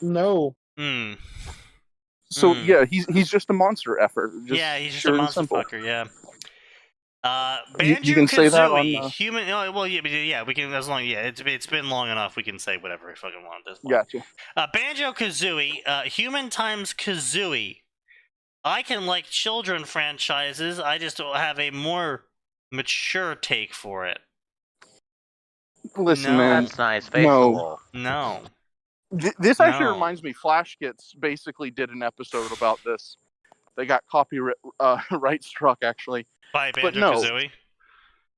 No. Hmm. So yeah, he's just a monster effort. Yeah, he's just a pure and monster simple. fucker. Yeah. You can say that on Banjo-Kazooie, human. Oh, well, yeah, we can as long. Yeah, it's been long enough. We can say whatever we fucking want at this point. Gotcha. Banjo-Kazooie, human times Kazooie. I can like children franchises. I just have a more mature take for it. Listen, No. man. That's nice. No. Faithful. No. This actually No. reminds me. Flash Gets basically did an episode about this. They got copyright right struck actually. By But no. Banjo-Kazooie?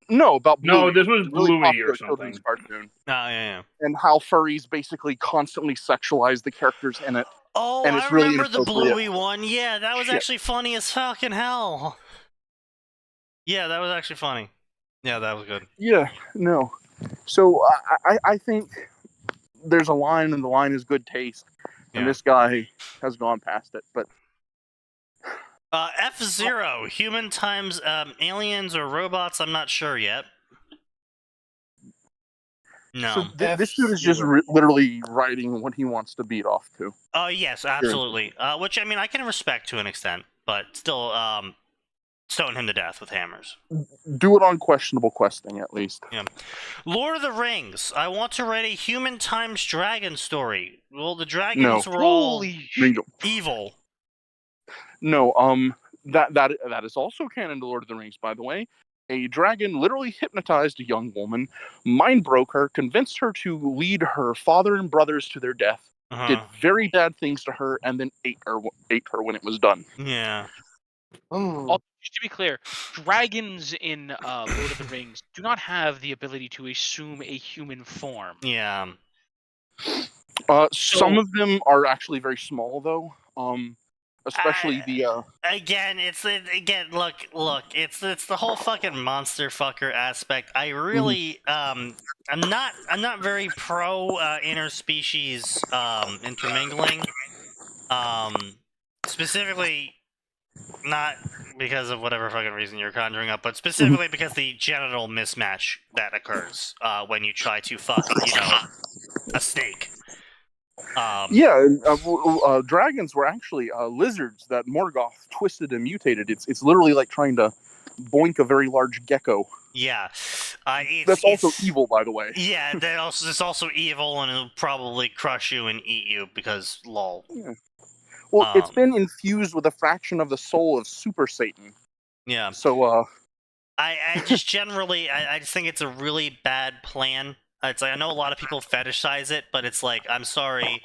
No, about Bluey. No, this was Really Bluey popular or children's something. cartoon. Oh, yeah. And how furries basically constantly sexualize the characters in it. Oh, And I it's really remember the inappropriate. Bluey one. Yeah, that was Shit. actually funny as fucking hell. Yeah, that was actually funny. Yeah, that was good. Yeah, no. So I think there's a line, and the line is good taste. And Yeah. this guy has gone past it. But F-Zero, human times aliens or robots, I'm not sure yet. No. so this dude is just literally writing what he wants to beat off to. Oh, yes, absolutely. Which, I mean, I can respect to an extent, but still, stone him to death with hammers. Do it on questionable questing, at least. Lord of the Rings, I want to write a human times dragon story. Well, the dragons were all Holy Bingo. evil. No, that is also canon to Lord of the Rings, by the way. A dragon literally hypnotized a young woman, mind broke her, convinced her to lead her father and brothers to their death, did very bad things to her, and then ate her when it was done. Yeah. Just to be clear, dragons in Lord of the Rings do not have the ability to assume a human form. Yeah. Some of them are actually very small, though. Especially the Again, look, it's the whole fucking monster fucker aspect. I really I'm not very pro interspecies intermingling. Specifically not because of whatever fucking reason you're conjuring up, but specifically because the genital mismatch that occurs when you try to fuck, snake. Dragons were actually lizards that Morgoth twisted and mutated. It's literally like trying to boink a very large gecko. Yeah, That's also evil, by the way. Yeah, it's also evil, and it'll probably crush you and eat you because lol. Yeah. Well, it's been infused with a fraction of the soul of Super Satan. Yeah. So, I just generally, I just think it's a really bad plan. It's like, I know a lot of people fetishize it, but it's like, I'm sorry.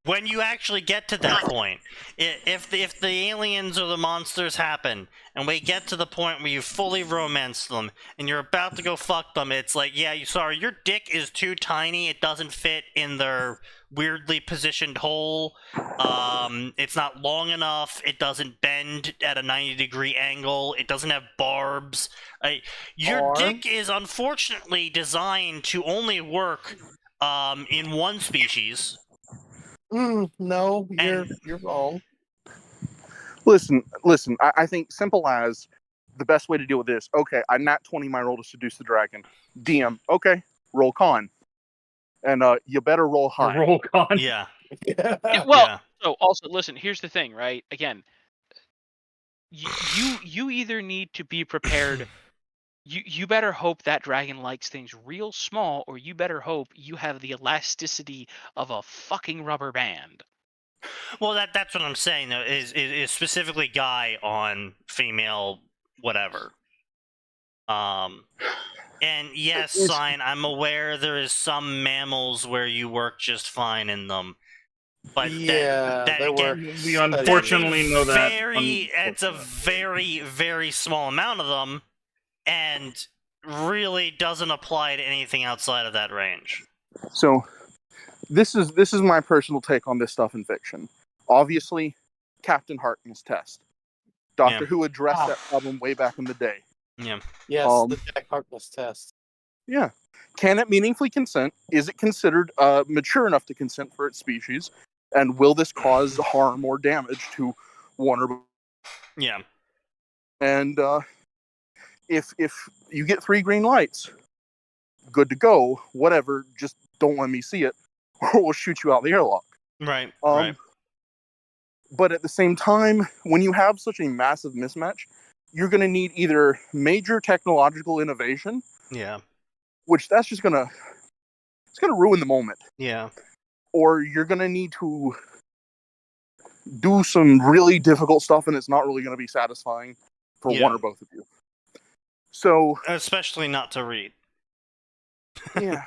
When you actually get to that point, if the aliens or the monsters happen, and we get to the point where you fully romance them, and you're about to go fuck them, it's like, yeah, sorry, your dick is too tiny, it doesn't fit in their weirdly positioned hole, it's not long enough, it doesn't bend at a 90-degree angle, it doesn't have barbs. Your dick is unfortunately designed to only work in one species. No, you're wrong. Listen. I think simple as the best way to deal with this. Okay, I nat 20 my roll to seduce the dragon. DM. Okay, roll con, and you better roll high. Roll con. Yeah. So also listen. Here's the thing, right? Again, you either need to be prepared. You better hope that dragon likes things real small, or you better hope you have the elasticity of a fucking rubber band. Well, that's what I'm saying, though, is specifically guy on female whatever. And yes, Sign, I'm aware there is some mammals where you work just fine in them. But we unfortunately know that. It's a very, very small amount of them, and really doesn't apply to anything outside of that range. So, this is my personal take on this stuff in fiction. Obviously, Captain Harkness test. Doctor Who addressed that problem way back in the day. Yeah. Yes, the Jack Harkness test. Yeah. Can it meaningfully consent? Is it considered mature enough to consent for its species? And will this cause harm or damage to one or both? Yeah. And if you get 3 green lights, good to go. Whatever, just don't let me see it, or we'll shoot you out the airlock. Right. Right. But at the same time, when you have such a massive mismatch, you're going to need either major technological innovation. Yeah. Which that's just gonna ruin the moment. Yeah. Or you're gonna need to do some really difficult stuff, and it's not really gonna be satisfying for one or both of you. So, especially not to read. Yeah.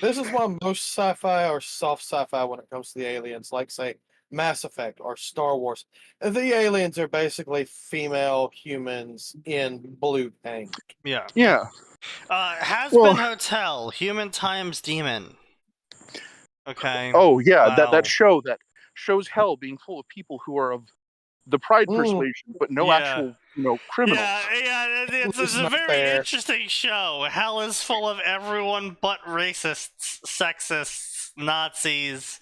This is why most sci-fi or soft sci-fi when it comes to the aliens, like say Mass Effect or Star Wars, the aliens are basically female humans in blue paint. Yeah. Yeah. Has-Been Hotel, Human Times Demon. Okay. Oh yeah, that show that shows hell being full of people who are of the pride persuasion, but no actual criminals. Yeah, it's a very interesting show. Hell is full of everyone but racists, sexists, Nazis.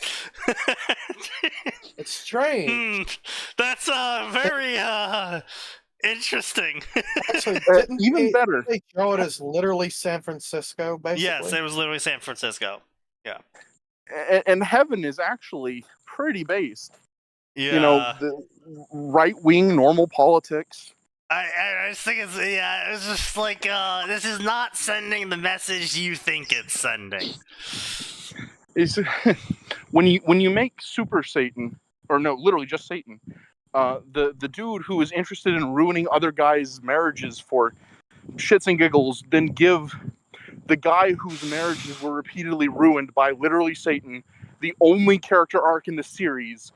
It's strange. That's very interesting. Actually, even better. They show it as literally San Francisco, basically. Yes, it was literally San Francisco. Yeah. And heaven is actually pretty based. Yeah. The right-wing normal politics. I just think it's just like, this is not sending the message you think it's sending. It's, when you make Super Satan, or no, literally just Satan, the dude who is interested in ruining other guys' marriages for shits and giggles, then give the guy whose marriages were repeatedly ruined by literally Satan the only character arc in the series,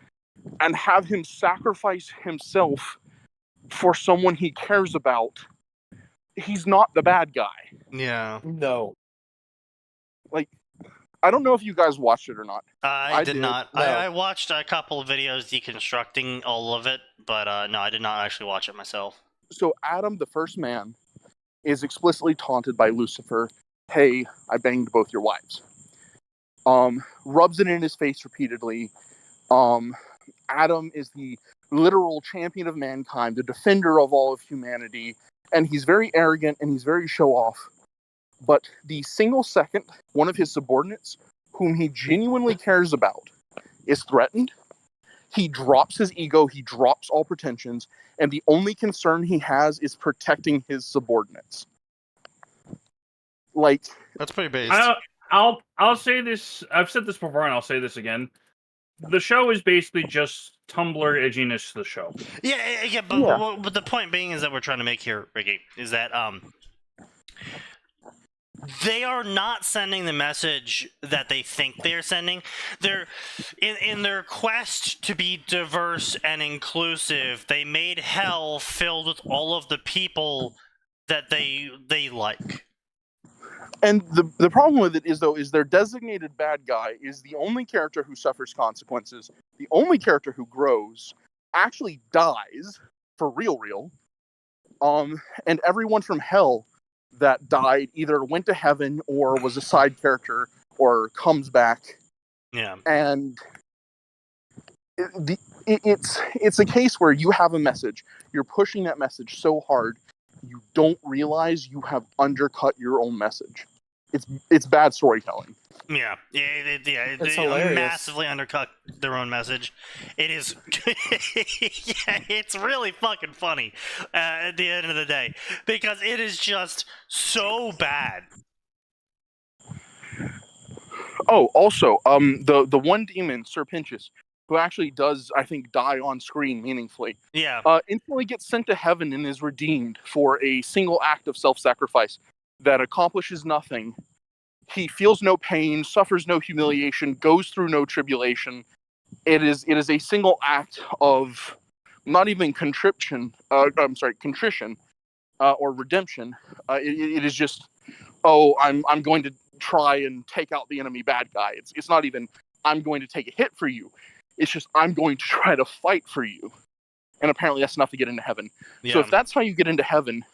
and have him sacrifice himself for someone he cares about. He's not the bad guy. Yeah. No. Like, I don't know if you guys watched it or not. I did not. No. I watched a couple of videos deconstructing all of it, but no, I did not actually watch it myself. So Adam, the first man, is explicitly taunted by Lucifer. Hey, I banged both your wives. Rubs it in his face repeatedly. Adam is the literal champion of mankind, the defender of all of humanity, and he's very arrogant and he's very show-off. but the single second one of his subordinates, whom he genuinely cares about, is threatened, he drops his ego, he drops all pretensions, and the only concern he has is protecting his subordinates. Like, That's pretty based. I'll say this. I've said this before, and I'll say this again. The show is basically just Tumblr edginess. The show. Yeah, but the point being is that we're trying to make here, Ricky, is that they are not sending the message that they think they're sending. They're in their quest to be diverse and inclusive. They made hell filled with all of the people that they like. and the problem with it is, though, is their designated bad guy is the only character who suffers consequences, the only character who grows, actually dies for real, and everyone from hell that died either went to heaven or was a side character or comes back. Yeah. And it's a case where you have a message, you're pushing that message so hard, you don't realize you have undercut your own message. It's bad storytelling. Yeah, It's they hilarious. massively undercut their own message. It is, yeah, it's really fucking funny at the end of the day, because it is just so bad. Oh, also, the one demon, Sir Pinchus, who actually does, I think, die on screen meaningfully, Yeah. instantly gets sent to heaven and is redeemed for a single act of self-sacrifice that accomplishes nothing. He feels no pain, suffers no humiliation, goes through no tribulation. It is a single act of not even contrition or redemption. It is just, I'm going to try and take out the enemy bad guy. It's not even, I'm going to take a hit for you. It's just, I'm going to try to fight for you. And apparently that's enough to get into heaven. Yeah. So if that's how you get into heaven,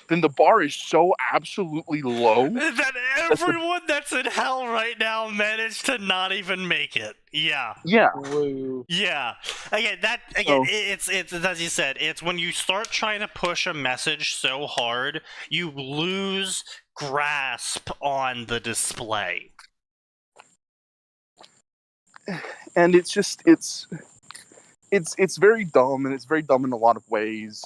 then the bar is so absolutely low that everyone that's in hell right now managed to not even make it. Yeah. Yeah. Woo. Yeah. Again, it's as you said, it's when you start trying to push a message so hard, you lose grasp on the display. And it's just it's very dumb, and it's very dumb in a lot of ways.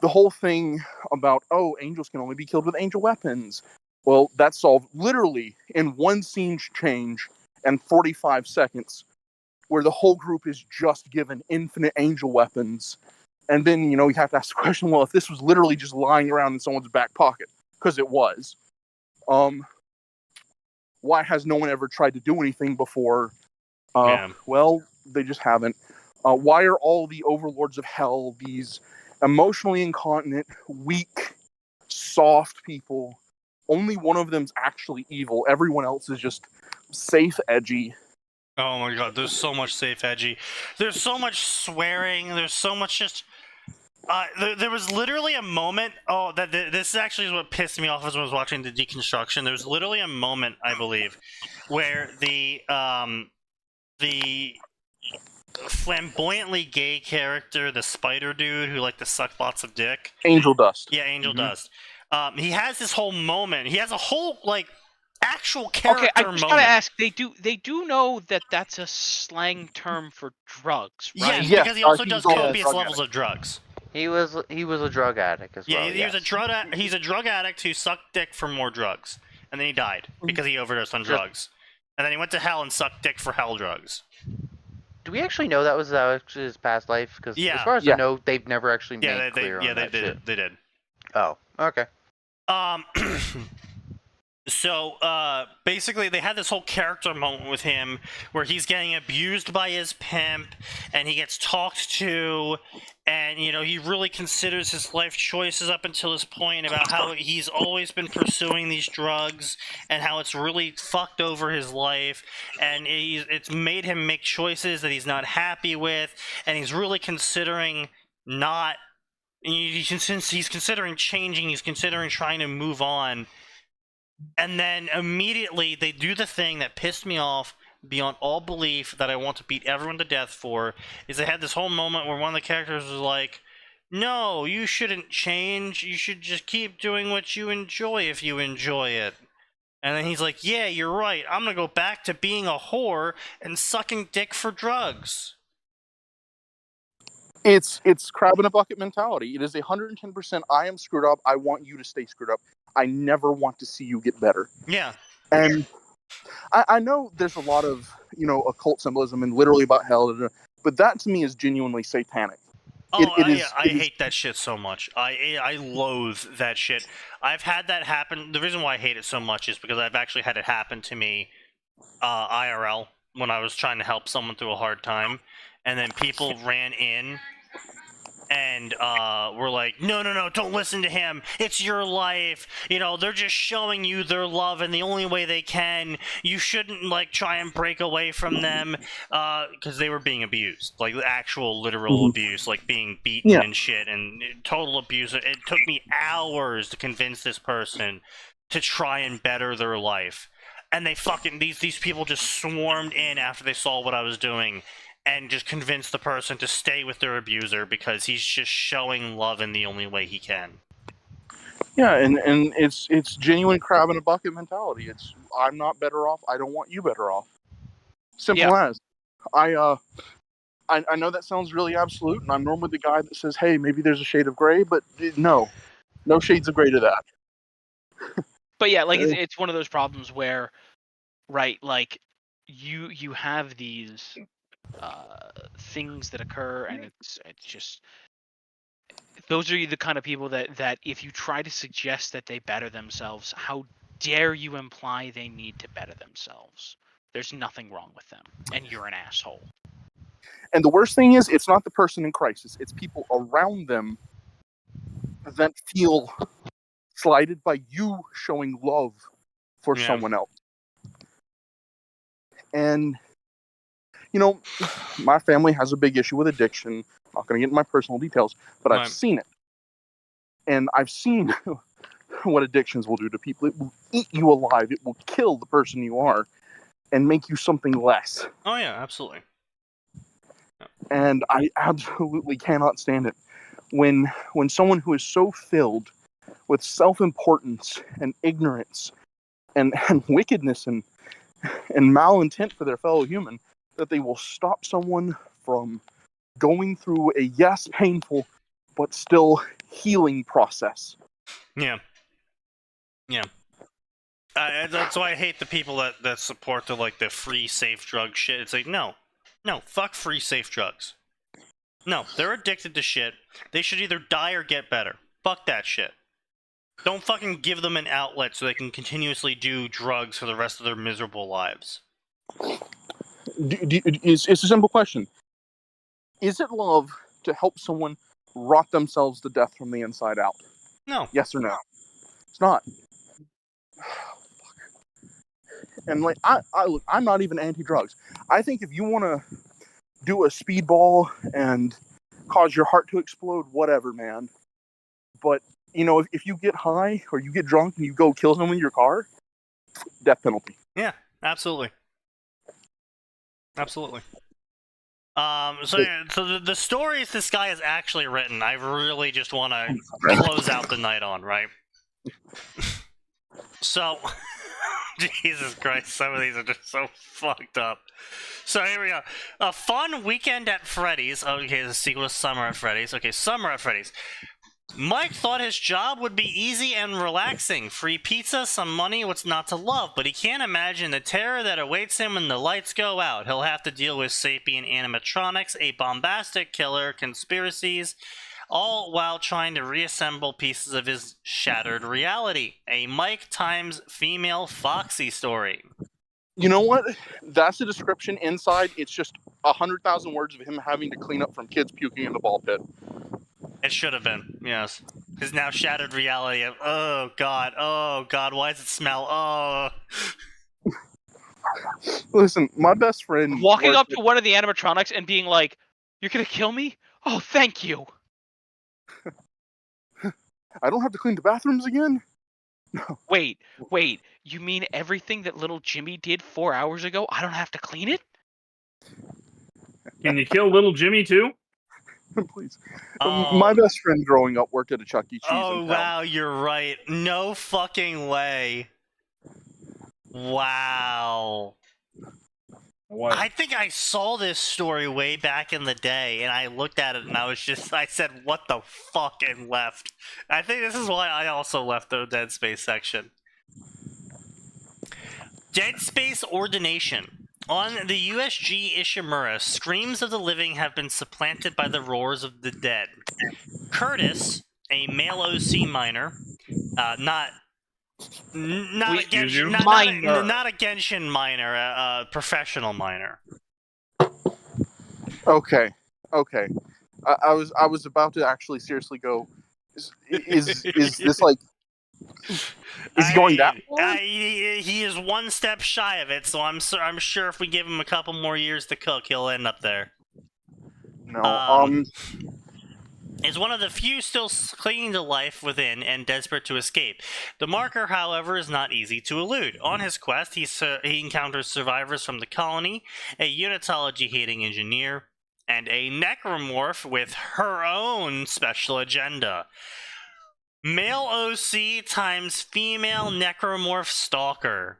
The whole thing about, angels can only be killed with angel weapons. Well, that's solved literally in one scene change and 45 seconds, where the whole group is just given infinite angel weapons. And then, you have to ask the question, well, if this was literally just lying around in someone's back pocket, because it was, why has no one ever tried to do anything before? Well, they just haven't. Why are all the overlords of hell these emotionally incontinent, weak, soft people? Only one of them's actually evil. Everyone else is just safe, edgy. Oh my god, there's so much safe edgy. There's so much swearing. There's so much just... there was literally a moment... this actually is what pissed me off as I was watching the deconstruction. There was literally a moment, I believe, where the flamboyantly gay character, the spider dude who liked to suck lots of dick. Angel Dust. Yeah, Angel Dust. He has this whole moment. He has a whole, actual character Okay, I moment. just gotta ask. They do know that that's a slang term for drugs, right? Yes, because he also he's does also a copious drug levels of drugs. He was a drug addict as well. Yeah, he's a drug addict who sucked dick for more drugs, and then he died because he overdosed on drugs, and then he went to hell and sucked dick for hell drugs. Do we actually know that was his past life? Because Yeah. as far as I know, they've never actually made Yeah, clear on that shit. they did. Oh, okay. So, basically, they had this whole character moment with him where he's getting abused by his pimp, and he gets talked to, and, he really considers his life choices up until this point about how he's always been pursuing these drugs, and how it's really fucked over his life, and it's made him make choices that he's not happy with, and he's really considering he's considering changing, he's considering trying to move on. And then immediately they do the thing that pissed me off beyond all belief, that I want to beat everyone to death for, is they had this whole moment where one of the characters was like, no, you shouldn't change. You should just keep doing what you enjoy if you enjoy it. And then he's like, yeah, you're right. I'm going to go back to being a whore and sucking dick for drugs. It's crab in a bucket mentality. It is 110%. I am screwed up. I want you to stay screwed up. I never want to see you get better. Yeah. And I know there's a lot of, occult symbolism and literally about hell, but that to me is genuinely satanic. Oh, I hate that shit so much. I loathe that shit. I've had that happen. The reason why I hate it so much is because I've actually had it happen to me IRL when I was trying to help someone through a hard time, and then people ran in and were like, no, don't listen to him. It's your life. They're just showing you their love in the only way they can. You shouldn't, try and break away from them. Because they were being abused. Actual literal abuse. Being beaten and shit. And total abuse. It took me hours to convince this person to try and better their life. And they these people just swarmed in after they saw what I was doing. And just convince the person to stay with their abuser because he's just showing love in the only way he can. Yeah, and it's genuine crab in a bucket mentality. It's, I'm not better off. I don't want you better off. Simple as. I know that sounds really absolute, and I'm normally the guy that says, hey, maybe there's a shade of gray, but no shades of gray to that. But yeah, it's one of those problems where, right, you have these things that occur, and it's just, those are the kind of people that if you try to suggest that they better themselves, how dare you imply they need to better themselves? There's nothing wrong with them, and you're an asshole. And the worst thing is, it's not the person in crisis, it's people around them that feel slighted by you showing love for someone else. And my family has a big issue with addiction. I'm not going to get into my personal details, but I've seen it. And I've seen what addictions will do to people. It will eat you alive. It will kill the person you are and make you something less. Oh, yeah, absolutely. Yeah. And I absolutely cannot stand it. When someone who is so filled with self-importance and ignorance and wickedness and malintent for their fellow human, that they will stop someone from going through a painful but still healing process. Yeah. That's why I hate the people that support the free safe drug shit. It's like, no, fuck free safe drugs. No, they're addicted to shit. They should either die or get better. Fuck that shit. Don't fucking give them an outlet so they can continuously do drugs for the rest of their miserable lives. It's a simple question. Is it love to help someone rot themselves to death from the inside out? No. Yes or no? It's not. And look, I'm not even anti-drugs. I think if you want to do a speedball and cause your heart to explode, whatever, man. But if you get high or you get drunk and you go kill someone in your car, death penalty. Yeah, absolutely. Absolutely. So the stories this guy has actually written, I really just want to close out the night on, right? So, Jesus Christ, some of these are just so fucked up. So here we go. A fun weekend at Freddy's. Okay, the sequel to Summer at Freddy's. Okay, Summer at Freddy's. Mike thought his job would be easy and relaxing. Free pizza, some money, what's not to love. But he can't imagine the terror that awaits him when the lights go out. He'll have to deal with sapient animatronics, a bombastic killer, conspiracies, all while trying to reassemble pieces of his shattered reality. A Mike times female Foxy story. You know what? That's the description. Inside, it's just 100,000 words of him having to clean up from kids puking in the ball pit. It should have been, yes. His now shattered reality of, oh god, why does it smell? Oh. Listen, my best friend... Walking up to one of the animatronics and being like, you're gonna kill me? Oh, thank you. I don't have to clean the bathrooms again? No. Wait, you mean everything that little Jimmy did 4 hours ago, I don't have to clean it? Can you kill little Jimmy too? Please. Oh. My best friend growing up worked at a Chuck E. Cheese Oh, in town. wow, you're right. No fucking way. Wow. What? I think I saw this story way back in the day, and I looked at it and I said, what the fuck, and left. I think this is why I also left the Dead Space section. Dead Space Ordination. On the USG Ishimura, screams of the living have been supplanted by the roars of the dead. Curtis, a male OC minor, not a Genshin minor, a professional minor. Okay. I was about to actually seriously go. Is this like? Is he going that far? He is one step shy of it, so I'm sure if we give him a couple more years to cook, he'll end up there. No. Is one of the few still clinging to life within and desperate to escape. The marker, however, is not easy to elude. On his quest, he encounters survivors from the colony, a unitology-hating engineer, and a necromorph with her own special agenda. Male OC times female necromorph stalker.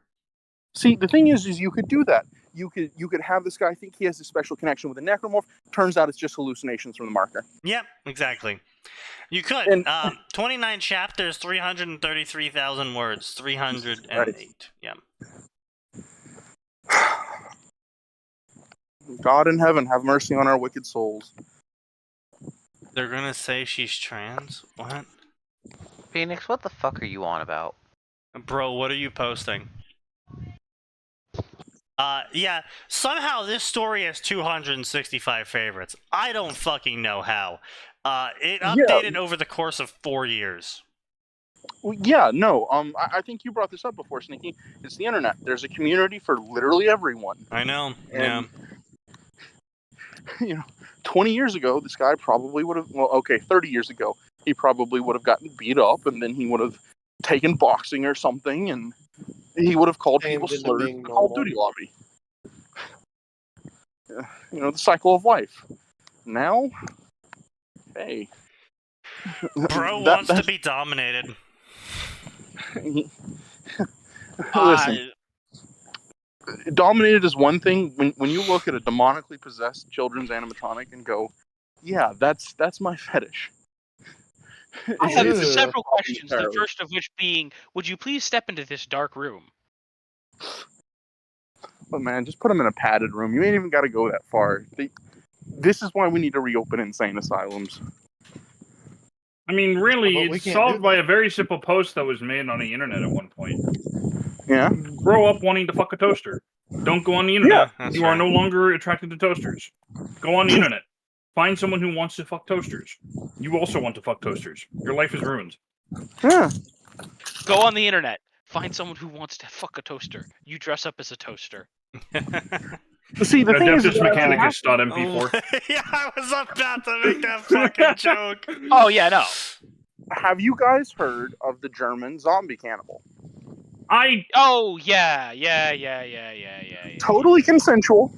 See, the thing is you could do that. You could have this guy think he has a special connection with a necromorph. Turns out it's just hallucinations from the marker. Yep, exactly. You could. And 29 chapters, 333,000 words. 308. Right. Yep. God in heaven, have mercy on our wicked souls. They're gonna say she's trans? What? Phoenix, what the fuck are you on about? Bro, what are you posting? Yeah, somehow this story has 265 favorites. I don't fucking know how. It updated over the course of 4 years. Well, yeah, no. I think you brought this up before, Sneaky. It's the internet. There's a community for literally everyone. I know. And, 20 years ago, this guy probably would have. Well, okay, 30 years ago, he probably would have gotten beat up, and then he would have taken boxing or something, and he would have called people slurs in the Call of Duty lobby. The cycle of life. Now, hey. Bro wants to be dominated. Listen, dominated is one thing. When you look at a demonically possessed children's animatronic and go, yeah, that's my fetish. I have several questions, the first of which being, would you please step into this dark room? But man, just put them in a padded room. You ain't even got to go that far. This is why we need to reopen insane asylums. I mean, really, it's solved by a very simple post that was made on the internet at one point. Yeah? Grow up wanting to fuck a toaster. Don't go on the internet. Yeah, you are no longer attracted to toasters. Go on the internet. Find someone who wants to fuck toasters. You also want to fuck toasters. Your life is ruined. Yeah. Go on the internet. Find someone who wants to fuck a toaster. You dress up as a toaster. See, the thing is, Mechanicus thought MP4. Yeah, I was about to make that fucking joke. Oh yeah, no. Have you guys heard of the German zombie cannibal? Oh yeah. Totally consensual.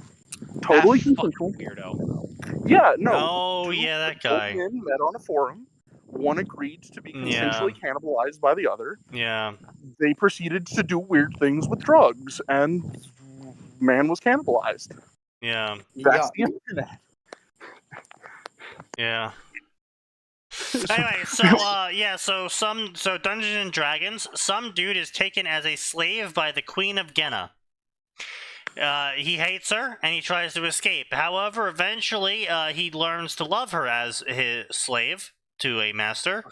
Totally consensual. Weirdo. Yeah, no. Oh yeah, that guy. Two men met on a forum. One agreed to be consensually cannibalized by the other. Yeah. They proceeded to do weird things with drugs, and man was cannibalized. Yeah. That's the internet. Yeah. Anyway, so Dungeons and Dragons, some dude is taken as a slave by the Queen of Genna. He hates her and he tries to escape. However, eventually he learns to love her as his slave to a master.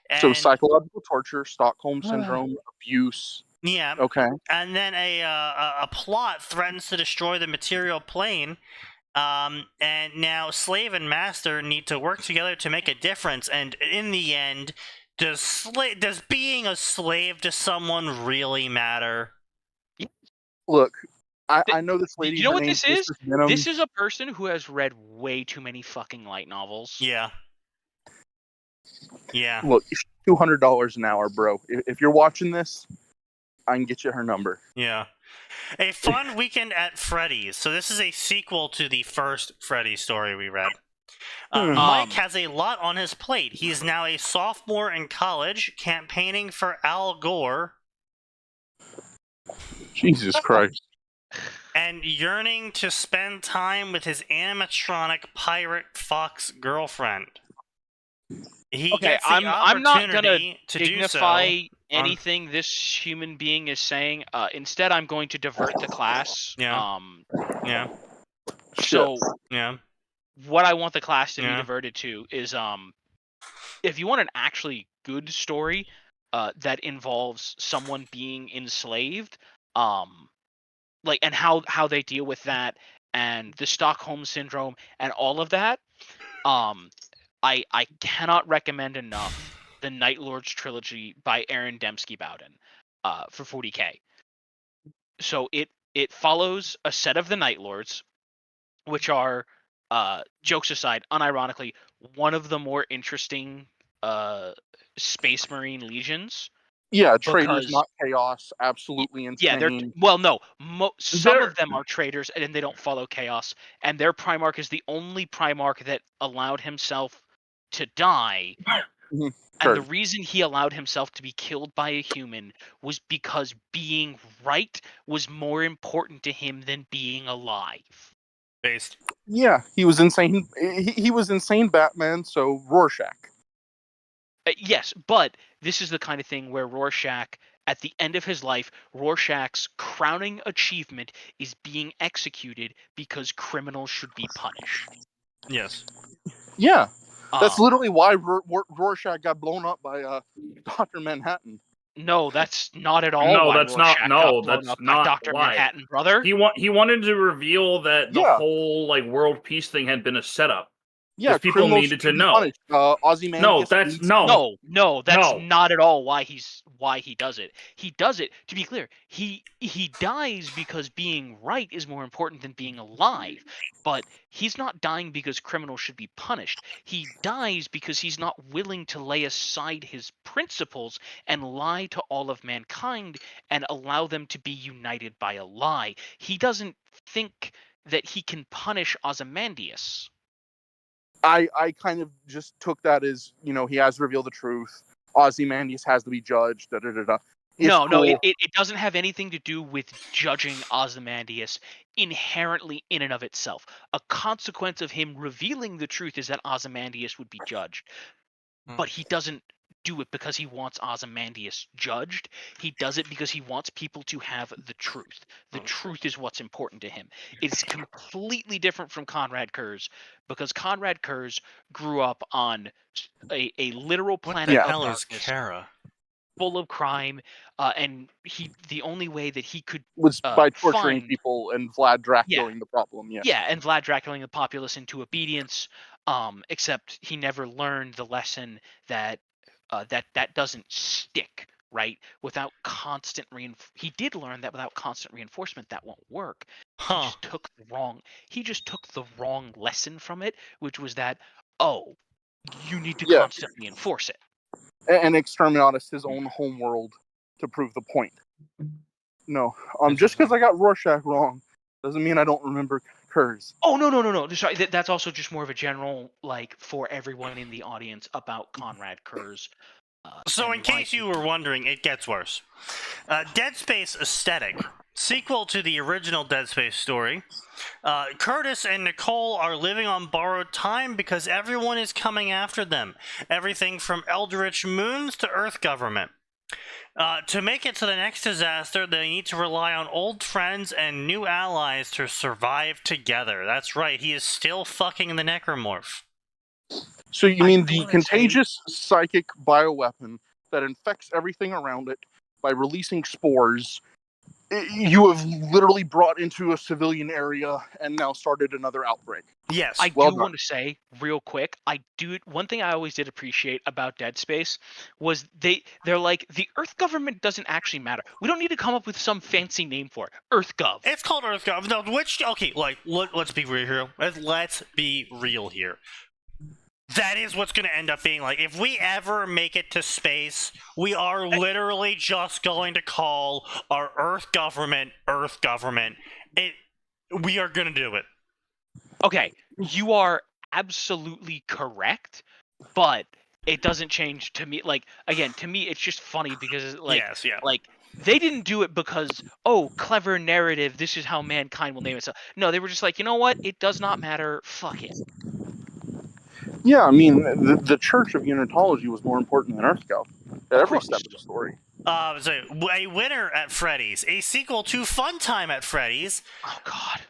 And, so psychological torture, Stockholm syndrome, abuse. Yeah. Okay. And then a plot threatens to destroy the material plane. And now slave and master need to work together to make a difference. And in the end, does being a slave to someone really matter? Look, I know this lady. You know what this is? This is a person who has read way too many fucking light novels. Yeah. Yeah. Look, $200 an hour, bro. If you're watching this, I can get you her number. Yeah. A Fun Weekend at Freddy's. So this is a sequel to the first Freddy story we read. Mike has a lot on his plate. He is now a sophomore in college, campaigning for Al Gore. Jesus Christ. And yearning to spend time with his animatronic pirate fox girlfriend. He gets the I'm not gonna opportunity to dignify do so anything this human being is saying. Instead, I'm going to divert the class. Yeah. Yeah. So Yeah. what I want the class to be Yeah. diverted to is if you want an actually good story that involves someone being enslaved, like, and how they deal with that, and the Stockholm syndrome and all of that, I cannot recommend enough the Night Lords trilogy by Aaron Dembski Bowden for 40K. So it follows a set of the Night Lords, which are, jokes aside, unironically, one of the more interesting Space Marine legions. Yeah, traitors, Because- not chaos, absolutely insane. Yeah, some of them are traitors and they don't follow chaos, and their Primarch is the only Primarch that allowed himself to die. Mhm, And sure. the reason he allowed himself to be killed by a human was because being right was more important to him than being alive. Based. Yeah, he was insane. He was insane Batman, so Rorschach. Yes, but this is the kind of thing where Rorschach, at the end of his life, Rorschach's crowning achievement is being executed because criminals should be punished. Yes. Yeah, that's Um, literally why Rorschach got blown up by Dr. Manhattan. No, that's not at all. No, why that's Rorschach not. got No, blown that's up by not Dr. why. Manhattan, brother. He wanted to reveal that the Yeah. whole like world peace thing had been a setup. Yeah, people criminals needed should to be know. punished. Ozymandias No, that's needs- no. No, that's No. not at all why he does it. He does it, to be clear, he dies because being right is more important than being alive. But he's not dying because criminals should be punished. He dies because he's not willing to lay aside his principles and lie to all of mankind and allow them to be united by a lie. He doesn't think that he can punish Ozymandias. I kind of just took that as, he has revealed the truth. Ozymandias has to be judged. No, cool. it doesn't have anything to do with judging Ozymandias inherently in and of itself. A consequence of him revealing the truth is that Ozymandias would be judged. But he doesn't do it because he wants Ozymandias judged. He does it because he wants people to have the truth. The truth is what's important to him. It's completely different from Conrad Kurz, because Conrad Kurz grew up on a literal planet What of the hell is darkness, Kara? full of crime, and the only way that he could was by torturing find people and Vlad Draculaing the problem. Yeah. Yeah, and Vlad Draculaing the populace into obedience. Except he never learned the lesson that that doesn't stick, right? Without constant he did learn that without constant reinforcement that won't work. Huh. He just took the wrong lesson from it, which was that you need to Yeah. constantly enforce it. And Exterminatus his own homeworld to prove the point. No, just because I got Rorschach wrong doesn't mean I don't remember Kurz. Oh, no. Sorry, that's also just more of a general, like, for everyone in the audience about Conrad Kurz. So in case you were wondering, it gets worse. Dead Space Aesthetic, sequel to the original Dead Space story. Curtis and Nicole are living on borrowed time because everyone is coming after them. Everything from Eldritch Moons to Earth Government. To make it to the next disaster, they need to rely on old friends and new allies to survive together. That's right, he is still fucking the Necromorph. So you mean the contagious psychic bioweapon that infects everything around it by releasing spores, you have literally brought into a civilian area and now started another outbreak. Yes. I do want to say real quick, one thing I always did appreciate about Dead Space was they're like, the Earth Government doesn't actually matter. We don't need to come up with some fancy name for it. EarthGov. It's called EarthGov. No, let's be real here. Let's be real here. That is what's going to end up being like. If we ever make it to space, we are literally just going to call our Earth Government. We are going to do it. Okay, you are absolutely correct, but it doesn't change to me. Like, again, to me, it's just funny because like, Yes, yeah. like they didn't do it because, oh, clever narrative, this is how mankind will name itself. No, they were just like, you know what? It does not matter. Fuck it. Yeah, I mean, the Church of Unitology was more important than Earth Scout at Of every course. step of the story. So a winner at Freddy's, a sequel to Fun Time at Freddy's. Oh God.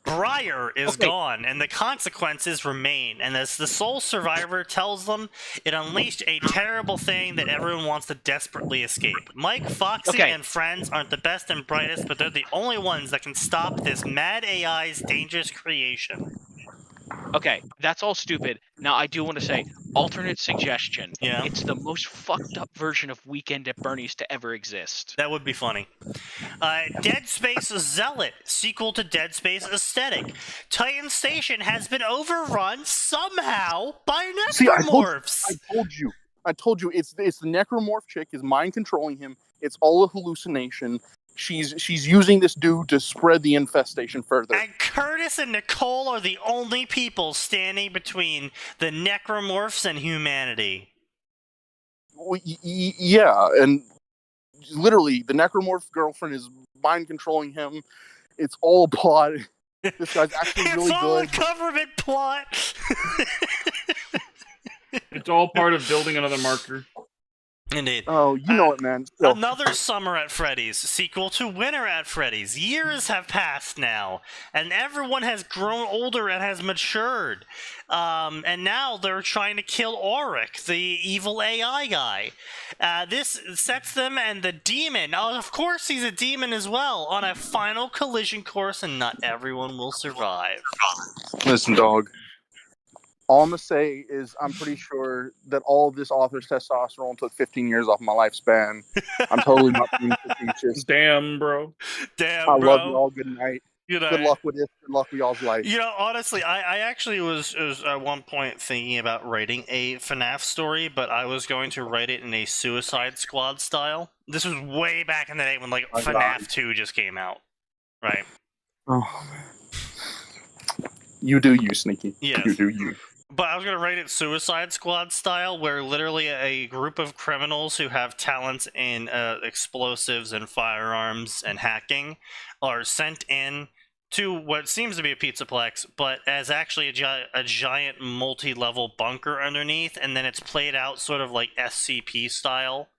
Briar is Okay. gone, and the consequences remain. And as the sole survivor tells them, it unleashed a terrible thing that everyone wants to desperately escape. Mike, Foxy, Okay. and friends aren't the best and brightest, but they're the only ones that can stop this mad AI's dangerous creation. Okay, that's all stupid. Now, I do want to say, alternate suggestion. Yeah. It's the most fucked up version of Weekend at Bernie's to ever exist. That would be funny. Dead Space Zealot, sequel to Dead Space Aesthetic. Titan Station has been overrun somehow by necromorphs. I told you, it's the necromorph chick is mind controlling him. It's all a hallucination. She's using this dude to spread the infestation further. And Curtis and Nicole are the only people standing between the necromorphs and humanity. Yeah, and literally, the necromorph girlfriend is mind controlling him. It's all a plot. This guy's actually It's really all good. a government plot. It's all part of building another marker. Indeed. Oh, you know it, man. So, Another Summer at Freddy's, sequel to Winter at Freddy's. Years have passed now, and everyone has grown older and has matured. And now they're trying to kill Auric, the evil AI guy. This sets them and the demon, of course he's a demon as well, on a final collision course, and not everyone will survive. listen, dog. All I'm gonna say is I'm pretty sure that all of this author's testosterone took 15 years off my lifespan. I'm totally not being facetious. Damn, bro. Damn, I bro. love y'all. Good night. You know, Good luck with this. Good luck with y'all's life. You know, honestly, I actually was at one point thinking about writing a FNAF story, but I was going to write it in a Suicide Squad style. This was way back in the day when, like, Oh, FNAF God. 2 just came out. Right. Oh. You do you, Sneaky. Yes. You do you. But I was going to write it Suicide Squad style, where literally a group of criminals who have talents in explosives and firearms and hacking are sent in to what seems to be a pizzaplex, but as actually a giant multi-level bunker underneath, and then it's played out sort of like SCP style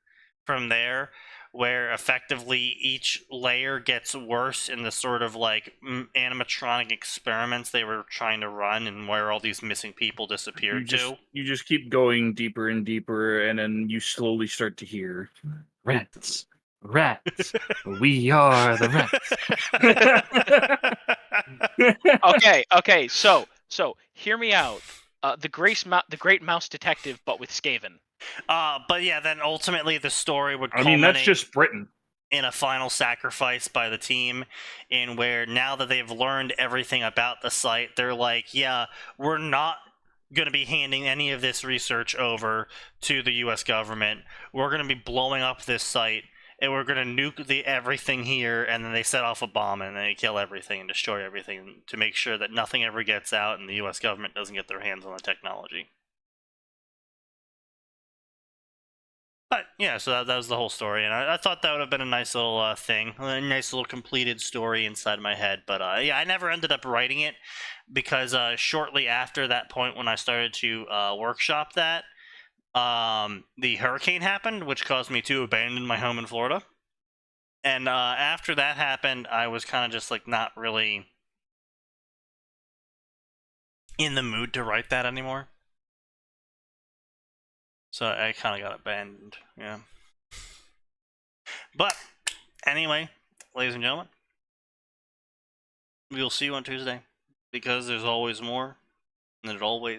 from there, where effectively each layer gets worse in the sort of like animatronic experiments they were trying to run, and where all these missing people disappeared You just keep going deeper and deeper, and then you slowly start to hear rats. Rats. We are the rats. Okay. So hear me out. The Great Mouse Detective, but with Skaven. But yeah, then ultimately the story would I mean, that's culminate just Britain. in a final sacrifice by the team, in where now that they've learned everything about the site, they're like, yeah, we're not going to be handing any of this research over to the US government. We're going to be blowing up this site, and we're going to nuke everything here, and then they set off a bomb, and they kill everything and destroy everything to make sure that nothing ever gets out and the US government doesn't get their hands on the technology. But yeah, so that was the whole story, and I thought that would have been a nice little thing, a nice little completed story inside my head. But yeah, I never ended up writing it because shortly after that point, when I started to workshop that, the hurricane happened, which caused me to abandon my home in Florida. And after that happened, I was kind of just like not really in the mood to write that anymore. So I kind of got abandoned, yeah. But anyway, ladies and gentlemen, we'll see you on Tuesday, because there's always more, and it always